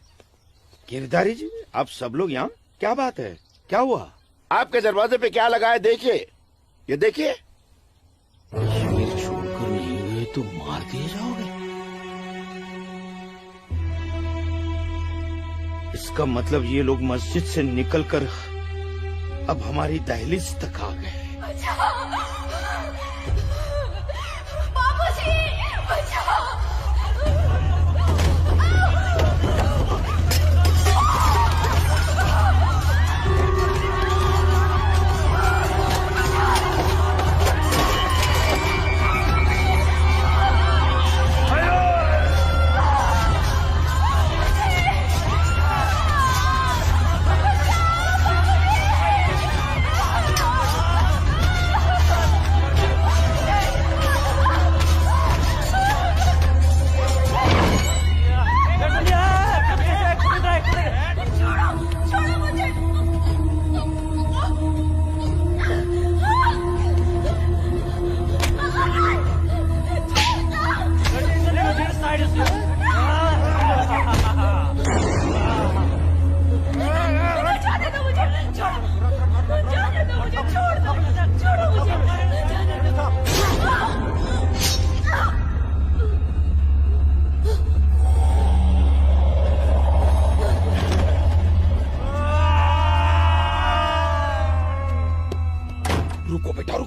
Speaker 21: गिरधारी जी, आप सब लोग यहाँ? क्या बात है? क्या हुआ?
Speaker 4: आपके दरवाजे पे क्या लगा है देखिए, ये देखिए।
Speaker 21: कश्मीर छोड़कर नहीं गए तो मार दिए जाओगे? इसका मतलब ये लोग मस्जिद से निकलकर अब हमारी दहलीज तक आ गए।
Speaker 17: बाबूजी, बचाओ!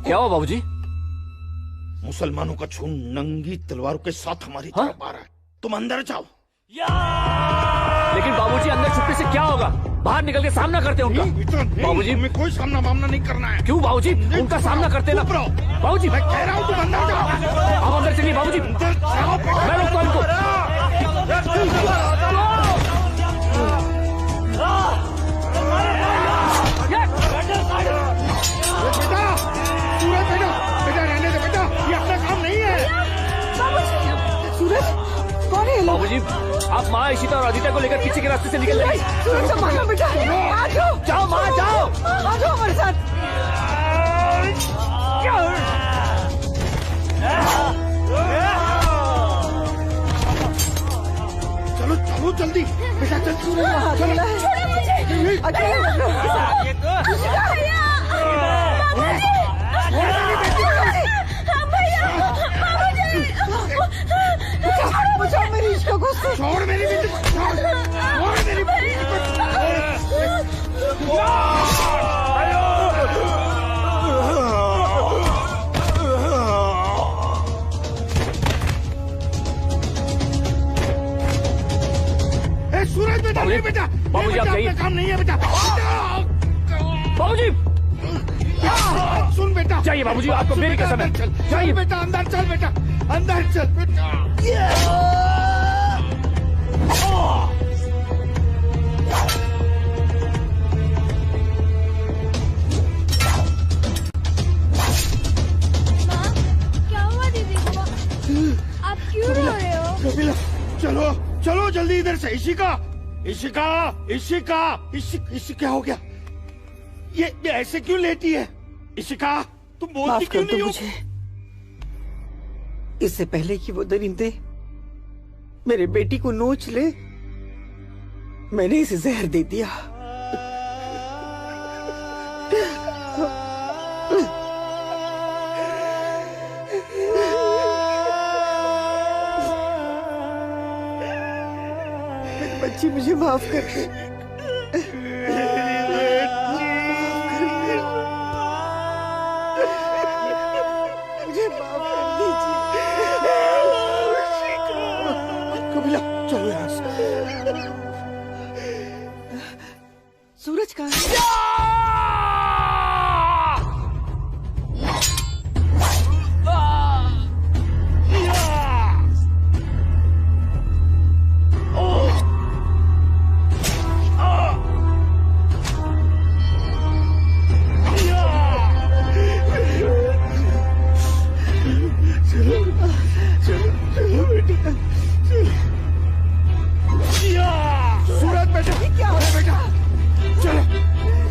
Speaker 9: क्या हुआ बाबूजी?
Speaker 21: मुसलमानों का खून नंगी तलवारों के साथ हमारी तरफ आ रहा है। तुम अंदर जाओ।
Speaker 9: लेकिन बाबूजी अंदर छुपने से क्या होगा? बाहर निकल के सामना करते हैं उनका। बाबूजी
Speaker 21: हमें कोई सामना वामना नहीं करना है।
Speaker 9: क्यों बाबूजी? उनका सामना करते ना। बाबूजी
Speaker 21: मैं कह रहा हूँ तुम अंदर जाओ।
Speaker 9: आप अंदर चलिए बाबूजी। मैं रोकता हूं इनको।
Speaker 21: बेटा रहने दे बेटा, ये अपना काम नहीं है।
Speaker 13: सूरज, कौन है?
Speaker 9: बाबूजी आप माँ इशिता और आदित्य को लेकर पीछे के रास्ते से निकल जाइए।
Speaker 13: सूरज संभालो बेटा, आ जाओ।
Speaker 9: जाओ माँ जाओ।
Speaker 13: आ जाओ हमारे साथ।
Speaker 21: चलो चलो जल्दी बेटा, चल
Speaker 13: सूरज वहाँ अकेला है। बचाओ मेरी इश्क को।
Speaker 21: छोड़ मेरी बेटी को, छोड़ मेरी बेटी को। सूरज बेटा, नहीं बेटा,
Speaker 9: बाबूजी आप जाइए।
Speaker 21: काम नहीं है बेटा।
Speaker 9: बाबूजी
Speaker 21: सुन बेटा,
Speaker 9: जाइए बाबूजी, आपको मेरी कसम है।
Speaker 21: जाइए बेटा, अंदर चल बेटा, अंदर चल बेटा।
Speaker 23: क्या हुआ दीदी को? आप क्यों रो रहे हो?
Speaker 21: कपिला, चलो चलो जल्दी इधर से। इशिका, इशिका, इशिका, इशिका, क्या हो गया? ये ऐसे क्यों लेटी है? इशिका, तुम बोलती क्यों नहीं हो?
Speaker 13: मुझे इससे पहले कि वो दरिंदे मेरे बेटी को नोच ले, मैंने इसे जहर दे दिया। मेरी बच्ची, मुझे माफ कर दे।
Speaker 22: मुझे माफ कर दीजिए।
Speaker 11: कबीला चलो यहाँ से।
Speaker 22: सूरज कहाँ है?
Speaker 11: सूरज बेटा, अरे बेटा, चलो,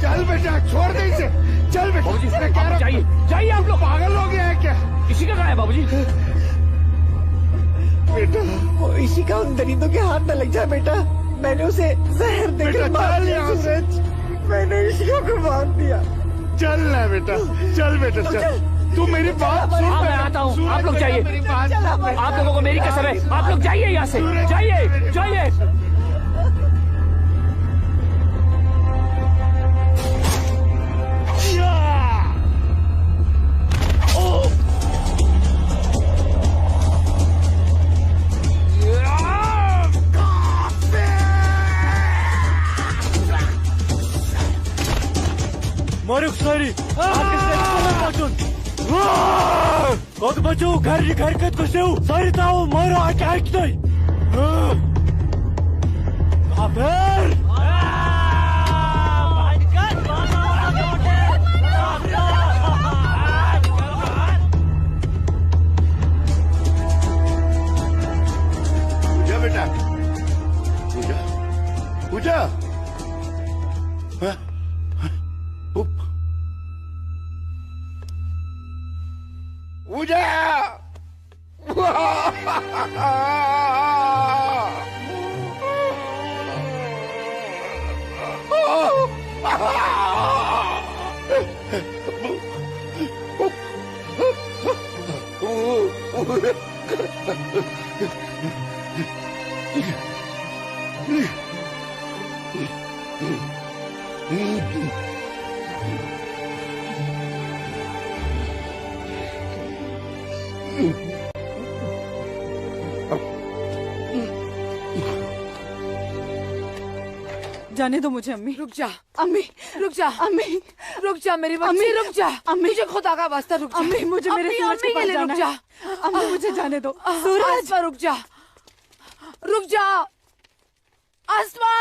Speaker 11: चल बेटा, छोड़ दे इसे, चल बेटा।
Speaker 17: बाबूजी, जाइए, जाइए आप लोग।
Speaker 11: पागल हो गया है क्या?
Speaker 17: इसी का कहाँ है बाबूजी?
Speaker 11: बेटा,
Speaker 22: वो इसी का उन दरिंदों के हाथ न लग जाए बेटा। मैंने उसे जहर देकर मार दिया सूरज। मैंने इसी को मार दिया।
Speaker 11: चल ना बेटा, चल बेटा, चल। तू मेरी बात सुन।
Speaker 17: हाँ, मैं आता हूँ, आप लोग जाइए। आप लोगों को मेरी कसम है, आप लोग जाइए यहाँ से, जाइए, जाइए।
Speaker 1: Moruk sorry, Kok baju gari kat ko seu, sorry tahu moro attack dai. Haber.
Speaker 4: पूजा बेटा, पूजा, पूजा, पूजा,
Speaker 2: जाने दो मुझे अम्मी।
Speaker 15: रुक जा अम्मी, रुक जा अम्मी, रुक जा मेरी बच्ची, रुक जा अम्मी, मुझे खुदा का वास्ता रुक जा
Speaker 2: अम्मी, मुझे मेरे सूरज के पास जाना
Speaker 15: रुक जा
Speaker 2: है। अम्मी मुझे जाने दो।
Speaker 15: सूरज आसमा रुक जा, रुक जा आसमा।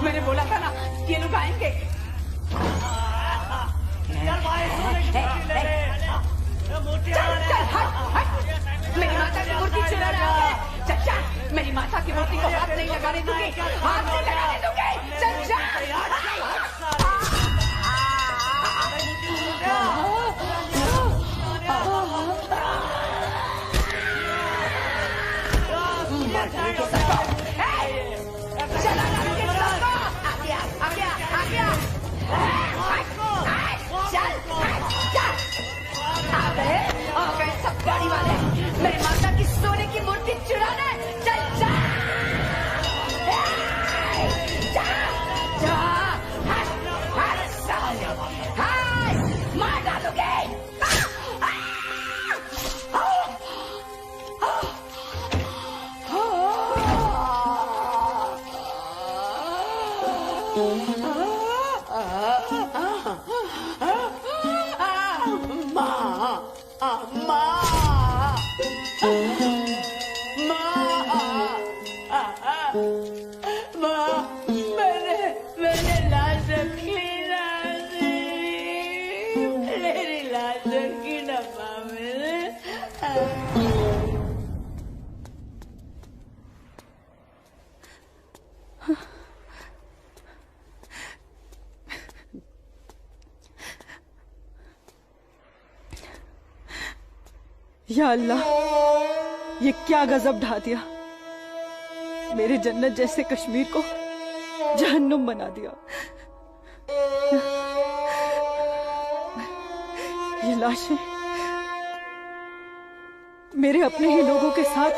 Speaker 6: मैंने बोला था ना ये लोग आएंगे। चल चल हट हट, मेरी माता की मूर्ति चुरा रहा है। चल चल, मेरी माता की मूर्ति को हाथ नहीं लगाने दूंगी, हाथ नहीं लगाने दूंगी। चल चल। सब गाड़ी वाले मेरी माता की सोने की मूर्ति चुराना है। चल जा मार डालोगे।
Speaker 2: या अल्लाह, ये क्या गजब ढा दिया। मेरे जन्नत जैसे कश्मीर को जहन्नुम बना दिया। ये लाशें मेरे अपने ही लोगों के साथ,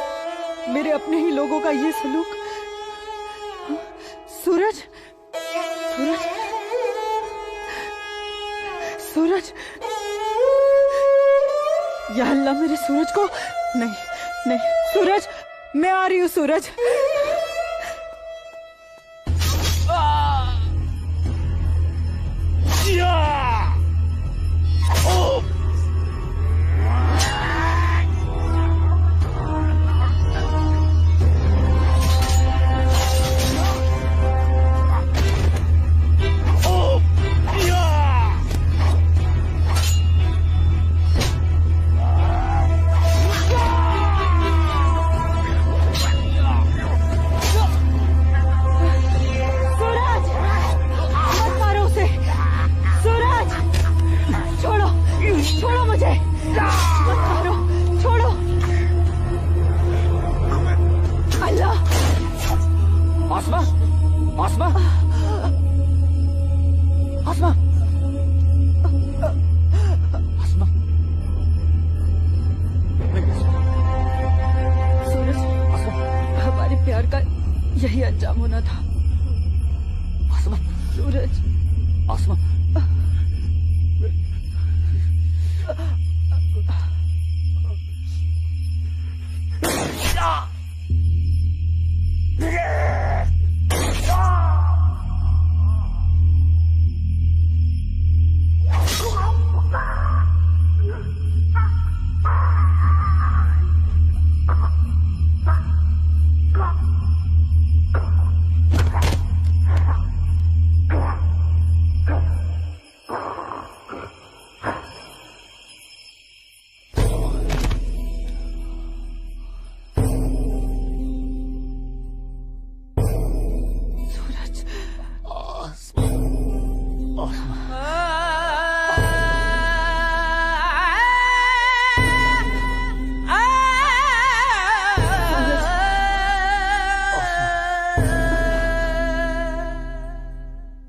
Speaker 2: मेरे अपने ही लोगों का ये सलूक। सूरज, सूरज, सूरज, या अल्लाह, मेरे सूरज को नहीं, नहीं, सूरज, मैं आ रही हूँ सूरज। यही अंजाम होना था। सूरज,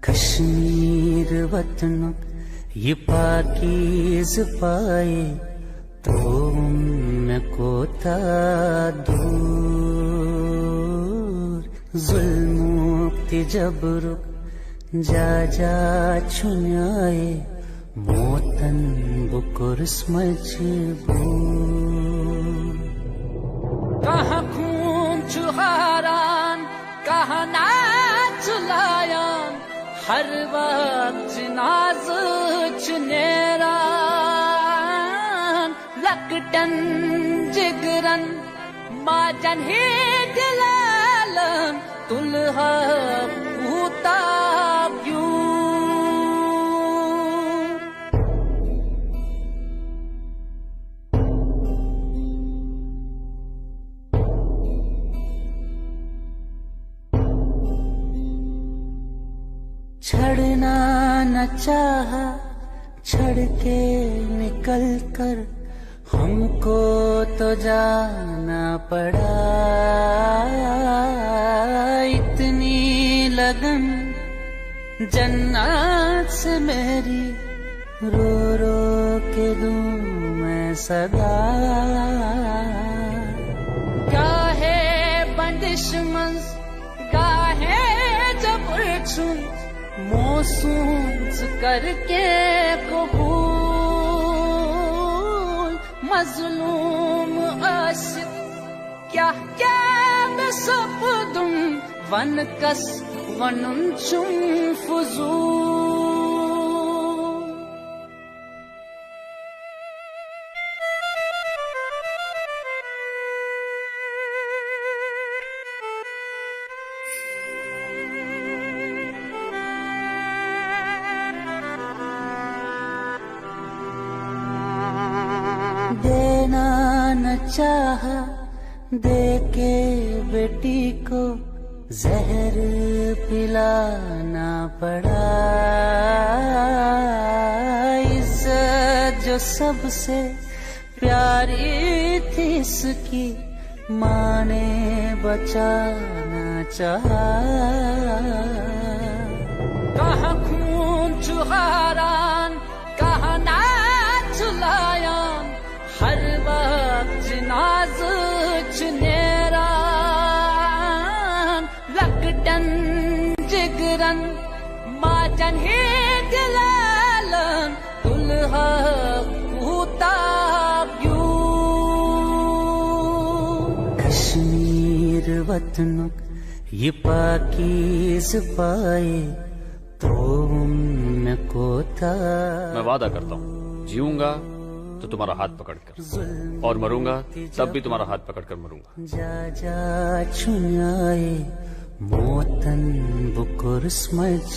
Speaker 7: कश्मीर वतन ये पाकीज़ पाए तो मैं कोता दूर जुल्म जबर जा जा छुन्याए मोतन बुकुर्स मजबूर
Speaker 18: कहाँ खून चुहारान कहाँ नाच लायान हर वक्त नाज चुनेरान लकटन जिगरन माजन ही दिलालन तुलहा पूता
Speaker 7: छड़ना न चाहा छड़ के निकल कर हमको तो जाना पड़ा इतनी लगन जन्नत से मेरी रो रो के दूं मैं सदा
Speaker 18: गाहे बंदिश मंज गाहे जबर छुन मोसूस करके कबूल मजलूम आशिक क्या क्या मैं सब दूं वन कस वनुन चुम फुजूल
Speaker 7: देना न चाहा दे के बेटी को जहर पिलाना पड़ा इज्जत जो सबसे प्यारी थी इसकी माँ ने बचाना चाहा।
Speaker 18: कहाँ खून चुहारान कहाँ नाच लायान हर वक्त नाज चुनेरान लकटन जिगरन माचन ही दिलालन दुल्हा कूता क्यों।
Speaker 7: कश्मीर वतन ये पाकीज़ पाए तो उनको था।
Speaker 9: मैं वादा करता हूँ जीऊंगा तो तुम्हारा हाथ पकड़कर और मरूंगा तब भी तुम्हारा हाथ पकड़कर मरूंगा।
Speaker 7: जा जा छुनाए मोतन बुकुर स्मझ